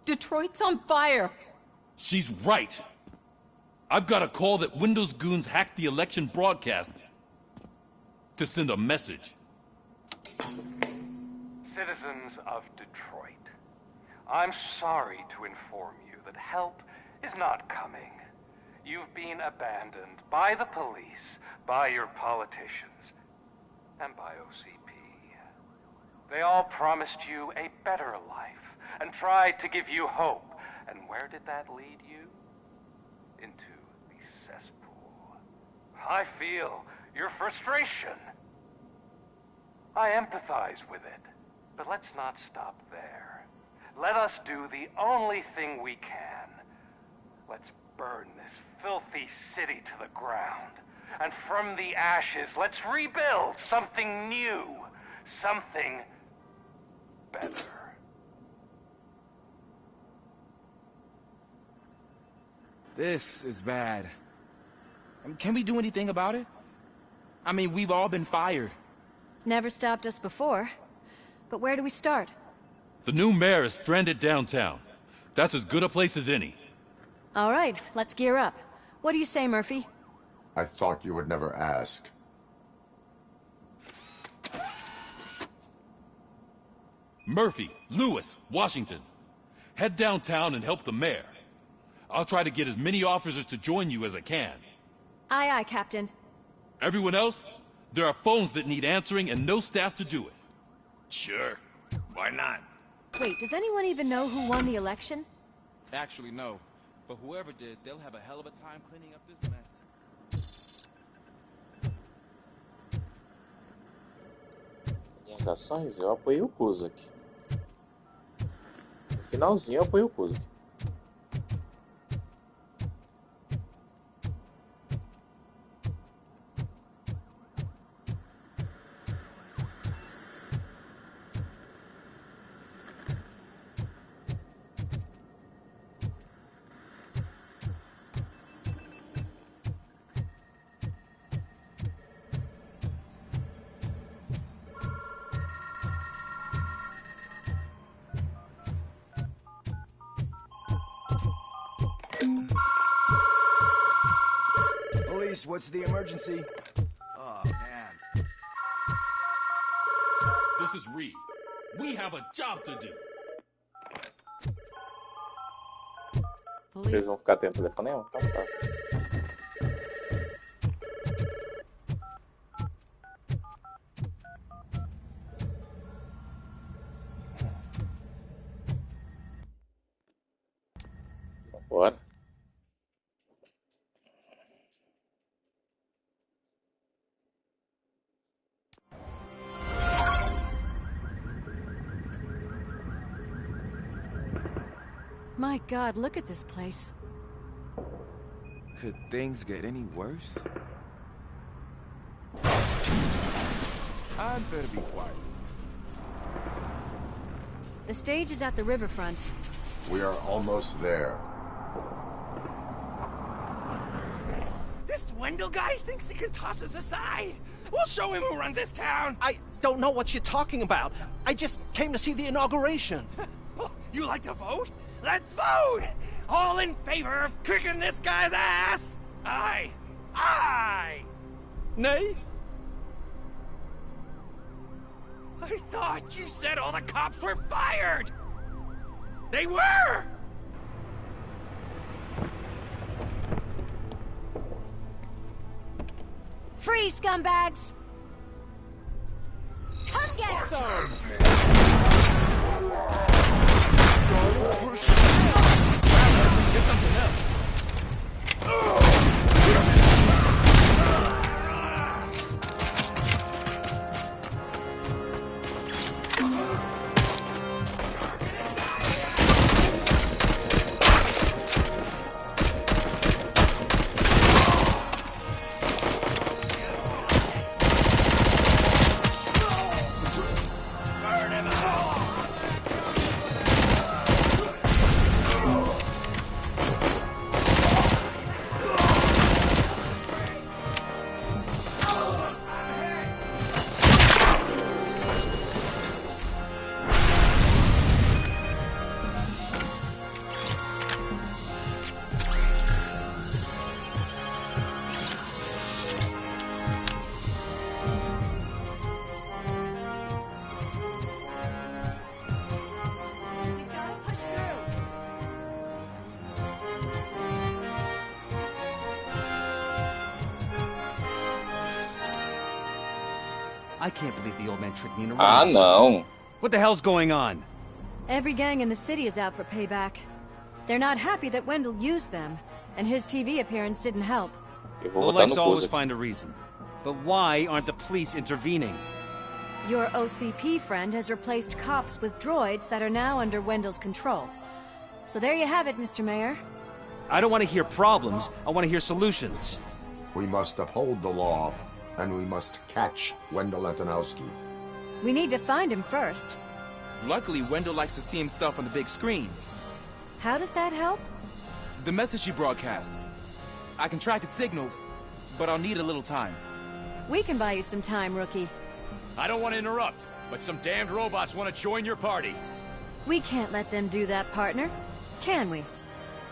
Detroit's on fire. She's right. I've got a call that Windows goons hacked the election broadcast to send a message. Citizens of Detroit, I'm sorry to inform you that help is not coming. You've been abandoned by the police, by your politicians, and by OCP. They all promised you a better life and tried to give you hope. And where did that lead you? Into the cesspool. I feel your frustration. I empathize with it. But let's not stop there. Let us do the only thing we can. Let's burn this filthy city to the ground. And from the ashes, let's rebuild something new. Something better. This is bad. Can we do anything about it? I mean, we've all been fired. Never stopped us before. But where do we start? The new mayor is stranded downtown. That's as good a place as any. All right, let's gear up. What do you say, Murphy? I thought you would never ask. Murphy, Lewis, Washington. Head downtown and help the mayor. I'll try to get as many officers to join you as I can. Aye, aye, Captain. Everyone else? There are phones that need answering and no staff to do it. Sure. Why not? Wait, does anyone even know who won the election? Actually, no. But whoever did, they'll have a hell of a time cleaning up this mess. Minhas ações, eu apoiei o Kuzak. No finalzinho eu apoiei o Kuzak. Police, what's the emergency? Oh, man. This is Reed. We have a job to do. Eles vão ficar atento ao telefonema? Então tá. Bora. My God, look at this place. Could things get any worse? I'd better be quiet. The stage is at the riverfront. We are almost there. This Wendell guy thinks he can toss us aside. We'll show him who runs this town. I don't know what you're talking about. I just came to see the inauguration. You like to vote? Let's vote! All in favor of kicking this guy's ass? Aye. Aye! Nay? I thought you said all the cops were fired! They were! Free, scumbags! Come get some! Get something else. I can't believe the old man tricked me into Ah, running. não. What the hell's going on? Every gang in the city is out for payback. They're not happy that Wendell used them, and his TV appearance didn't help. Well, let's always find a reason. But why aren't the police intervening? Your OCP friend has replaced cops with droids that are now under Wendell's control. So there you have it, Mr. Mayor. I don't want to hear problems. I want to hear solutions. We must uphold the law, and we must catch Wendell Antonowski. We need to find him first. Luckily, Wendell likes to see himself on the big screen. How does that help? The message you broadcast. I can track its signal, but I'll need a little time. We can buy you some time, rookie. I don't want to interrupt, but some damned robots want to join your party. We can't let them do that, partner. Can we?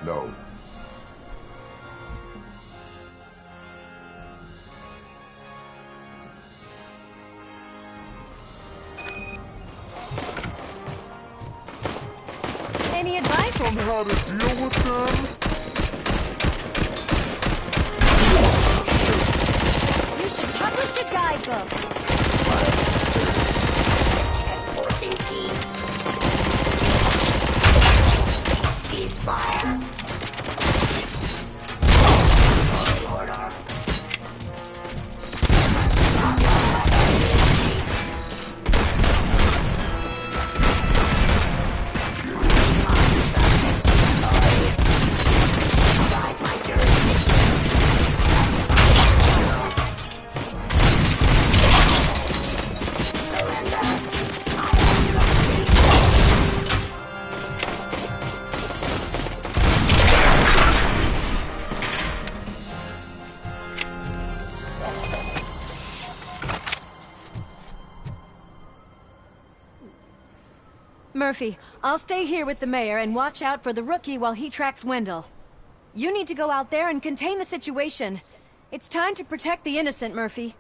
No. Any advice on how to deal with them? You should publish a guidebook. Ceasefire. Order. Murphy, I'll stay here with the mayor and watch out for the rookie while he tracks Wendell. You need to go out there and contain the situation. It's time to protect the innocent, Murphy.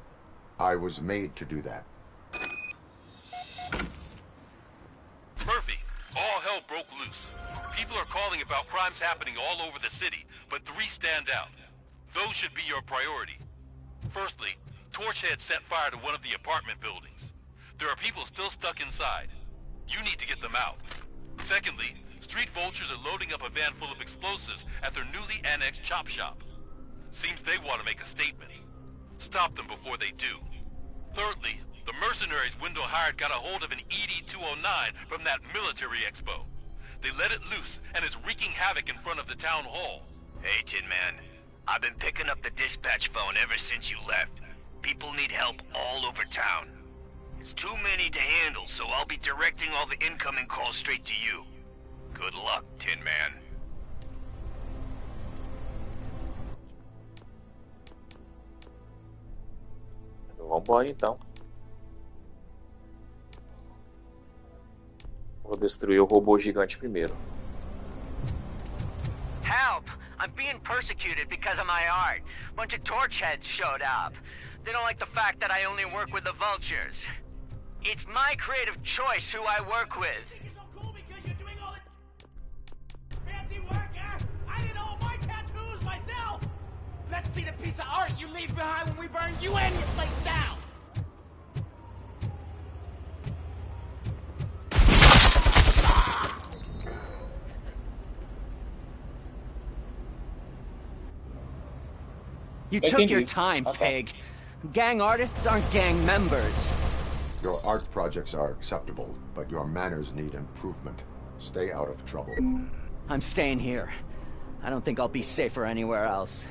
I was made to do that. Murphy, all hell broke loose. People are calling about crimes happening all over the city, but 3 stand out. Those should be your priority. Firstly, Torchhead set fire to one of the apartment buildings. There are people still stuck inside. You need to get them out. Secondly, street vultures are loading up a van full of explosives at their newly annexed chop shop. Seems they want to make a statement. Stop them before they do. Thirdly, the mercenaries Wendell hired got a hold of an ED-209 from that military expo. They let it loose, and it's wreaking havoc in front of the town hall. Hey, Tin Man. I've been picking up the dispatch phone ever since you left. People need help all over town. It's too many to handle, so I'll be directing all the incoming calls straight to you. Good luck, Tin Man. Vambora então. Vou destruir o robô gigante primeiro. Help! I'm being persecuted because of my art. Bunch of torchheads showed up. They don't like the fact that I only work with the vultures. It's my creative choice who I work with. It's so cool because you're doing all the fancy work, eh? I did all my tattoos myself! Let's see the piece of art you leave behind when we burn you and your place down! You took your time, pig. Gang artists aren't gang members. Your art projects are acceptable, but your manners need improvement. Stay out of trouble. I'm staying here. I don't think I'll be safer anywhere else.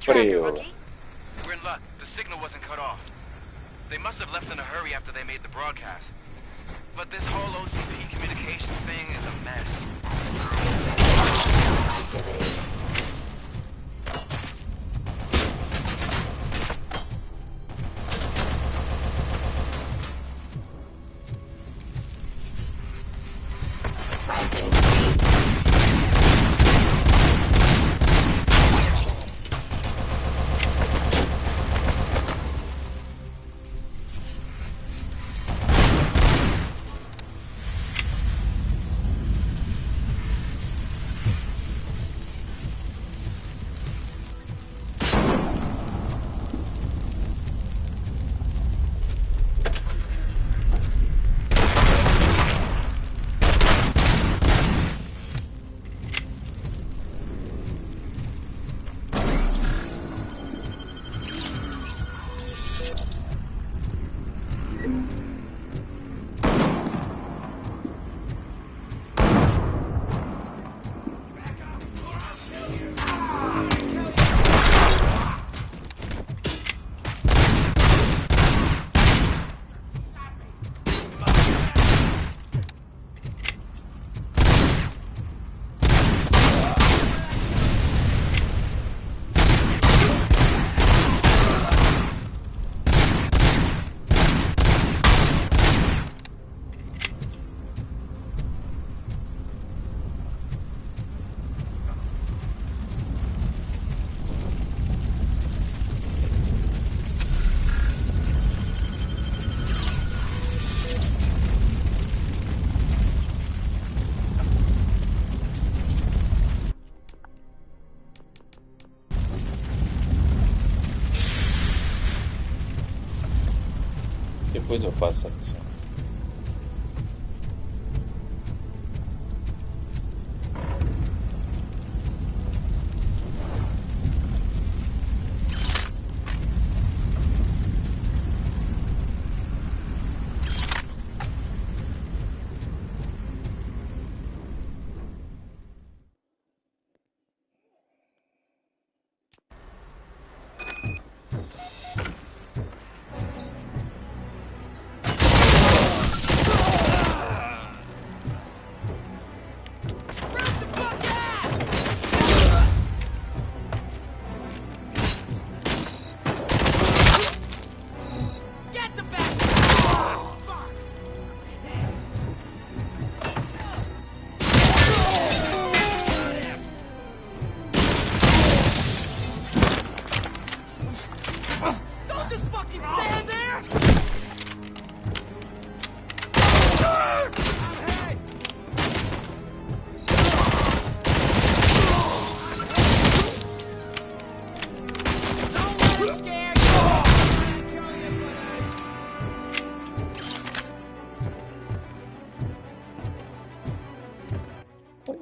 We're in luck. The signal wasn't cut off. They must have left in a hurry after they made the broadcast. But this whole OCP communications thing is a mess. depois eu faço essa missão.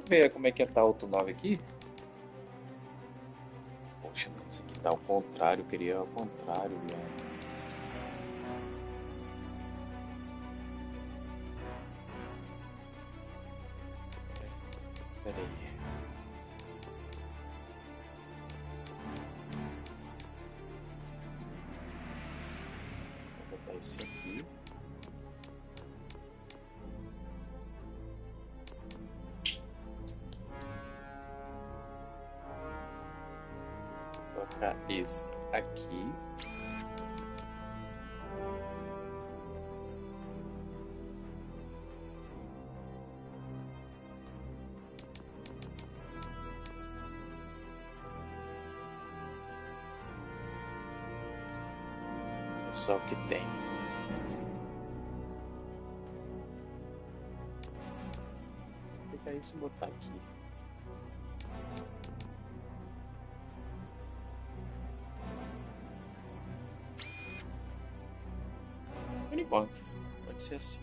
Ver como é que tá o Auto 9 aqui. Poxa, isso aqui tá ao contrário, eu queria ao contrário, velho. Pera aí. Vou botar esse aqui. Colocar esse aqui. É só o que tem. Vou pegar isso e botar aqui. Por enquanto, pode ser assim.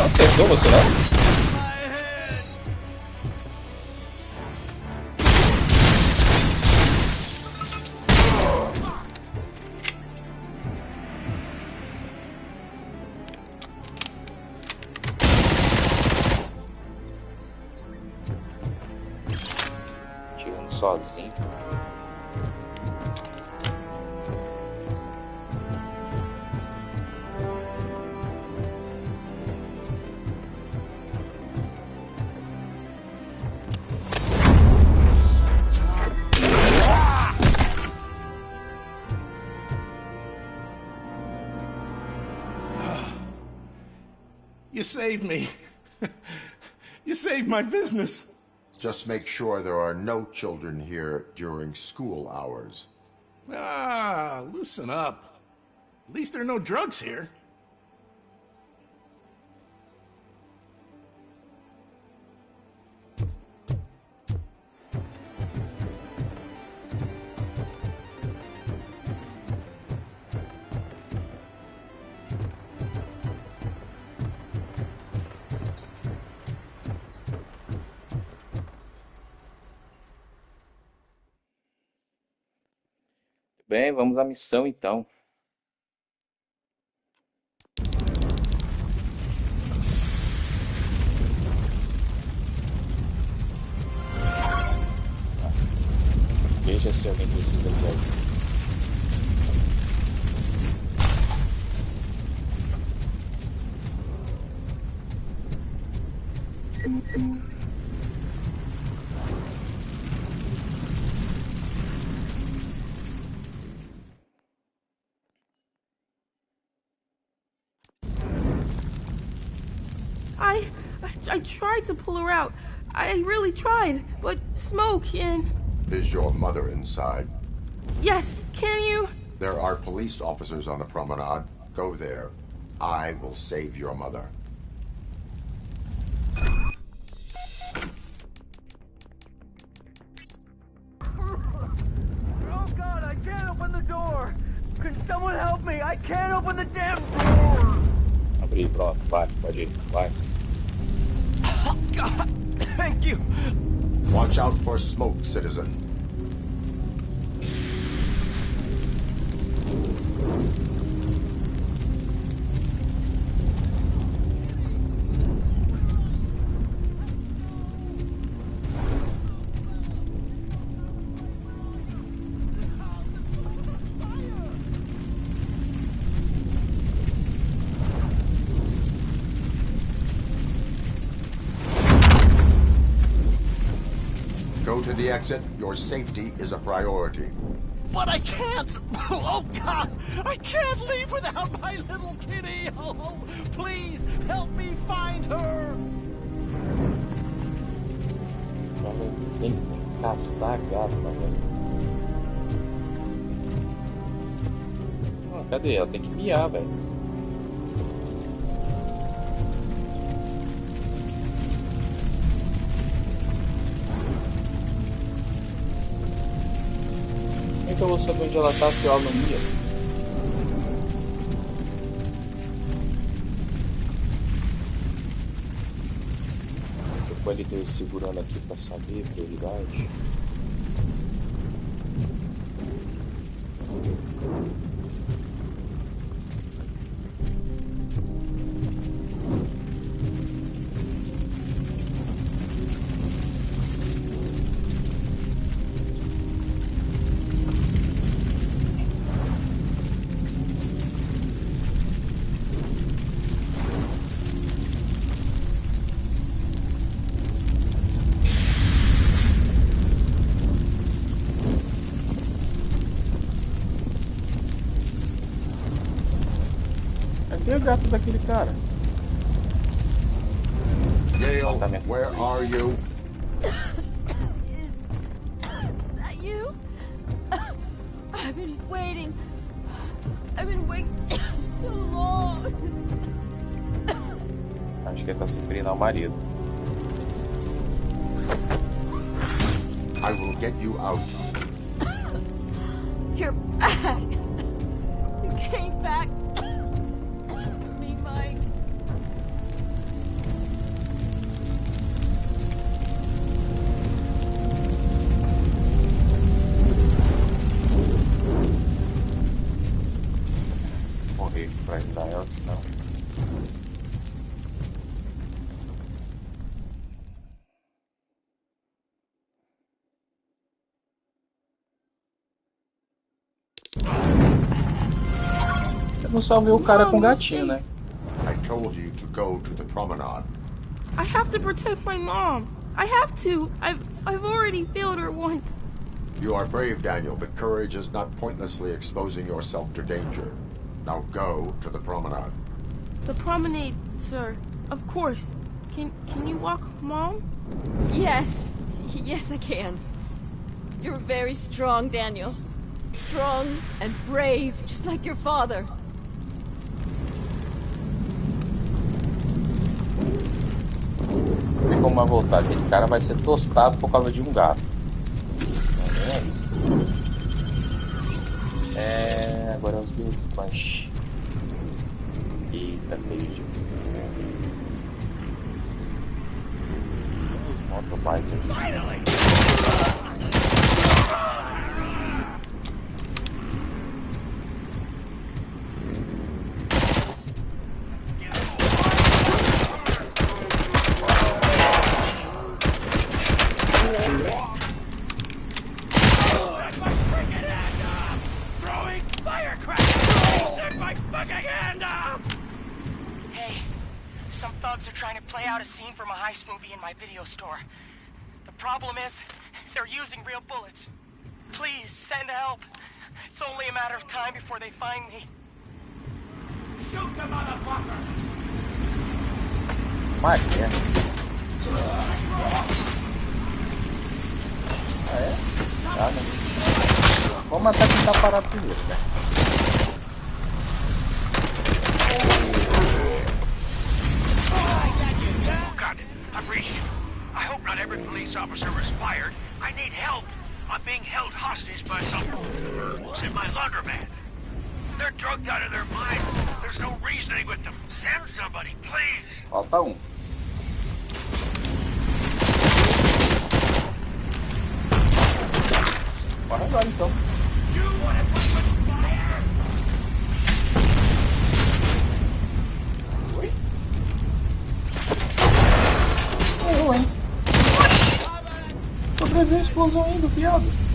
Acertou você não? Tirando sozinho. You saved me. You saved my business. Just make sure there are no children here during school hours. Ah, loosen up. At least there are no drugs here. Bem, vamos à missão então. Veja se alguém precisa de ajuda. I tried to pull her out. I really tried, but smoke and... Is your mother inside? Yes, can you? There are police officers on the promenade. Go there. I will save your mother. Oh God, I can't open the door! Can someone help me? I can't open the damn door! Abrir, pronto, vai, pode ir, vai. Oh God, thank you! Watch out for smoke, citizen. Go to the exit. Your safety is a priority. But I can't! Oh, God! I can't leave without my little kitty! Oh, please, help me find her! Tem que caçar gato, velho. Ah, cadê? Ela tem que miar, velho. Como é que eu vou saber onde ela tá se ela não mia? Ele tem segurando aqui para saber prioridade. Cadê o gato daquele cara? Gale, where are you? Is that you? I've been waiting so long. Acho que ele tá se referindo ao marido. I will get you out. You're back. You came back. Pra ajudar ela, senão. Eu não salvei o cara com o gatinho, né? I told you to go to the promenade. I have to protect my mom. I have to. I've already failed her once. You are brave, Daniel, but courage is not pointlessly exposing yourself to danger. Now go to the promenade. The promenade, sir. Of course. Can you walk, Mom? Yes. Yes, I can. You're very strong, Daniel. Strong and brave, just like your father. Não tem como mais voltar. Aquele cara vai ser tostado por causa de um gato. Agora é os dois punch. Eita, perdi. Os motobikers. Finally! Some thugs are trying to play out a scene from a heist movie in my my video store. The problem is, they're using real bullets. Please, send help. It's only a matter of time before they find me. Shoot the motherfucker! Mas é. Ah, é? Tá, né? Vamos matar quem tá parado primeiro, né? Oh, God, I'm reached. I hope not every police officer was fired. I need help. I'm being held hostage by some who's in my laundromat. They're drugged out of their minds. There's no reasoning with them. Send somebody, please. Falta um. Bora agora então. Oi? Eu, hein? Sobreviveu a explosão ainda, viado.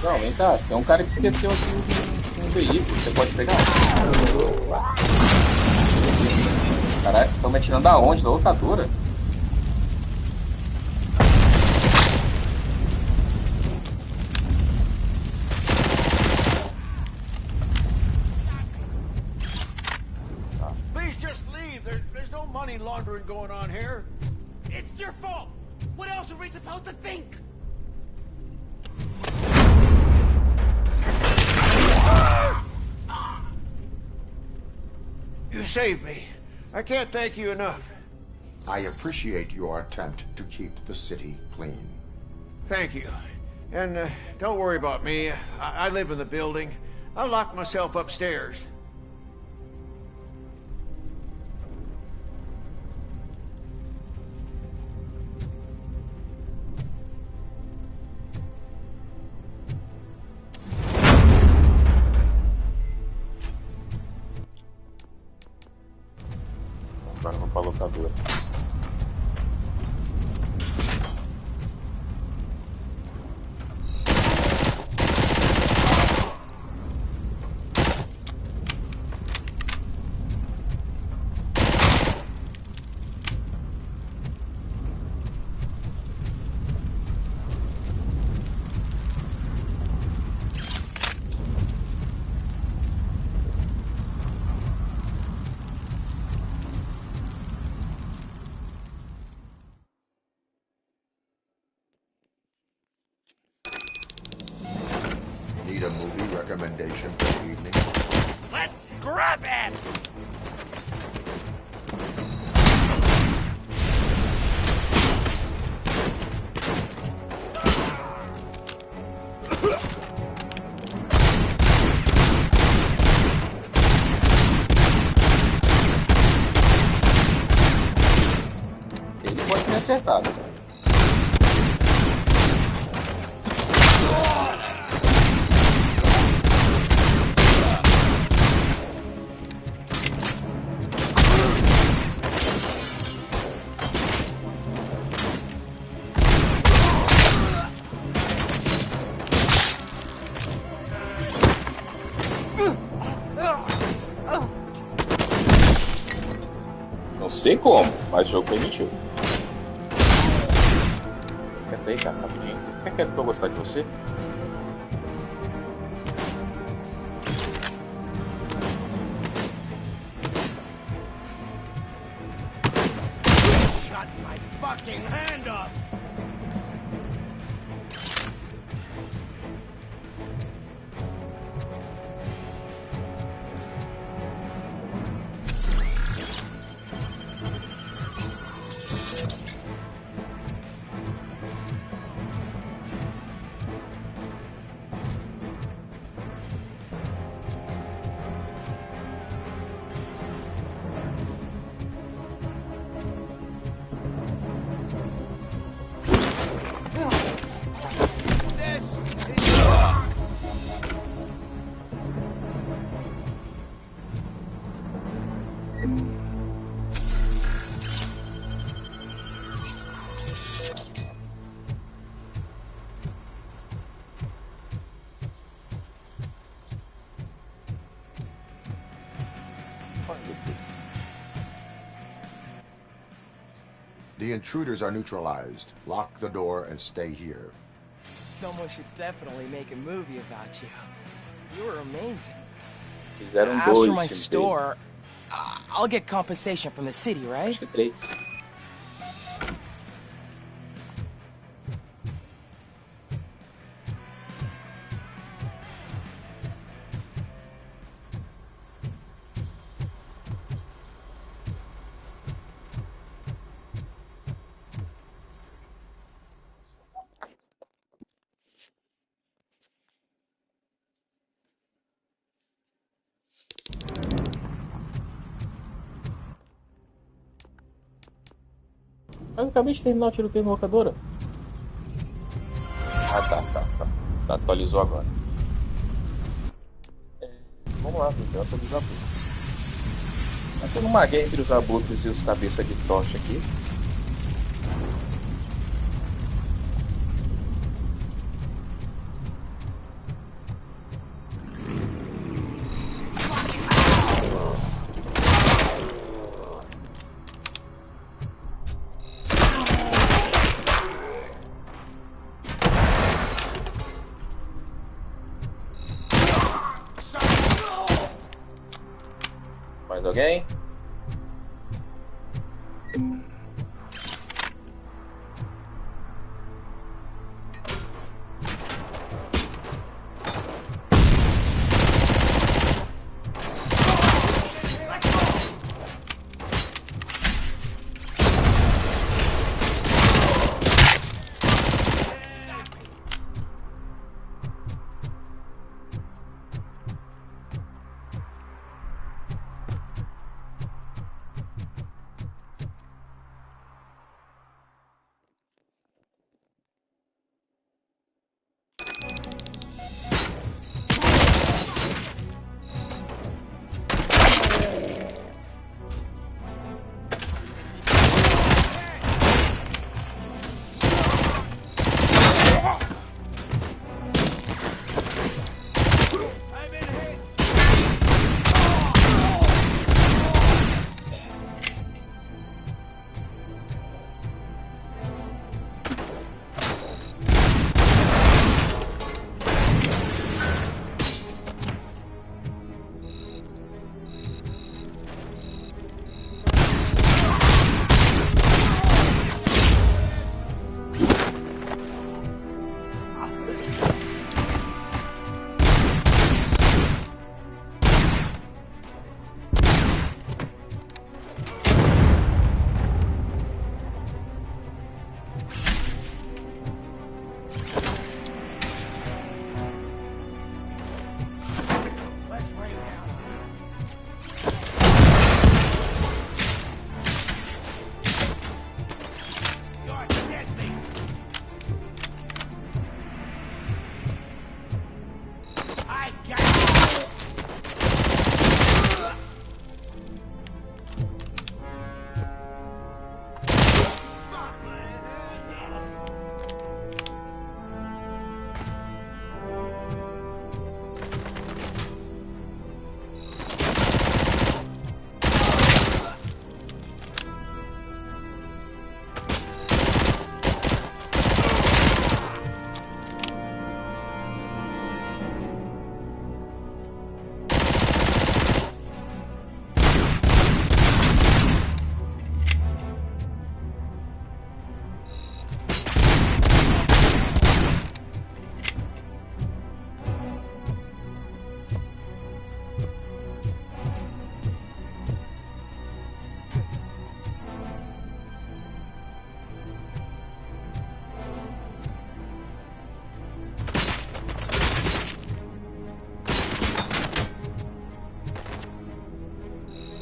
Não, vem cá, tem um cara que esqueceu aqui um veículo, você pode pegar? Caralho, estão me atirando da onde? Da locadora? Please just leave. There's no money laundering going on here. It's your fault! What else are we supposed to think? You saved me. I can't thank you enough. I appreciate your attempt to keep the city clean. Thank you. And don't worry about me. I live in the building. I'll lock myself upstairs. Agora vamos pra locadora. Need a movie recommendation for the evening? Let's scrap it! Ele pode ter acertado. Não sei como, mas o jogo permitiu. Aperta aí, cara, rapidinho. Quer que eu gostar de você? Shut my fucking hand off! The intruders are neutralized. Lock the door and stay here. Someone should definitely make a movie about you. You were amazing. Fizeram As for dois my filmes store, I'll get compensation from the city, right? dele. Três. Mas eu acabei de terminar o tiroteio na locadora. Tá. Atualizou agora. Vamos lá, então, sobre os abutres. Tá tendo uma guerra entre os abutres e os cabeça de tocha aqui. Mais alguém?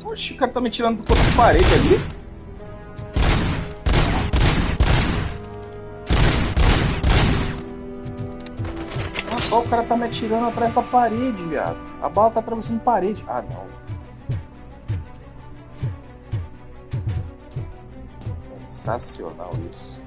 Oxi, o cara tá me tirando contra a parede ali. Olha só, o cara tá me atirando atrás da parede, viado. A bala tá atravessando parede. Ah, não. Sensacional isso.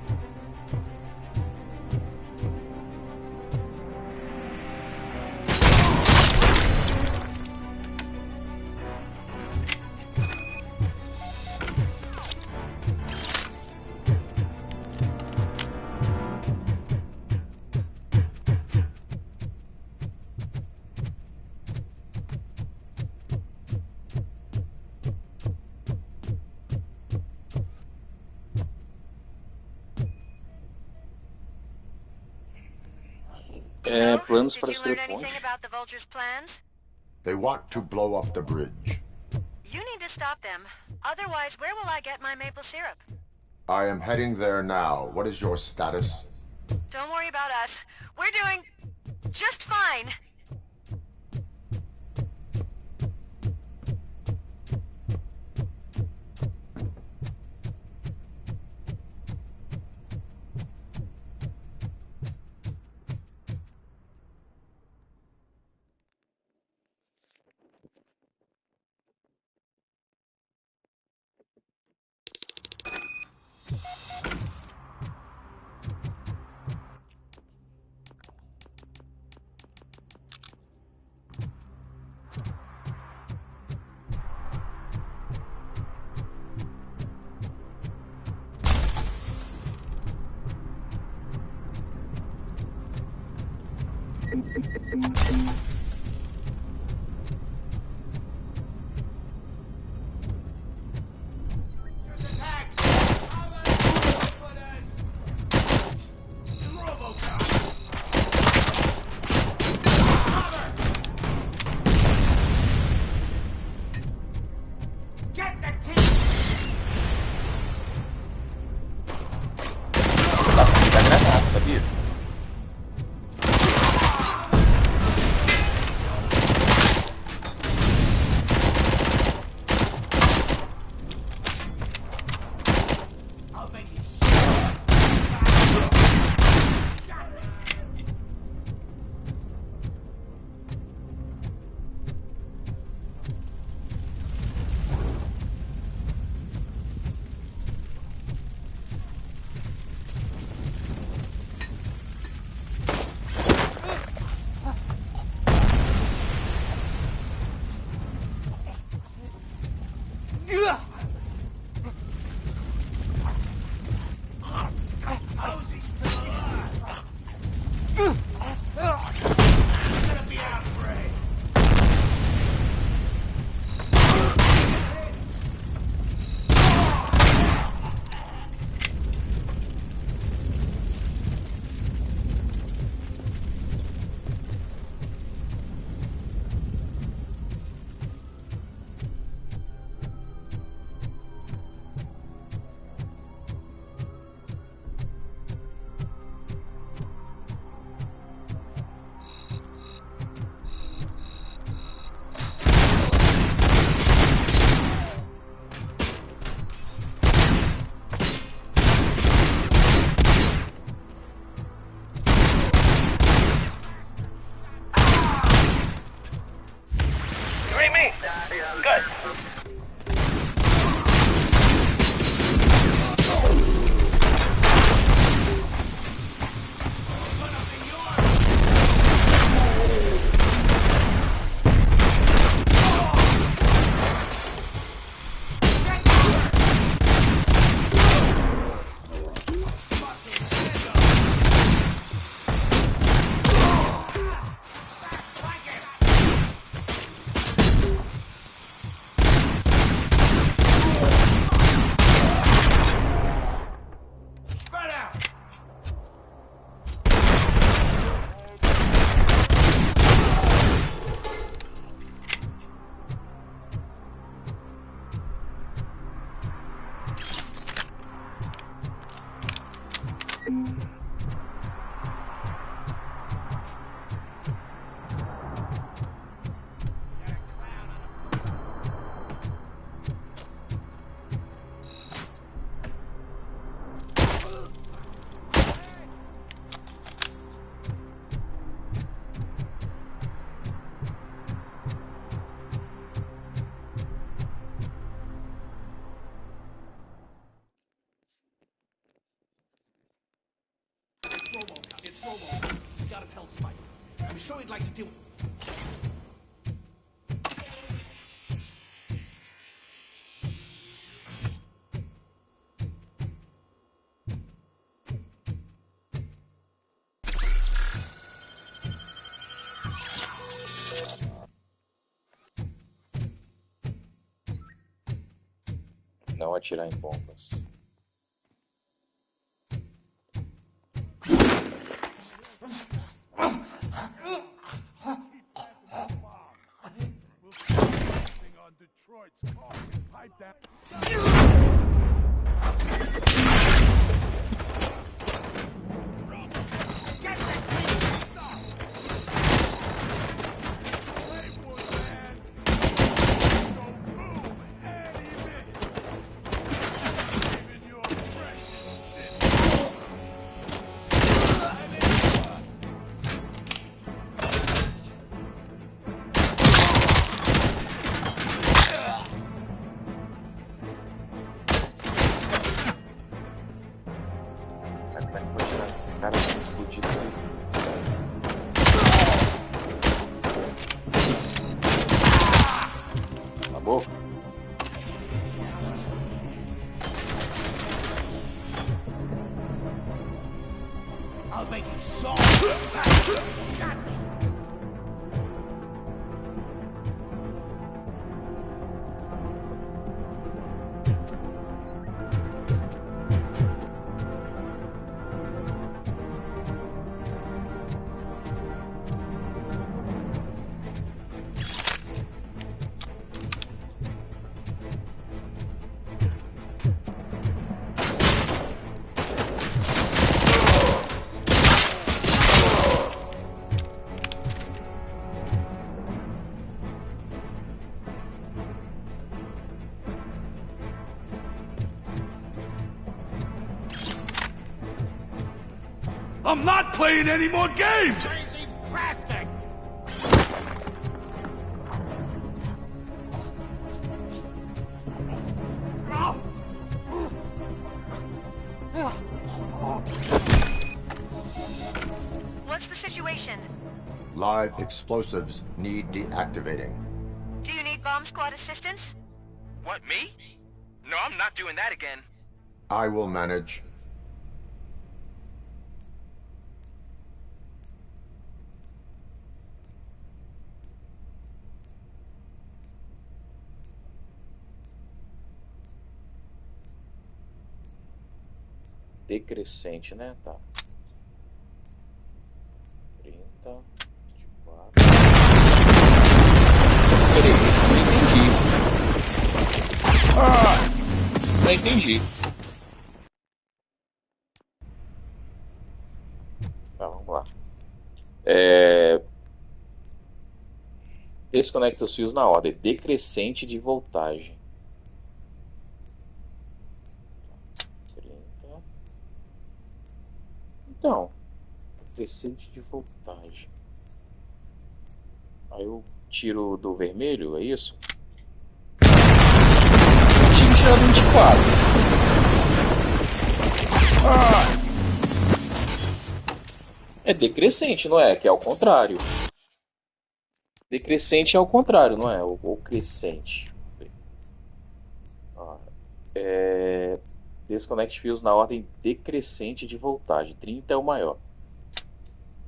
planos para Did you learn destruir a anything ponte. about the Vulture's plans? They want to blow up the bridge. You need to stop them. Otherwise, where will I get my maple syrup? I am heading there now. What is your status? Don't worry about us. We're doing just fine. Sabia? It's RoboCop. You gotta tell Spike. I'm sure he'd like to deal. Não atirar em bombas. Esses caras se explodiram aí. Acabou? I'll make you soft. Shot me. I'm not playing any more games! Crazy bastard! What's the situation? Live explosives need deactivating. Do you need bomb squad assistance? What, me? No, I'm not doing that again. I will manage. Decrescente, né? Tá. 30, 24. Peraí, não entendi. Tá, vamos lá. Desconecta os fios na ordem decrescente de voltagem. 30. Então, decrescente de voltagem. Aí eu tiro do vermelho, é isso? Eu tinha que tirar do 24. É decrescente, não é? Que é ao contrário. Decrescente é ao contrário, não é? Ou crescente. Desconecte fios na ordem decrescente de voltagem. 30 é o maior.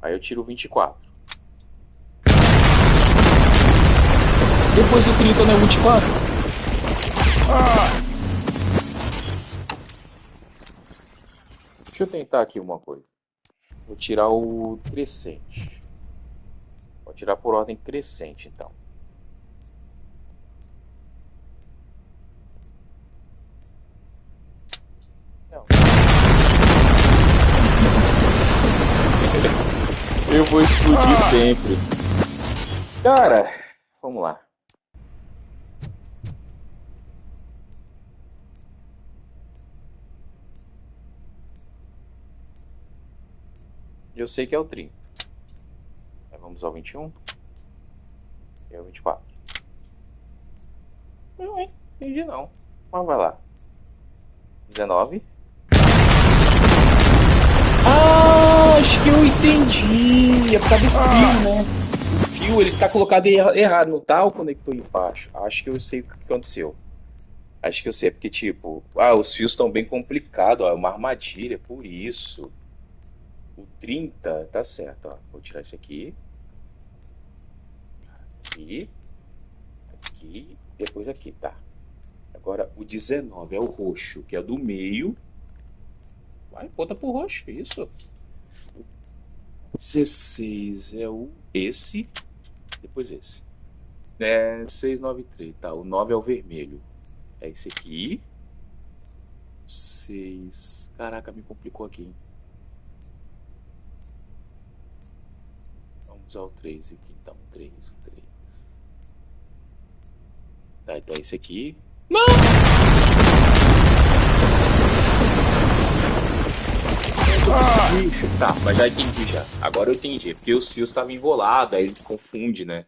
Aí eu tiro o 24. Depois do 30 não é o 24? Deixa eu tentar aqui uma coisa. Vou tirar o crescente. Vou tirar por ordem crescente, então. Eu vou explodir sempre. Cara, vamos lá. Eu sei que é o 30. Aí vamos ao 21. E é o 24. Não, entendi não. Mas vai lá. 19. Ah, acho que eu entendi. É por causa do fio, né? O fio, ele tá colocado errado, não tá o conector embaixo. Acho que eu sei o que aconteceu. Acho que eu sei, porque tipo... os fios estão bem complicados, ó. É uma armadilha, por isso. O 30, tá certo, ó. Vou tirar esse aqui. Aqui. Aqui. Depois aqui, tá. Agora, o 19 é o roxo, que é do meio. Vai, bota pro roxo, isso. 16 é esse. Depois esse. É 693, tá? O 9 é o vermelho. É esse aqui. 6. Caraca, me complicou aqui, hein? Vamos ao 3 aqui, então. 3. Tá, então esse aqui. Não! Tá, mas já entendi já. Agora eu entendi. Porque os fios estavam enrolados, aí ele confunde, né?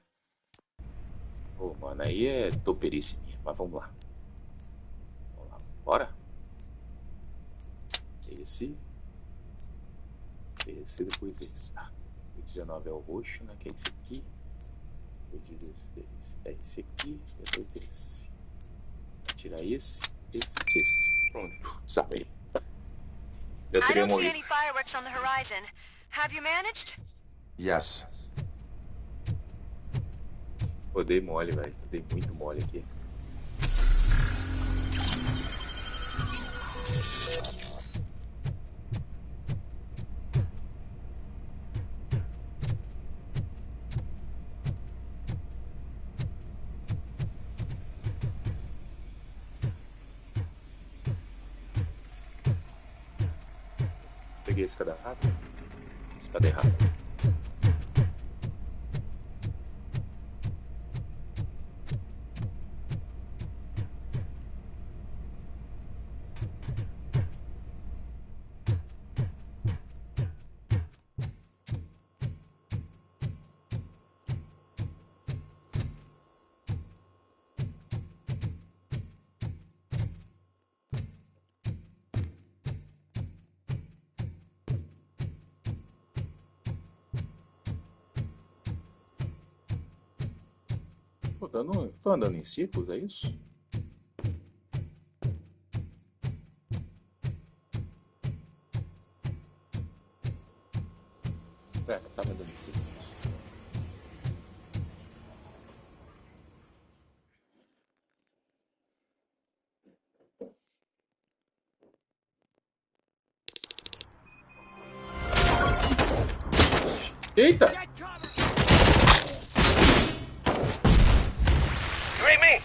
Pô, mano, aí é toperice minha. Mas vamos lá. Vamos lá, bora. Esse, depois esse, tá. O 19 é o roxo, né? Que é esse aqui. O 16 é esse aqui. Depois esse. Vou tirar esse. Pronto, sabe. Eu teria I don't see morrido. any fireworks on the horizon. Have you managed? Yes. Eu dei mole, velho. Eu dei muito mole aqui. Peguei a escada errada. Escada errada. Pô, eu tô andando em círculos, é isso? É, tava andando em círculos. Eita! Me.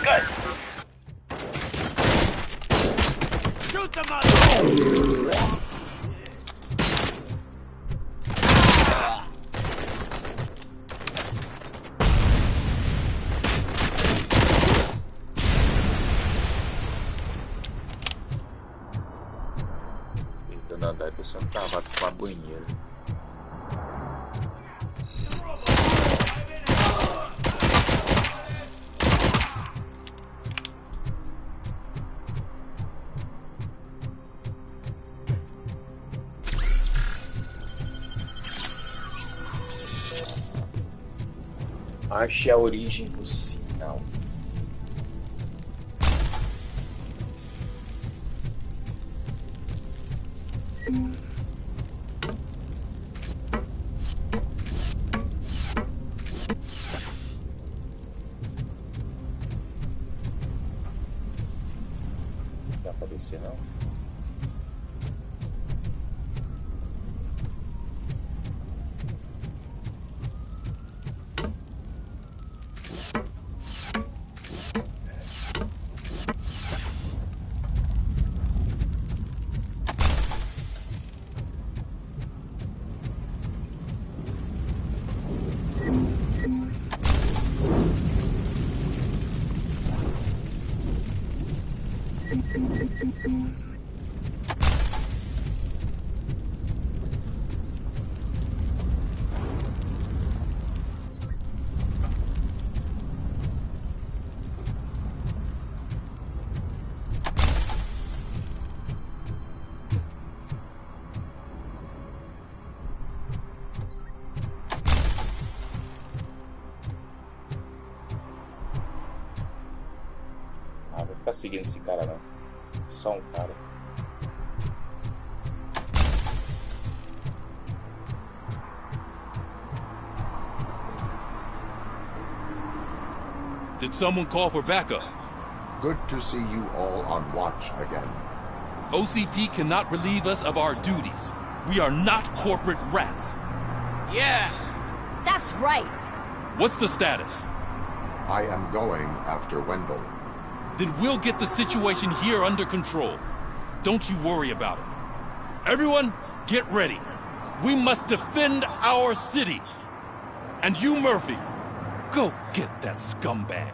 Good. Shoot them up. Tentando andar e pensando que tava com uma banheira. Ache a origem do sinal. Não dá pra descer, não? Ah, vou ficar seguindo esse cara não. Só um cara. Did someone call for backup? Good to see you all on watch again. OCP cannot relieve us of our duties. We are not corporate rats. Yeah. That's right. What's the status? I am going after Wendell. Then we'll get the situation here under control. Don't you worry about it. Everyone, get ready. We must defend our city. And you, Murphy, go get that scumbag.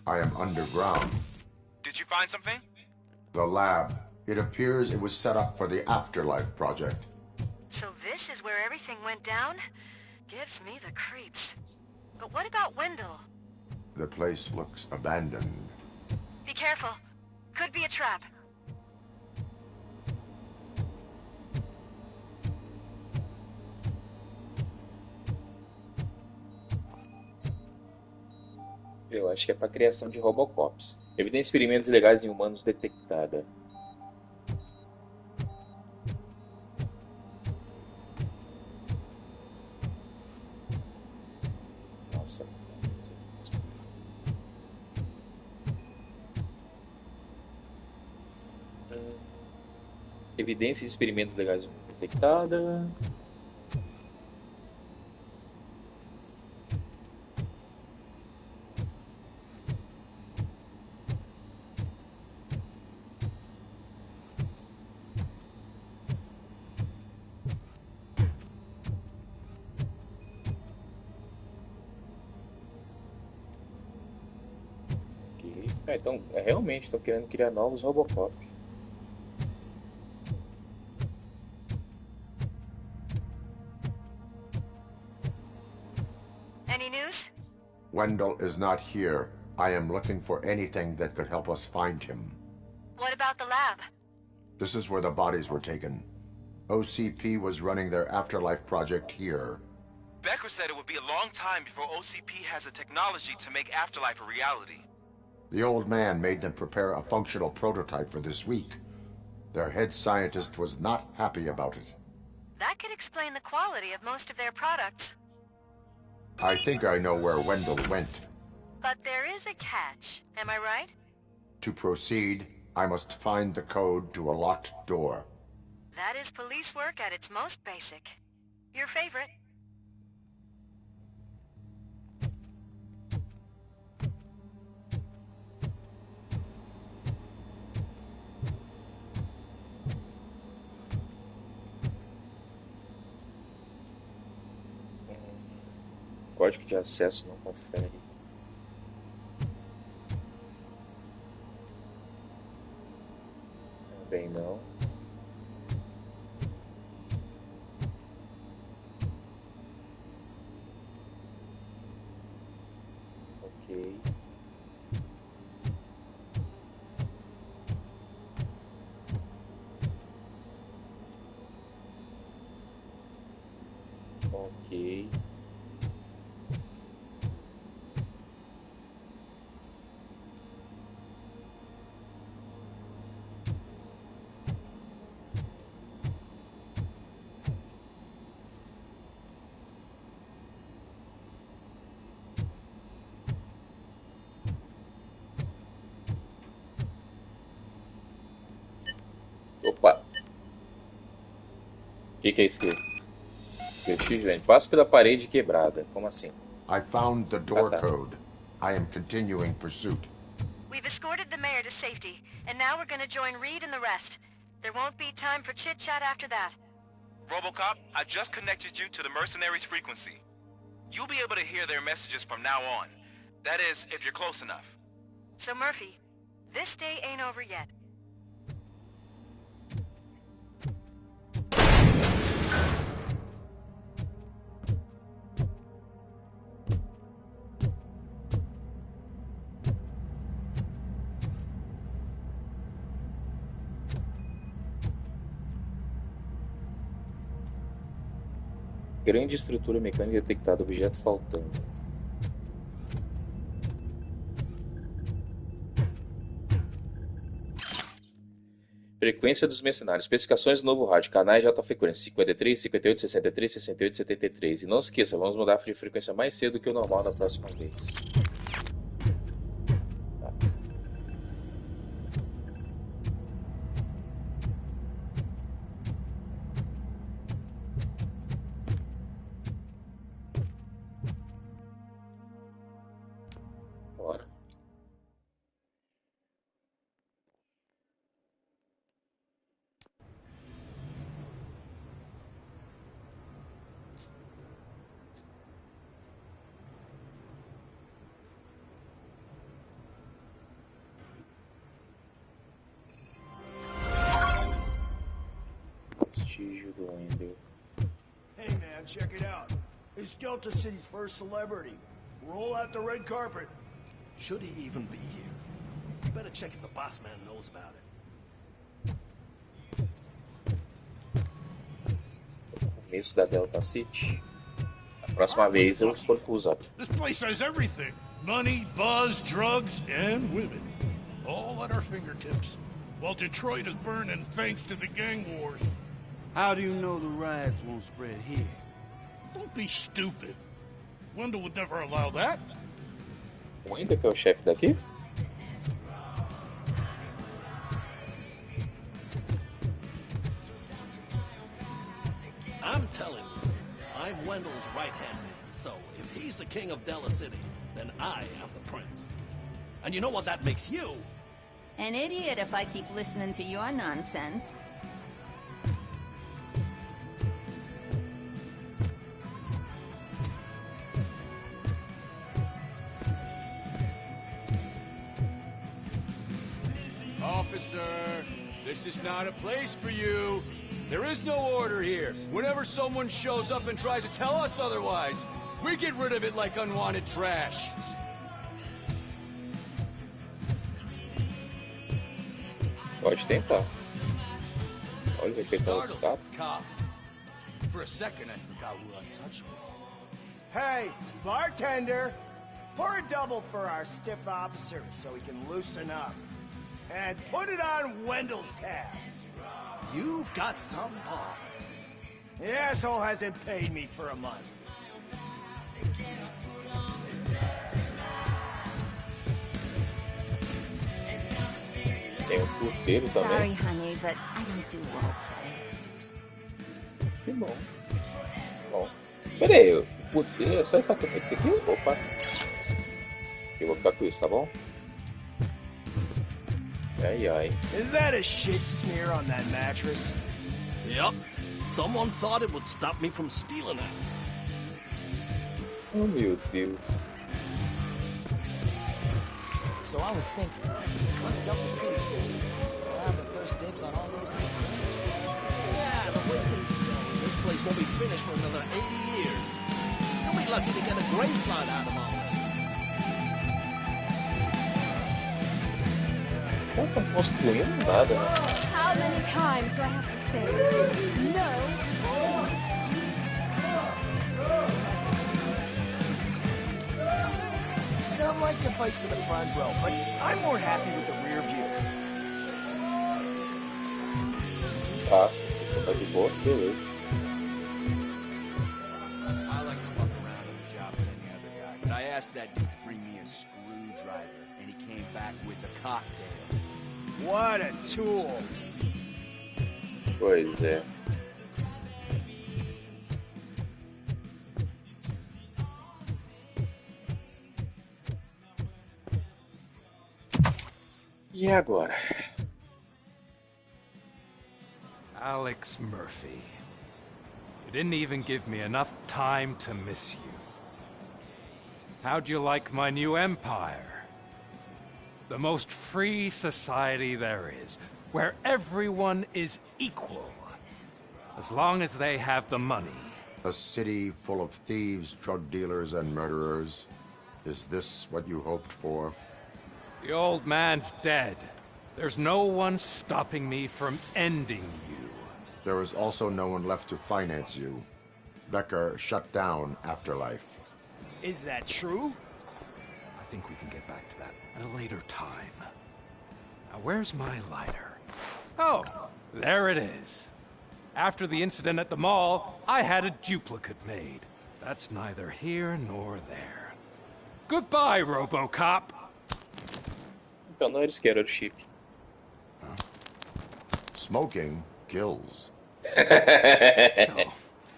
I am underground. Did you find something? The lab. It appears it was set up for the Afterlife project. So this is where everything went down? Gives me the creeps. But what about Wendell? The place looks abandoned. Be careful. Could be a trap. Eu acho que é para criação de RoboCops. Evidência de experimentos ilegais em humanos detectada. Nossa. Evidência de experimentos ilegais em humanos detectada. Então, realmente estão querendo criar novos RoboCop. Any news? Wendell is not here. I am looking for anything that could help us find him. What about the lab? This is where the bodies were taken. OCP was running their Afterlife project here. Becker said it would be a long time before OCP has the technology to make Afterlife a reality. The old man made them prepare a functional prototype for this week. Their head scientist was not happy about it. That could explain the quality of most of their products. I think I know where Wendell went. But there is a catch, am I right? To proceed, I must find the code to a locked door. That is police work at its most basic. Your favorite. Código de acesso não confere. Também não. Ok. Ok. Opa! O que é isso aqui? X, velho. Passo pela parede quebrada. Como assim? I found the door code. I am continuing pursuit. We've escorted the mayor to safety, and now we're gonna join Reed and the rest. There won't be time for chit-chat after that. RoboCop, I just connected you to the mercenaries' frequency. You'll be able to hear their messages from now on. That is, if you're close enough. So Murphy, This day ain't over yet. Grande estrutura mecânica detectada, objeto faltando. Frequência dos mercenários. Especificações do novo rádio. Canais de alta frequência. 53, 58, 63, 68, 73. E não se esqueça, vamos mudar de frequência mais cedo do que o normal da próxima vez. Hey man, check it out. He's Delta City's first celebrity. Roll out the red carpet. Should he even be here? You better check if the boss man knows about it. Começo da Delta City. A próxima vez eu escolho o Zap. This place has everything. Money, buzz, drugs, and women. All at our fingertips. While Detroit is burning thanks to the gang wars. How do you know the riots won't spread here? Don't be stupid. Wendell would never allow that. O Wendell que é o chefe daqui? I'm telling you, I'm Wendell's right-hand man, so if he's the king of Delta City, then I am the prince. And you know what that makes you? An idiot if I keep listening to your nonsense. Officer, this is not a place for you. There is no order here. Whenever someone shows up and tries to tell us otherwise, we get rid of it like unwanted trash. Pode tentar. Olha, ele pegando os cabos. For a second, I forgot we were untouchable. Hey, bartender! Pour a double for our stiff officer so he can loosen up. And put it on Wendell's tab. You've got some balls. The asshole hasn't paid me for a month. Tem porteiro também. Sorry, honey, but I don't do roleplay. Que bom. Bom. Pera aí, o porteiro é só essa coisa aqui? Opa. Eu vou ficar com isso, tá bom? Ai, ai. Is that a shit smear on that mattress? Yep. Someone thought it would stop me from stealing it. Oh, meu Deus. So I was thinking, once Delta City's built, we'll have the first dibs on all those new players. Yeah, the way things are going, this place won't be finished for another 80 years. You'll be lucky to get a grave plot out of all this. Não estão construindo nada, né? How many times do I have to say no? Some like to fight for the front row, but I'm more happy with the rear view. Tá, tá de boa, beleza. I like to fuck around on the job as any other guy, but I asked that dude to bring me a screwdriver, and he came back with a cocktail. What a tool! Pois é. E agora? Alex Murphy. You didn't even give me enough time to miss you. How'd you like my new empire? The most free society there is, where everyone is equal, as long as they have the money. A city full of thieves, drug dealers, and murderers. Is this what you hoped for? The old man's dead. There's no one stopping me from ending you. There is also no one left to finance you. Becker shut down Afterlife. Is that true? I think we can get back to that at a later time. Now, where's my lighter? Oh, there it is. After the incident at the mall, I had a duplicate made. That's neither here nor there. Goodbye, RoboCop. Então não era isso que era o chip. Smoking kills. So,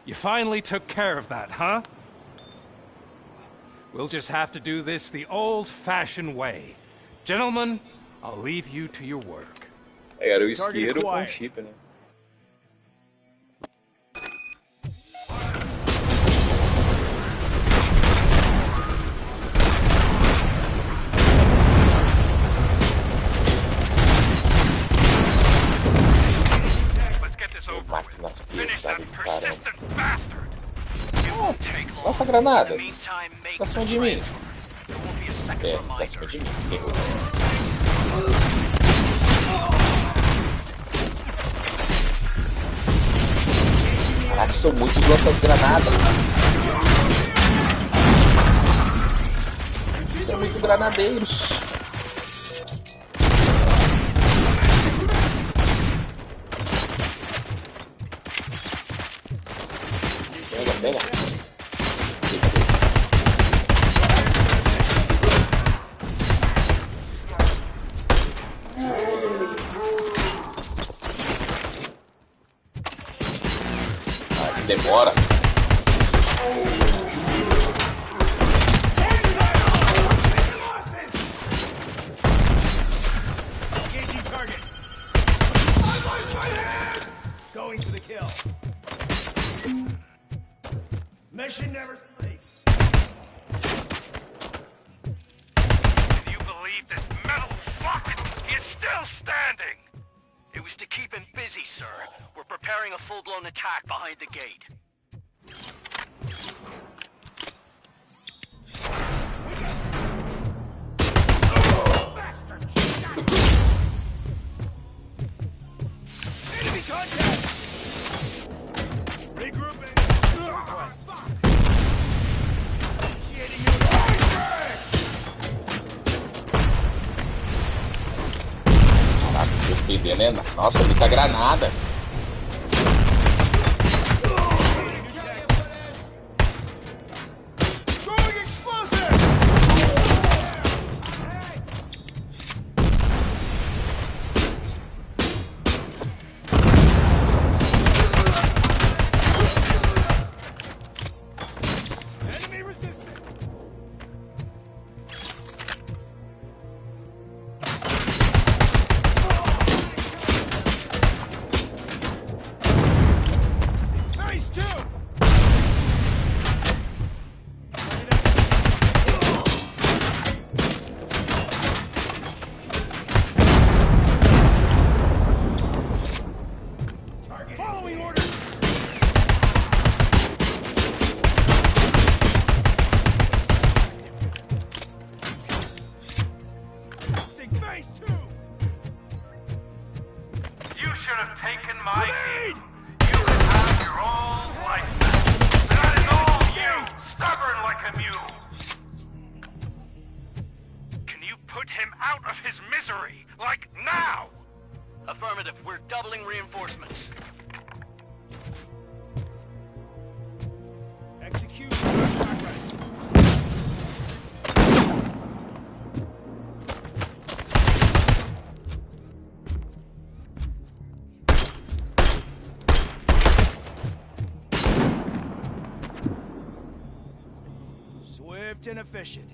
you finally took care of that, huh? We'll just have to do this the old-fashioned way. Gentlemen, I'll leave you to your work. Era o isqueiro com chip, né? Máquinas pesadas, caramba. Oh, nossa, granadas. Pra cima de mim. É, pra cima de mim. Errou. Caraca, são muito duas essas granadas. São muito granadeiros. Pega. Ah, que demora. Going for the kill. Mission never sleeps. Can you believe this metal fuck is still standing? It was to keep him busy, sir. We're preparing a full-blown attack behind the gate. Enemy contact! Regrouping. Initiating your Caraca, esse bebê, né? Nossa, muita granada. And efficient.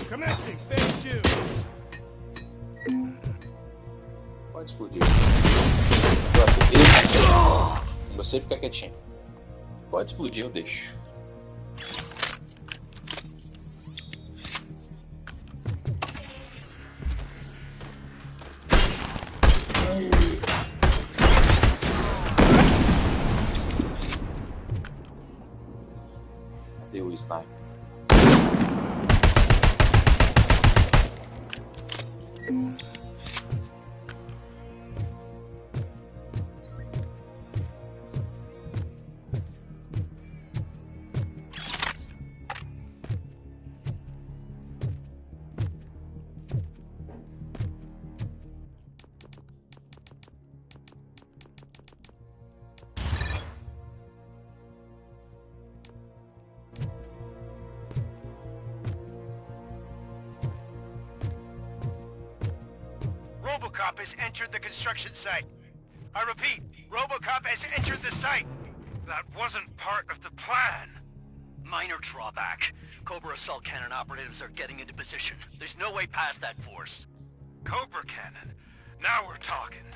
Commencing phase 2. Pode explodir. Você fica quietinho. Pode explodir, eu deixo. Cadê o sniper? RoboCop has entered the construction site. I repeat, RoboCop has entered the site. That wasn't part of the plan. Minor drawback. Cobra assault cannon operatives are getting into position. There's no way past that force. Cobra cannon? Now we're talking.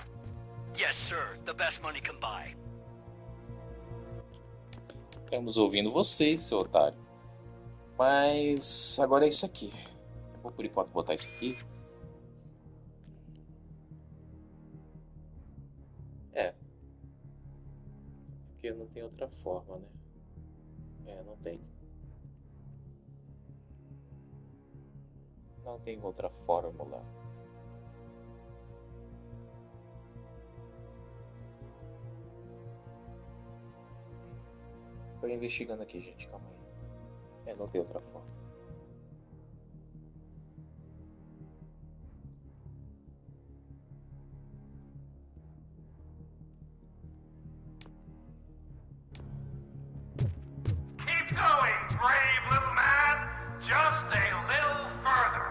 Yes, sir. The best money can buy. Estamos ouvindo vocês, seu otário. Mas agora é isso aqui. Eu vou por enquanto botar isso aqui. Porque não tem outra forma, né? Não tem. Não tem outra fórmula. Tô investigando aqui, gente, calma aí. Não tem outra forma. Keep going, brave little man. Just a little further.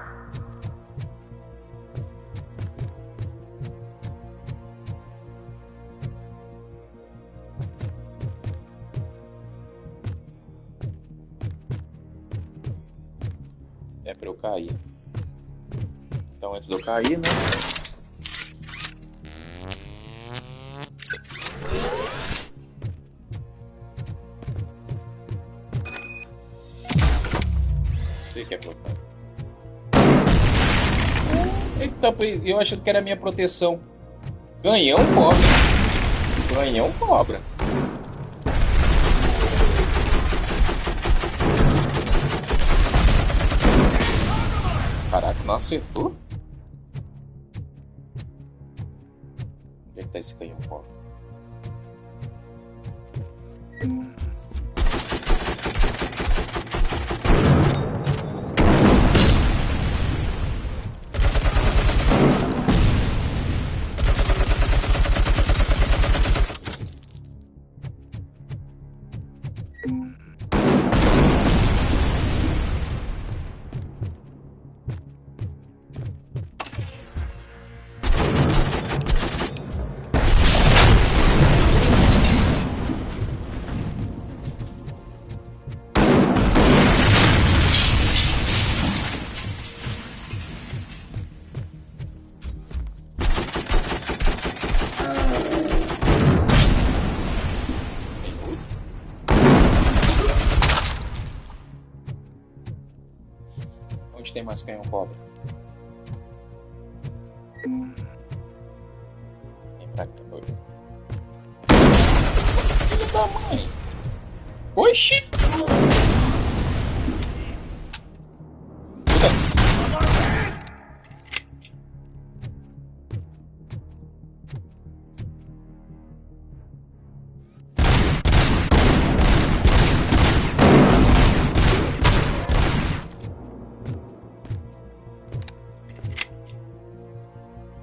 É pra eu cair. Então antes de eu cair, né? Sei que é pra eu cair. Eita, eu achando que era a minha proteção. Canhão cobra. Canhão cobra. Caraca, não acertou? Onde é que tá esse canhão cobra? Onde tem mais canhão cobra? Vem pra cá, foi. Filho da mãe! Oxi!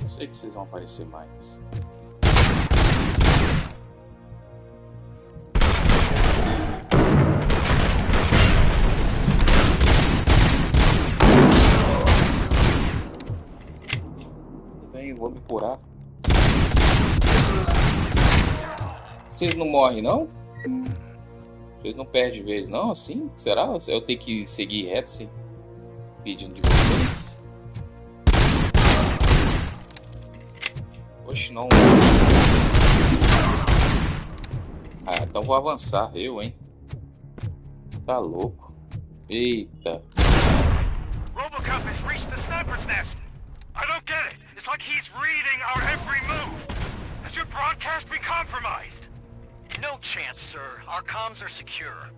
Sei que vocês vão aparecer mais. Bem, vou me curar. Vocês não morrem, não? Vocês não perdem vez, não? Assim? Será? Eu tenho que seguir reto, sim? Pedindo de vocês. Oxe, não. Ah, então vou avançar, hein? Tá louco. Eita. RoboCop has reached the sniper's nest. I don't get it. It's like he's reading our every move. Has your broadcast been compromised? No chance, sir. Our comms are secure.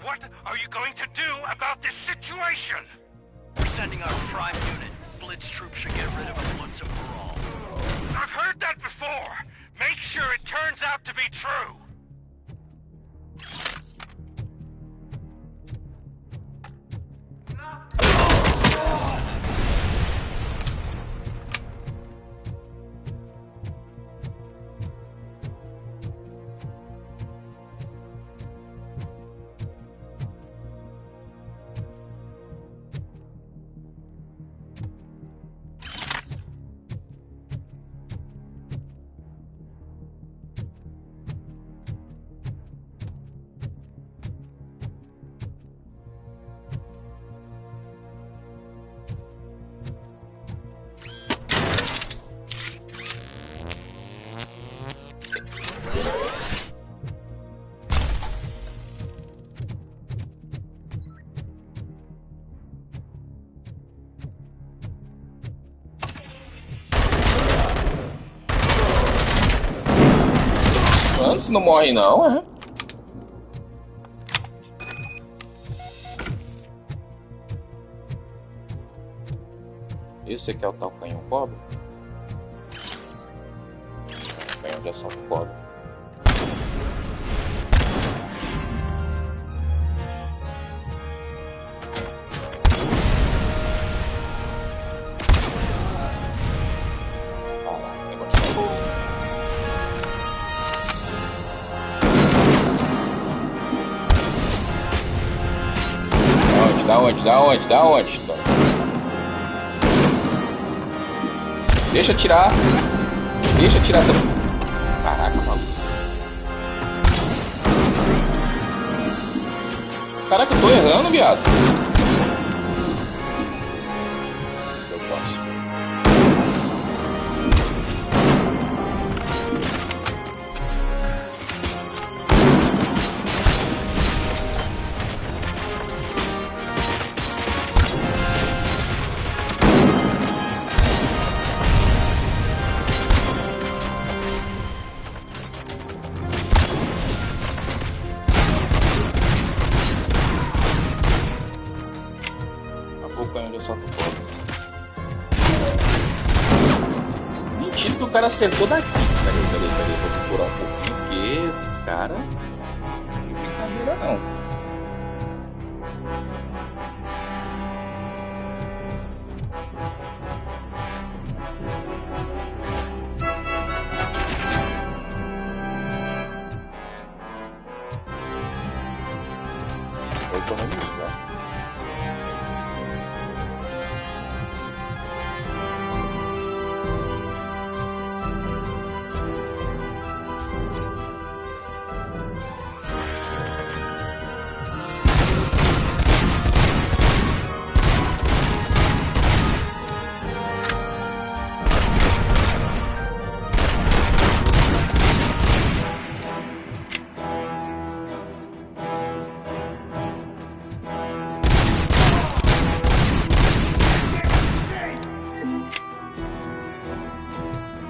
What are you going to do about this situation? We're sending our prime unit. Blitz troops should get rid of him once and for all. I've heard that before. Make sure it turns out to be true. Antes não morre não, é? Esse aqui é o tal canhão pobre? Canhão de assalto pobre. Da onde? Deixa eu tirar essa... Caraca, maluco. Caraca, eu tô errando, viado. Eu posso. Mentira que o cara acertou daqui. Peraí, vou procurar um pouquinho, porque esses caras não tem brincadeira não. Vou economizar.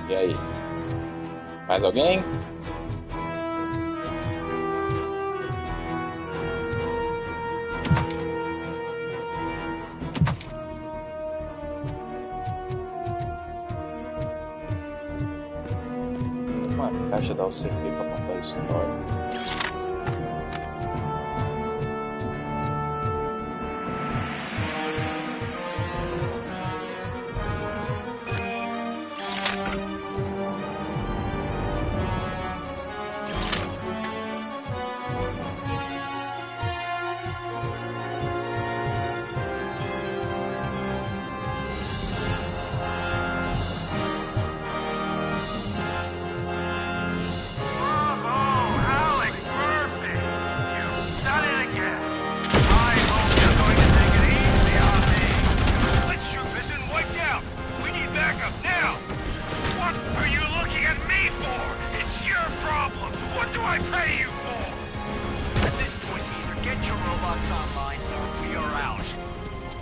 E aí? Mais alguém? Uma caixa da UCP para contar a história.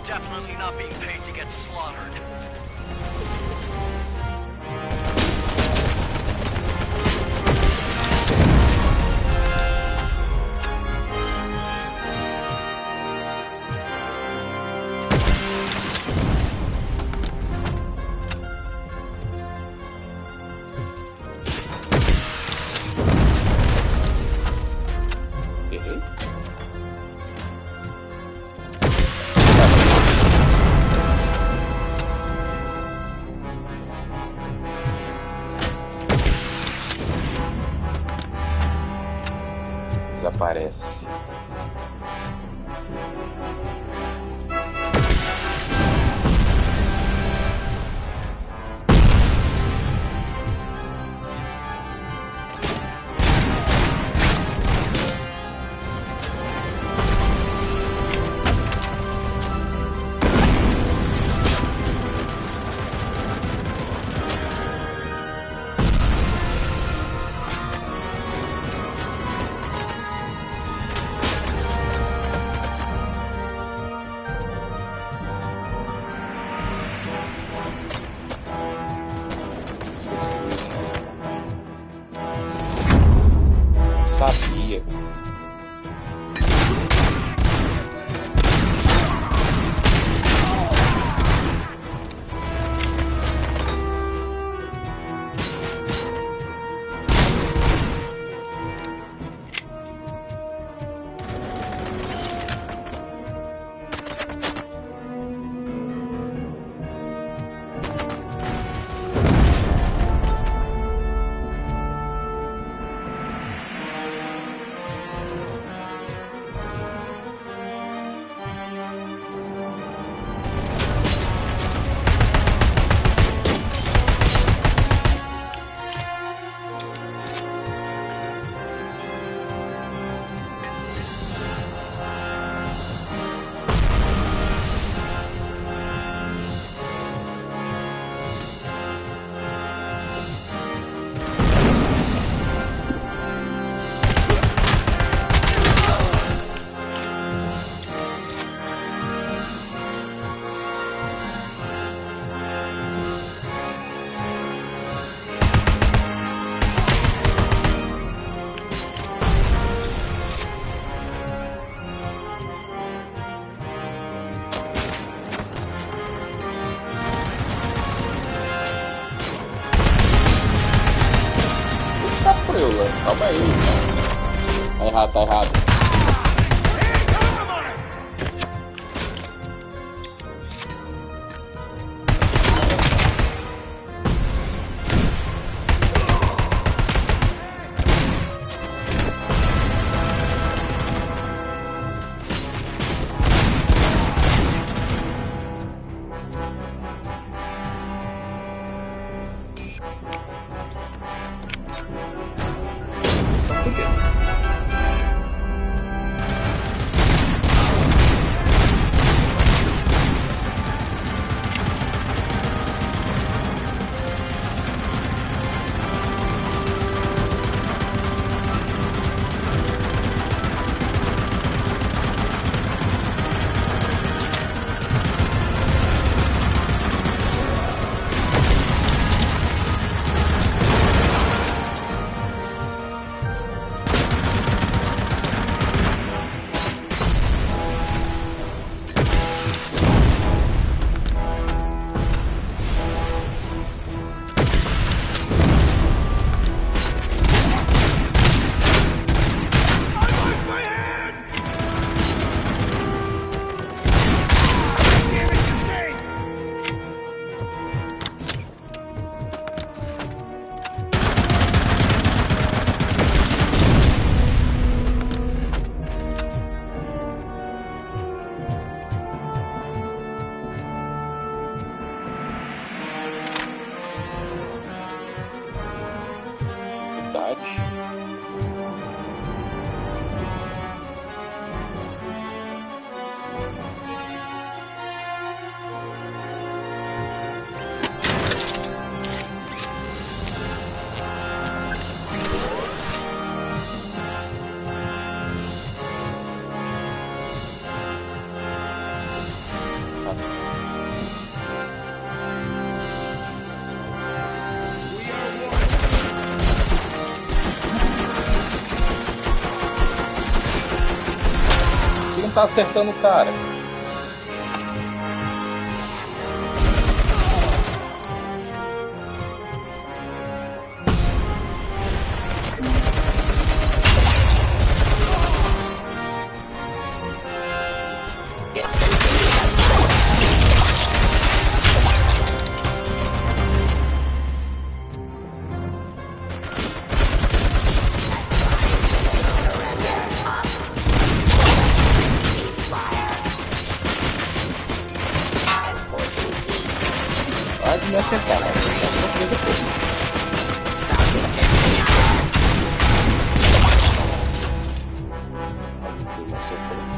Definitely not being paid to get slaughtered. Desaparece. Sabia. Calma aí, cara. Tá errado, tá errado. Tá acertando o cara. me acertar, né? Acertar depois. Vocês não sofreram.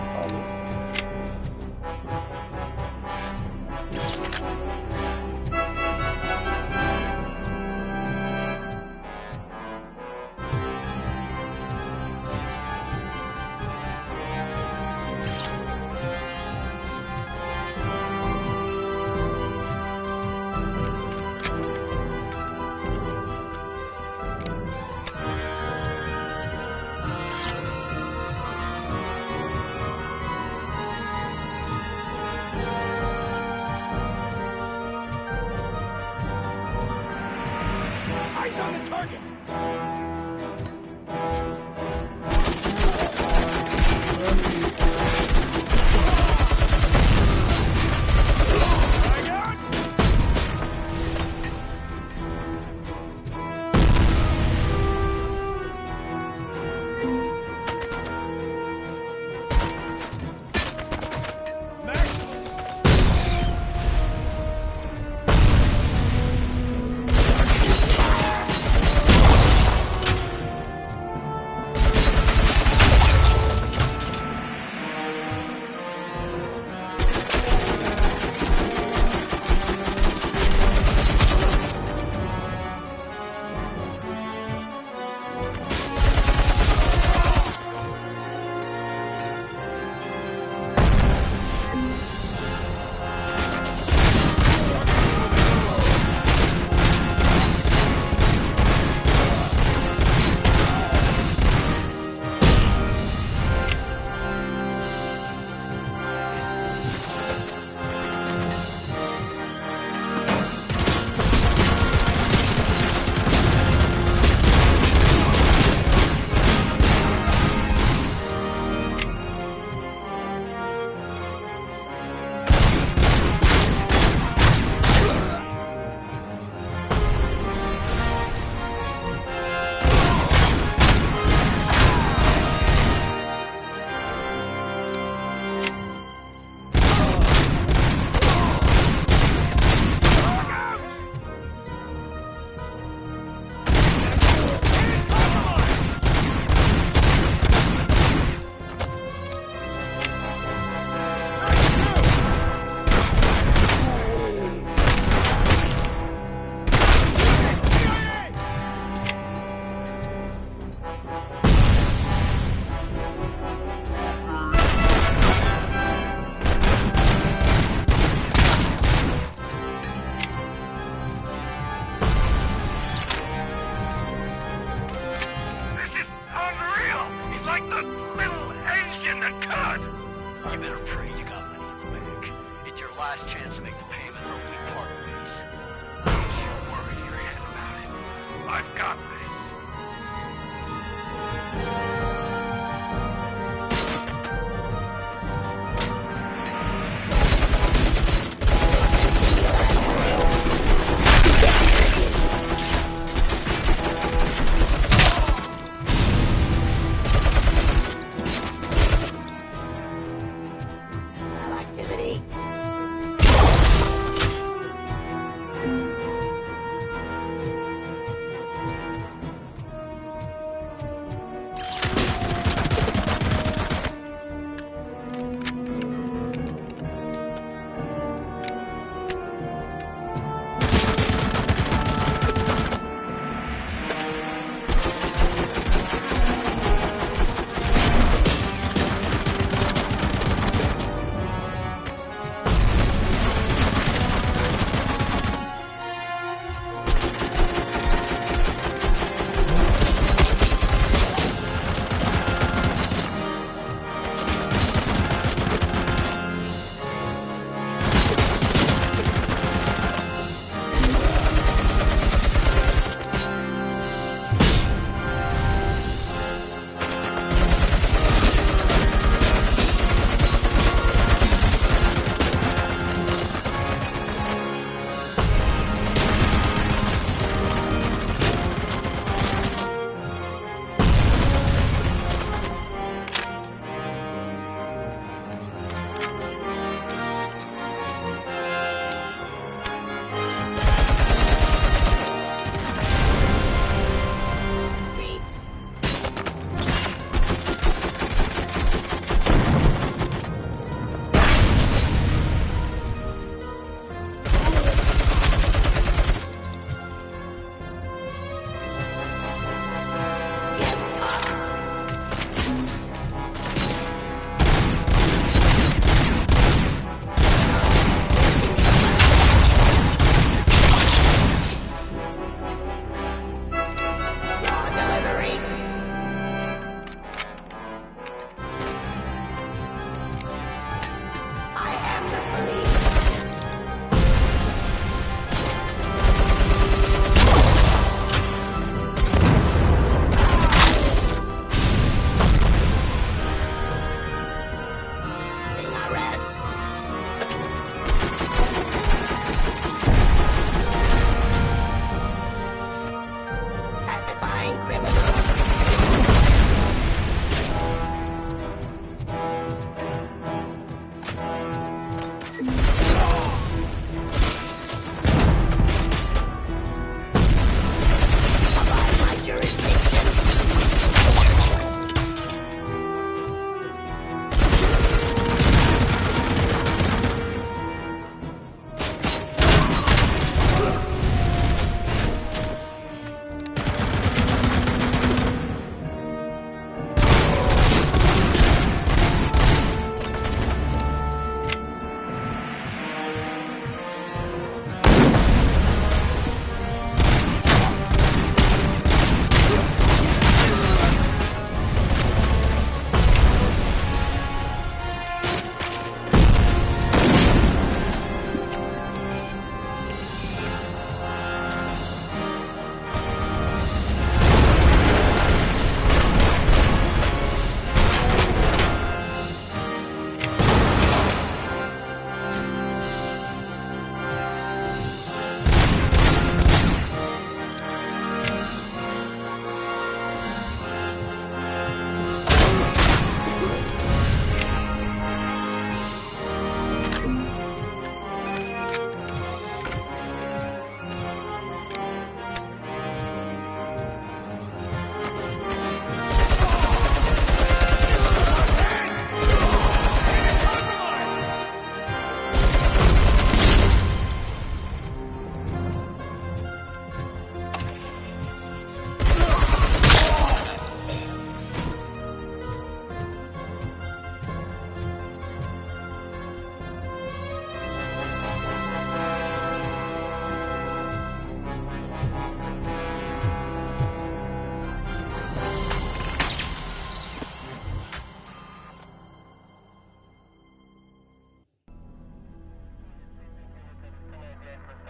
Eyes on the target! last chance to make the payment or we part ways. Don't you worry your head about it. I've got this.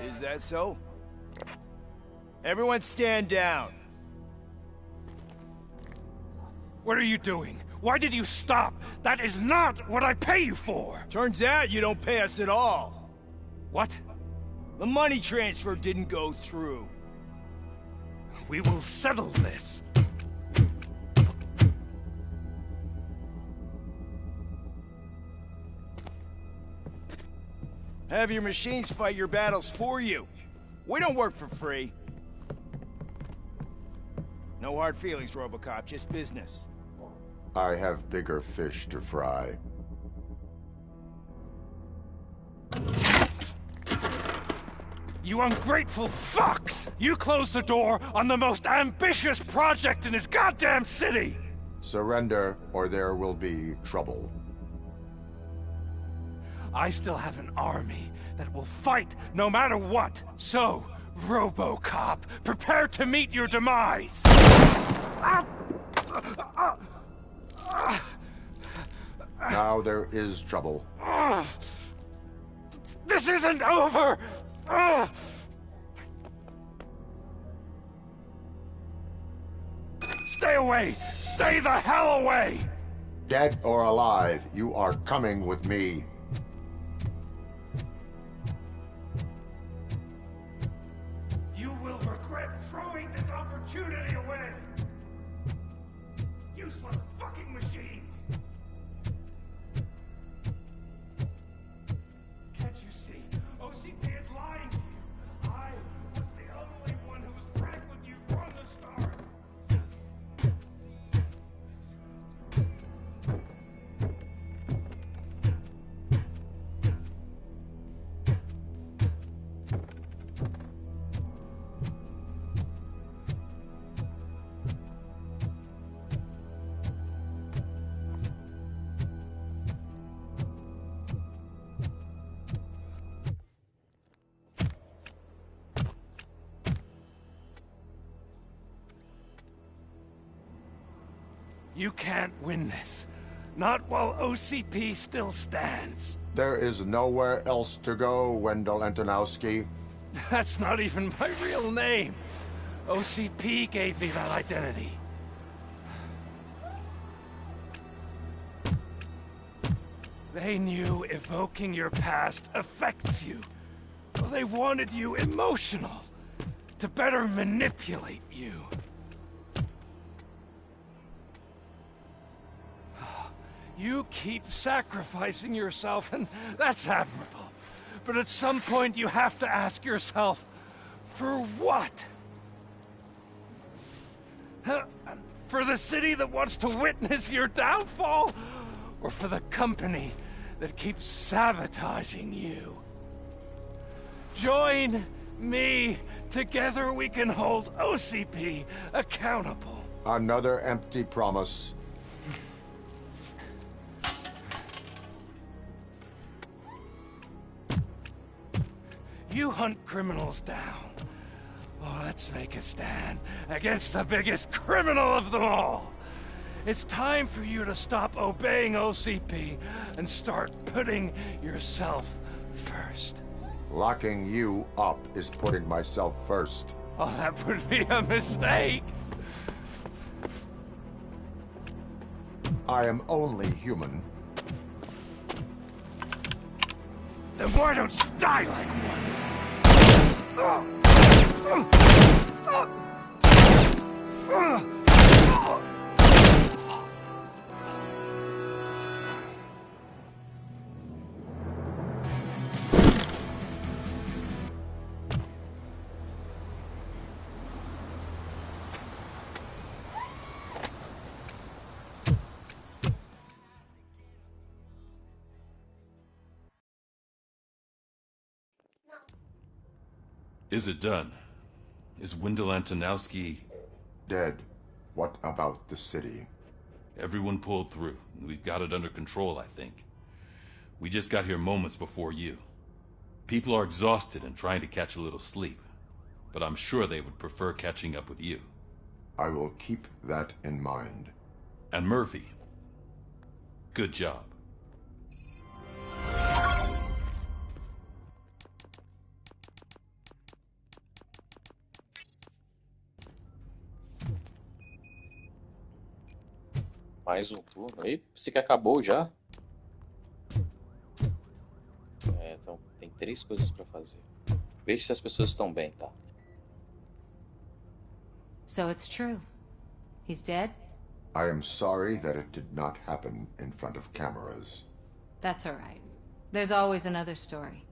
Is that so? Everyone stand down. What are you doing? Why did you stop? That is not what I pay you for! Turns out you don't pay us at all. What? The money transfer didn't go through. We will settle this. Have your machines fight your battles for you. We don't work for free. No hard feelings, RoboCop, just business. I have bigger fish to fry. You ungrateful fucks! You closed the door on the most ambitious project in this goddamn city! Surrender, or there will be trouble. I still have an army that will fight no matter what. So, RoboCop, prepare to meet your demise! Now there is trouble. This isn't over! Stay away! Stay the hell away! Dead or alive, you are coming with me. You will regret throwing this opportunity away! Useless fucking machines! Can't you see? OCP is lying to you! I was the only one who was frank with you from the start! You can't win this. Not while OCP still stands. There is nowhere else to go, Wendell Antonowski. That's not even my real name. OCP gave me that identity. They knew evoking your past affects you. Well, they wanted you emotional, to better manipulate you. You keep sacrificing yourself, and that's admirable. But at some point, you have to ask yourself, for what? For the city that wants to witness your downfall? Or for the company that keeps sabotaging you? Join me. Together we can hold OCP accountable. Another empty promise. You hunt criminals down. Oh, let's make a stand against the biggest criminal of them all. It's time for you to stop obeying OCP and start putting yourself first. Locking you up is putting myself first. Oh, that would be a mistake. I am only human. Then why don't you die like one? Is it done? Is Wendell Antonowski... dead? What about the city? Everyone pulled through. We've got it under control, I think. We just got here moments before you. People are exhausted and trying to catch a little sleep. But I'm sure they would prefer catching up with you. I will keep that in mind. And Murphy, good job. Mais um turno aí. Pensei que acabou já. Então tem 3 coisas pra fazer. Veja se as pessoas estão bem, tá? So it's true. He's dead? I am sorry that it did not happen in front of cameras. That's all right. There's always another story.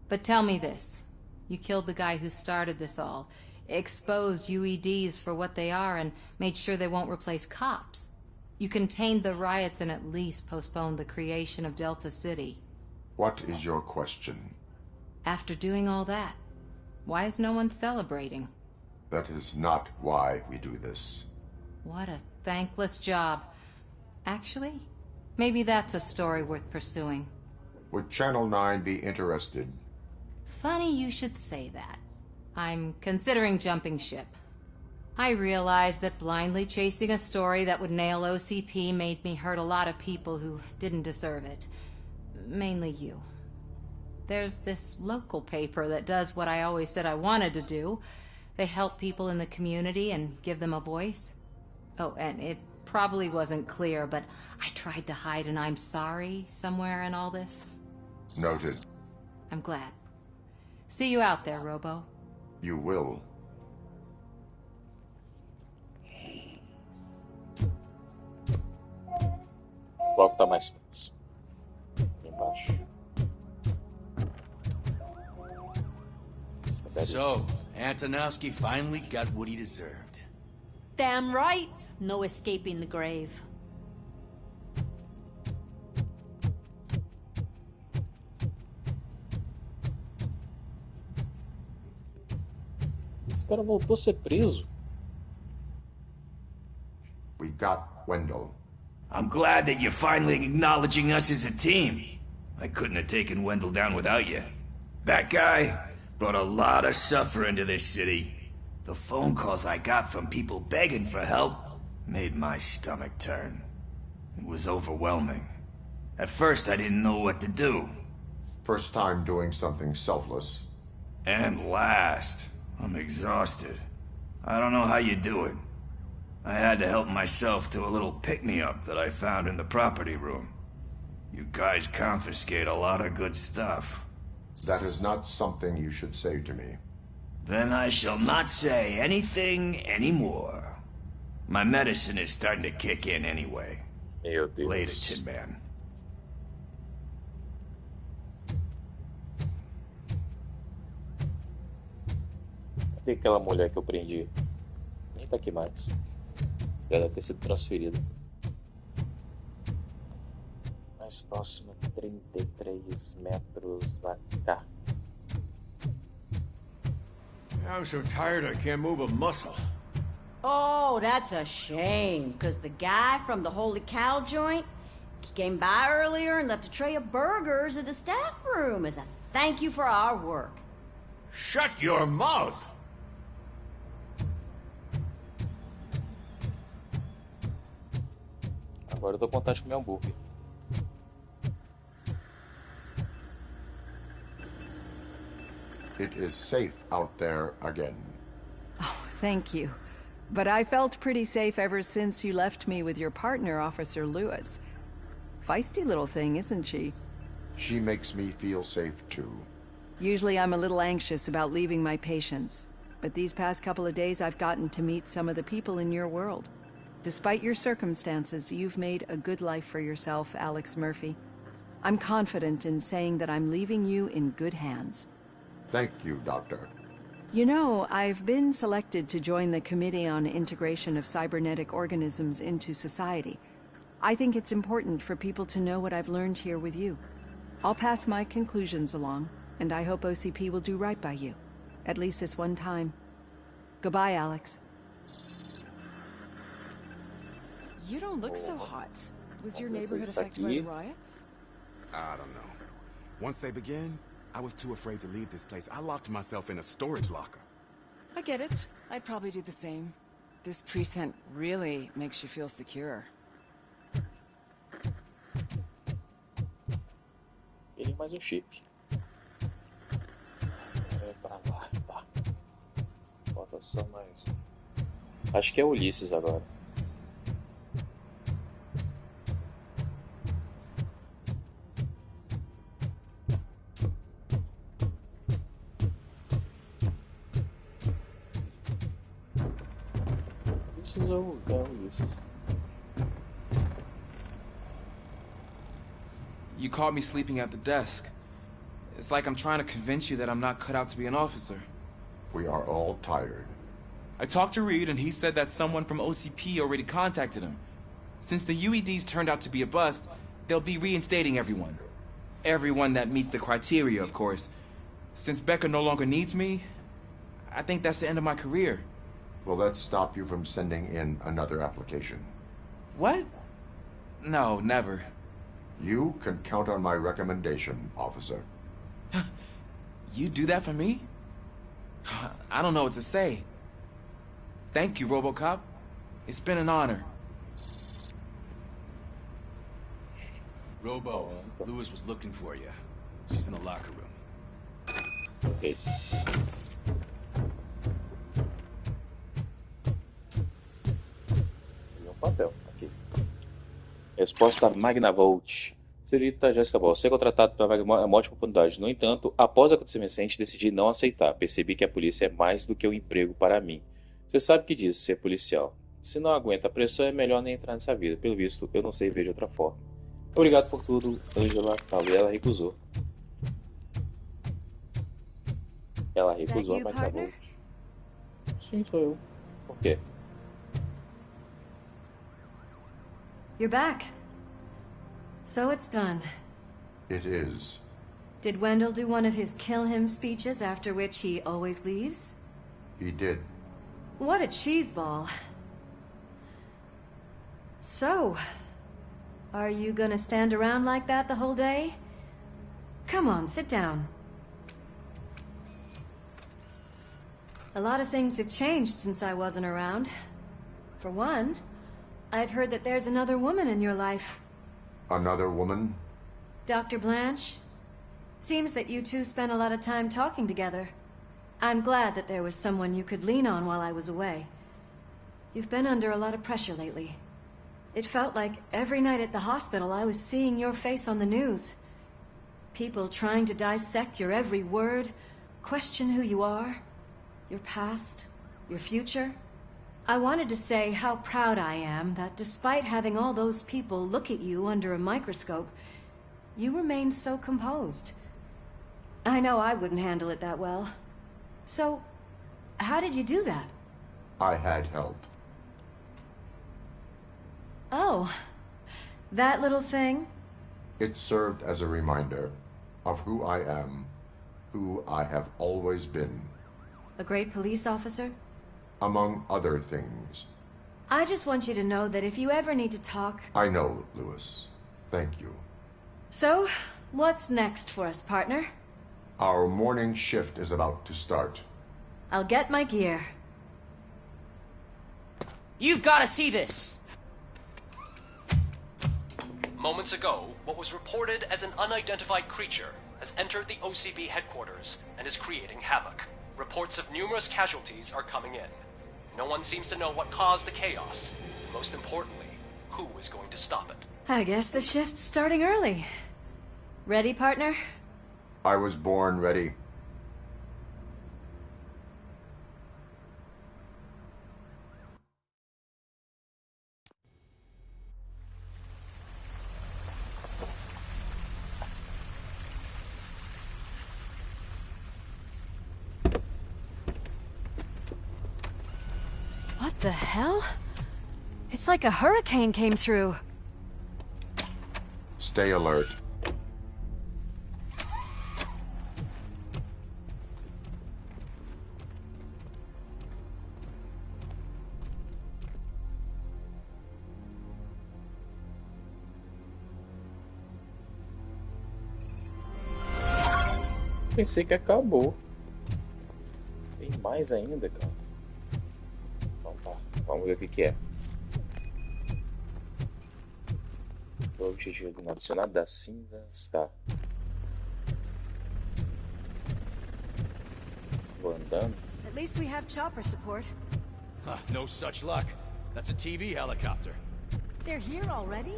But tell me this. You killed the guy who started this all, exposed UEDs for what they are, and made sure they won't replace cops. You contained the riots and at least postponed the creation of Delta City. What is your question? After doing all that, why is no one celebrating? That is not why we do this. What a thankless job. Actually, maybe that's a story worth pursuing. Would Channel 9 be interested? Funny you should say that. I'm considering jumping ship. I realized that blindly chasing a story that would nail OCP made me hurt a lot of people who didn't deserve it. Mainly you. There's this local paper that does what I always said I wanted to do. They help people in the community and give them a voice. Oh, and it probably wasn't clear, but I tried to hide an I'm sorry somewhere in all this. Noted. I'm glad. See you out there, Robo. You will. Qual que tá mais fácil? Embaixo. So, Antonowski finally got what he deserved. Damn right. No escaping the grave. Esse cara voltou a ser preso. We got Wendell. I'm glad that you're finally acknowledging us as a team. I couldn't have taken Wendell down without you. That guy brought a lot of suffering to this city. The phone calls I got from people begging for help made my stomach turn. It was overwhelming. At first I didn't know what to do. First time doing something selfless. And last, I'm exhausted. I don't know how you do it. I had to help myself to a little pick-me-up that I found in the property room. You guys confiscate a lot of good stuff. That is not something you should say to me. Then I shall not say anything anymore. My medicine is starting to kick in anyway. Meu Deus. Later, Tin Man. Cadê aquela mulher que eu prendi? Nem tá aqui mais. Ela deve ter sido transferida. Mais próximo, 33 metros da cá. I'm so tired I can't move a muscle. Oh, that's a shame, because the guy from the Holy Cow joint, he came by earlier and left a tray of burgers at the staff room as a thank you for our work. Shut your mouth! Agora eu tô com vontade de comer hambúrguer. It is safe out there again. Oh, thank you. But I felt pretty safe ever since you left me with your partner, Officer Lewis. Feisty little thing, isn't she? She makes me feel safe too. Usually I'm a little anxious about leaving my patients, but these past couple of days I've gotten to meet some of the people in your world. Despite your circumstances, you've made a good life for yourself, Alex Murphy. I'm confident in saying that I'm leaving you in good hands. Thank you, Doctor. You know, I've been selected to join the Committee on Integration of Cybernetic Organisms into Society. I think it's important for people to know what I've learned here with you. I'll pass my conclusions along, and I hope OCP will do right by you. At least this one time. Goodbye, Alex. You don't look so hot. Was your neighborhood affected by the riots? I don't know. Once they begin, I was too afraid to leave this place. I locked myself in a storage locker. I get it. I'd probably do the same. This precinct really makes you feel secure. Ele mais um chip. É pra lá, tá. Falta só mais um. Acho que é Ulisses agora. Ulisses ou Ulisses? You caught me sleeping at the desk. It's like I'm trying to convince you that I'm not cut out to be an officer. We are all tired. I talked to Reed and he said that someone from OCP already contacted him. Since the UEDs turned out to be a bust, they'll be reinstating everyone. Everyone that meets the criteria, of course. Since Becker no longer needs me, I think that's the end of my career. Will that stop you from sending in another application? What? No, never. You can count on my recommendation, officer. You do that for me? I don't know what to say. Thank you, RoboCop. It's been an honor. Robo, Lewis was looking for you. She's in the locker room. Ok. Meu papel, aqui. Resposta Magnavolt. Senhorita Jessica Ball, ser contratado para uma ótima oportunidade. No entanto, após o acontecimento recente, decidi não aceitar. Percebi que a polícia é mais do que um emprego para mim. Você sabe o que diz ser policial. Se não aguenta a pressão, é melhor nem entrar nessa vida. Pelo visto, eu não sei ver de outra forma. Obrigado por tudo, Angela. Ela recusou. Ela recusou, mas tá bom. Sim, sou eu. Por quê? You're back. So it's done. It is. Did Wendell do one of his kill him speeches after which he always leaves? He did. What a cheeseball. So, are you gonna stand around like that the whole day? Come on, sit down. A lot of things have changed since I wasn't around. For one, I've heard that there's another woman in your life. Another woman? Dr. Blanche? Seems that you two spent a lot of time talking together. I'm glad that there was someone you could lean on while I was away. You've been under a lot of pressure lately. It felt like every night at the hospital I was seeing your face on the news. People trying to dissect your every word, question who you are, your past, your future. I wanted to say how proud I am that despite having all those people look at you under a microscope, you remain so composed. I know I wouldn't handle it that well. So, how did you do that? I had help. Oh, that little thing? It served as a reminder of who I am, who I have always been. A great police officer? Among other things. I just want you to know that if you ever need to talk... I know, Lewis. Thank you. So, what's next for us, partner? Our morning shift is about to start. I'll get my gear. You've got to see this! Moments ago, what was reported as an unidentified creature has entered the OCB headquarters and is creating havoc. Reports of numerous casualties are coming in. No one seems to know what caused the chaos. Most importantly, who is going to stop it? I guess the shift's starting early. Ready, partner? I was born ready. What the hell? It's like a hurricane came through. Stay alert. Pensei que acabou. Tem mais ainda, cara. Vamos ver o que é. O objetivo do adicionado das cinzas, tá. Vou andando. At least we have chopper support. No such luck. That's a TV helicopter. They're here already?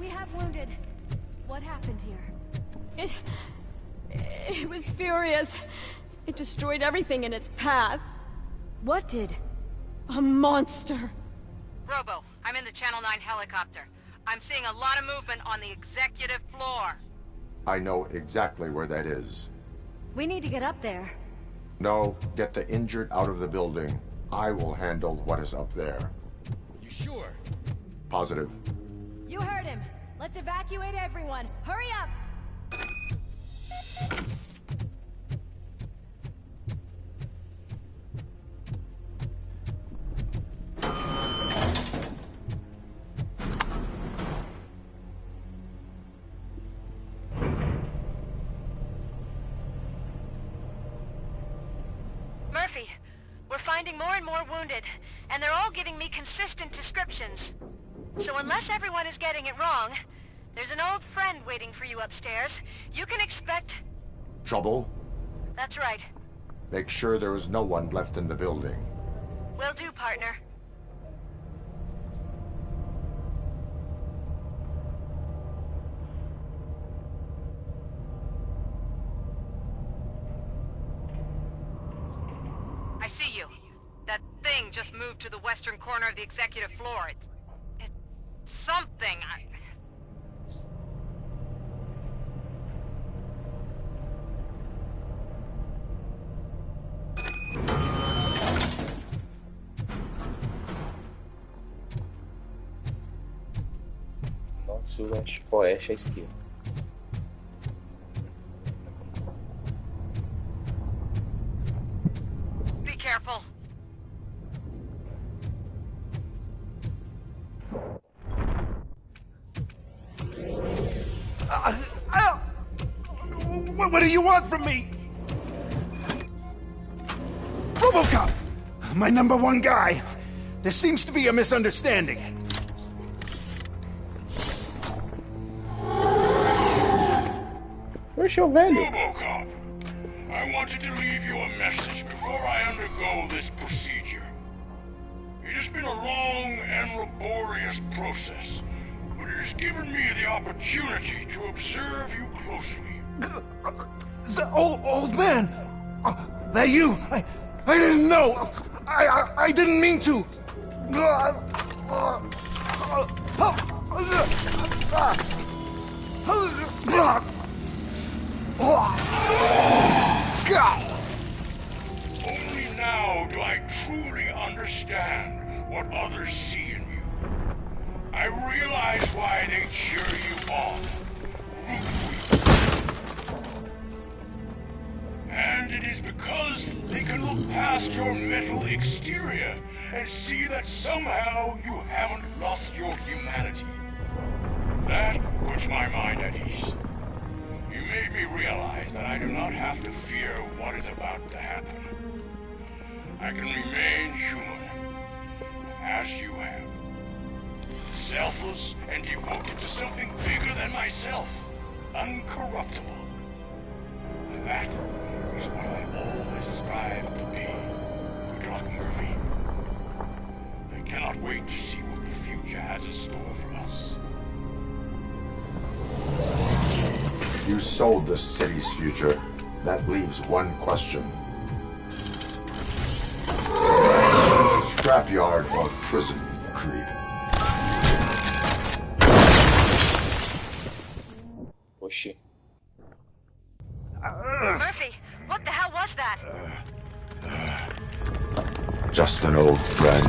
We have wounded. What happened here? It was furious. It destroyed everything in its path. What did? A monster. Robo, I'm in the Channel 9 helicopter. I'm seeing a lot of movement on the executive floor. I know exactly where that is. We need to get up there. No, get the injured out of the building. I will handle what is up there. You sure? Positive. You heard him. Let's evacuate everyone. Hurry up! Murphy, we're finding more and more wounded, and they're all giving me consistent descriptions. So unless everyone is getting it wrong, there's an old friend waiting for you upstairs. You can expect... Trouble? That's right. Make sure there is no one left in the building. Will do, partner. I see you. That thing just moved to the western corner of the executive floor. It's something. Norte, oeste, oeste à esquerda. Be careful. What do you want from me? RoboCop! My #1 guy. There seems to be a misunderstanding. Where's your value? RoboCop, I wanted to leave you a message before I undergo this procedure. It has been a long and laborious process, but it has given me the opportunity to observe you closely. The old man! That you? I didn't know! I didn't mean to! Only now do I truly understand what others see in you. I realize why they cheer you on, root for you. And it is because they can look past your metal exterior and see that somehow you haven't lost your humanity. That puts my mind at ease. You made me realize that I do not have to fear what is about to happen. I can remain human, as you have. Selfless and devoted to something bigger than myself. Uncorruptible. That is what I always strive to be. Good luck, Murphy. I cannot wait to see what the future has in store for us. You sold the city's future. That leaves one question. Scrapyard or prison, creep? Oxi. Murphy, what the hell was that? Just an old friend.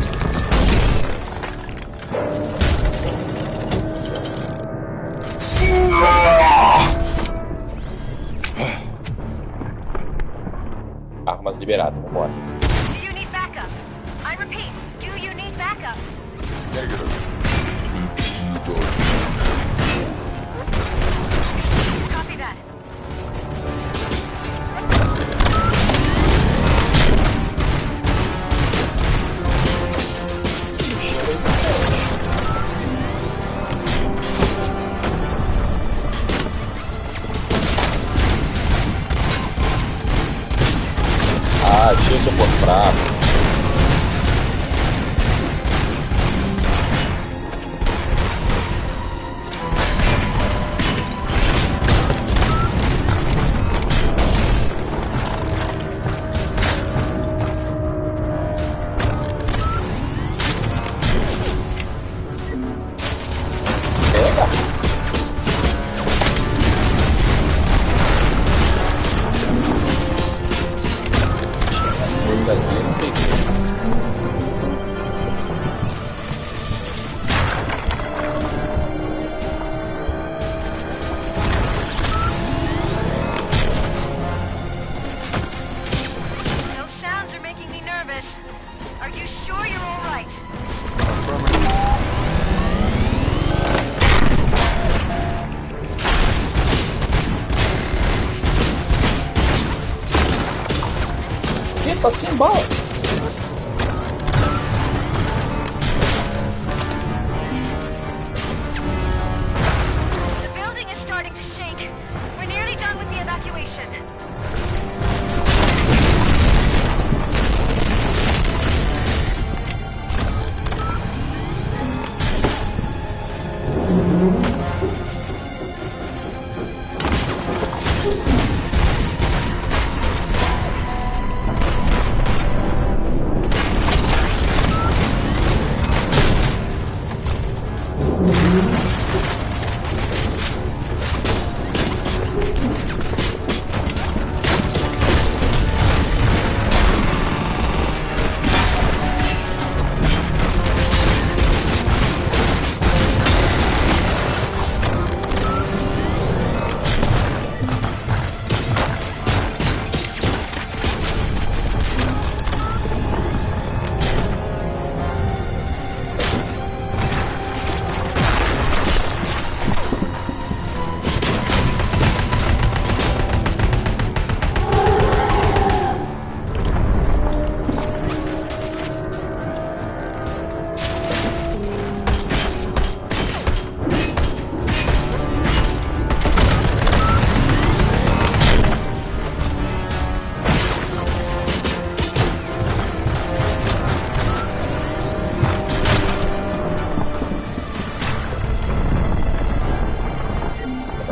Armas liberadas, vambora. Do you need backup? I repeat, do you need backup? Negative. Copy that. Ah, tinha suporte fraco. tá sem bala. The building is starting to shake. We're nearly done with the evacuation.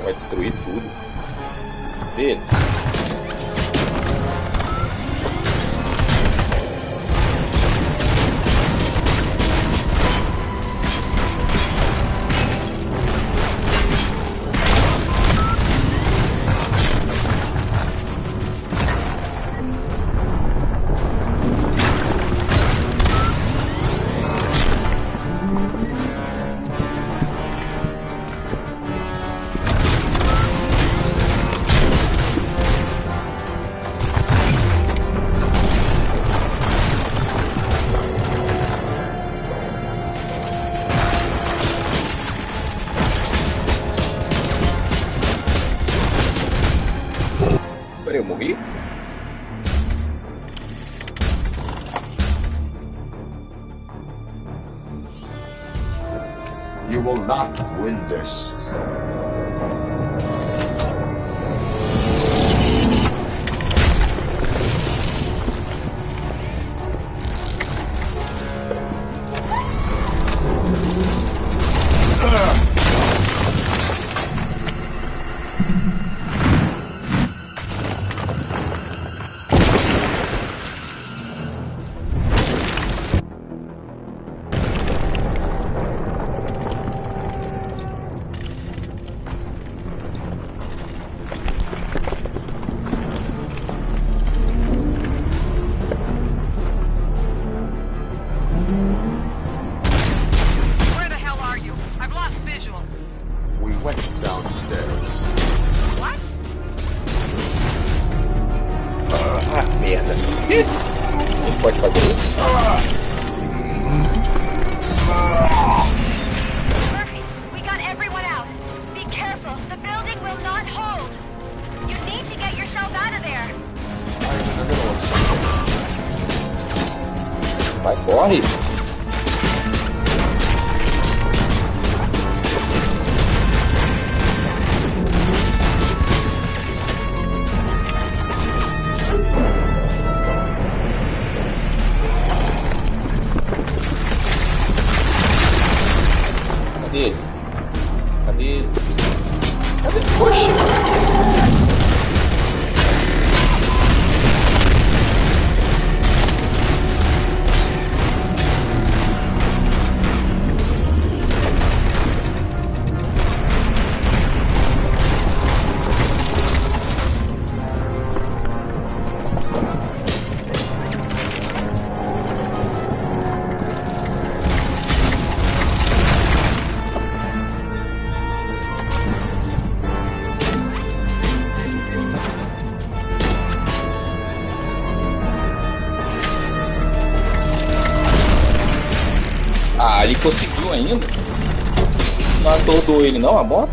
Vai destruir tudo. Dele. Eu morri? You will not win this. Where the hell are you? I've lost visual. We went downstairs. What? Ah, merda. Ih, a gente pode fazer isso? Murphy, we got everyone out. Be careful. The building will not hold. You need to get yourself out of there. Vai, corre. Cadê ele? Cadê ele? Cadê? Oxi! Ah, ele conseguiu ainda? Não atordou ele não, a moto?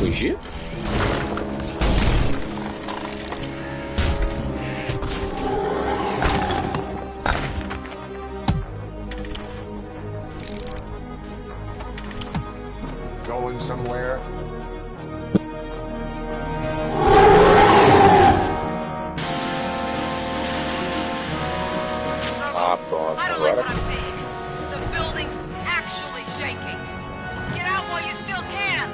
fugir? Going somewhere? Ah, pronto. I don't like Agora what I'm seeing. The building's actually shaking. Get out while you still can.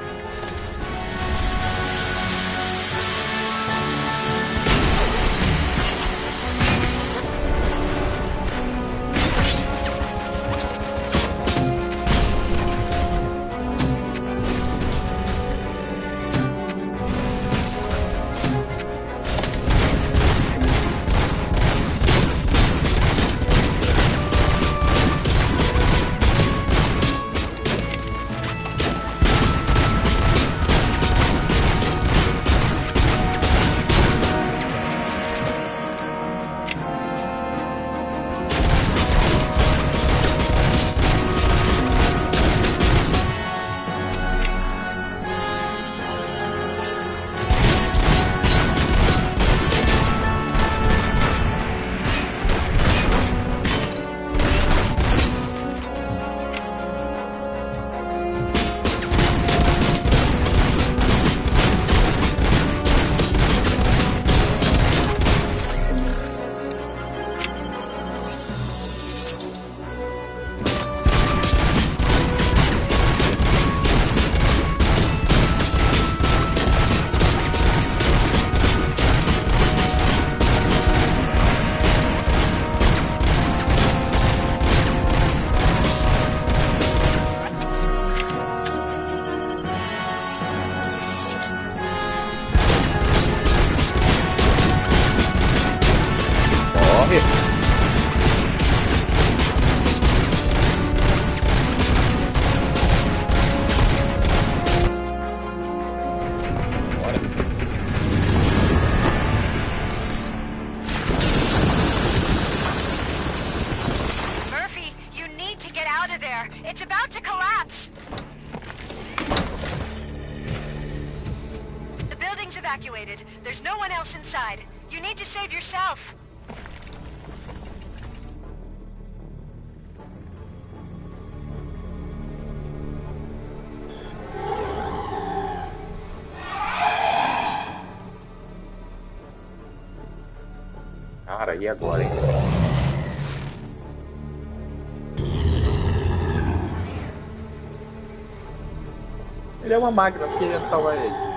It's about to collapse! The building's evacuated. There's no one else inside. You need to save yourself. Cara, e agora, hein? Ele é uma máquina, querendo salvar ele.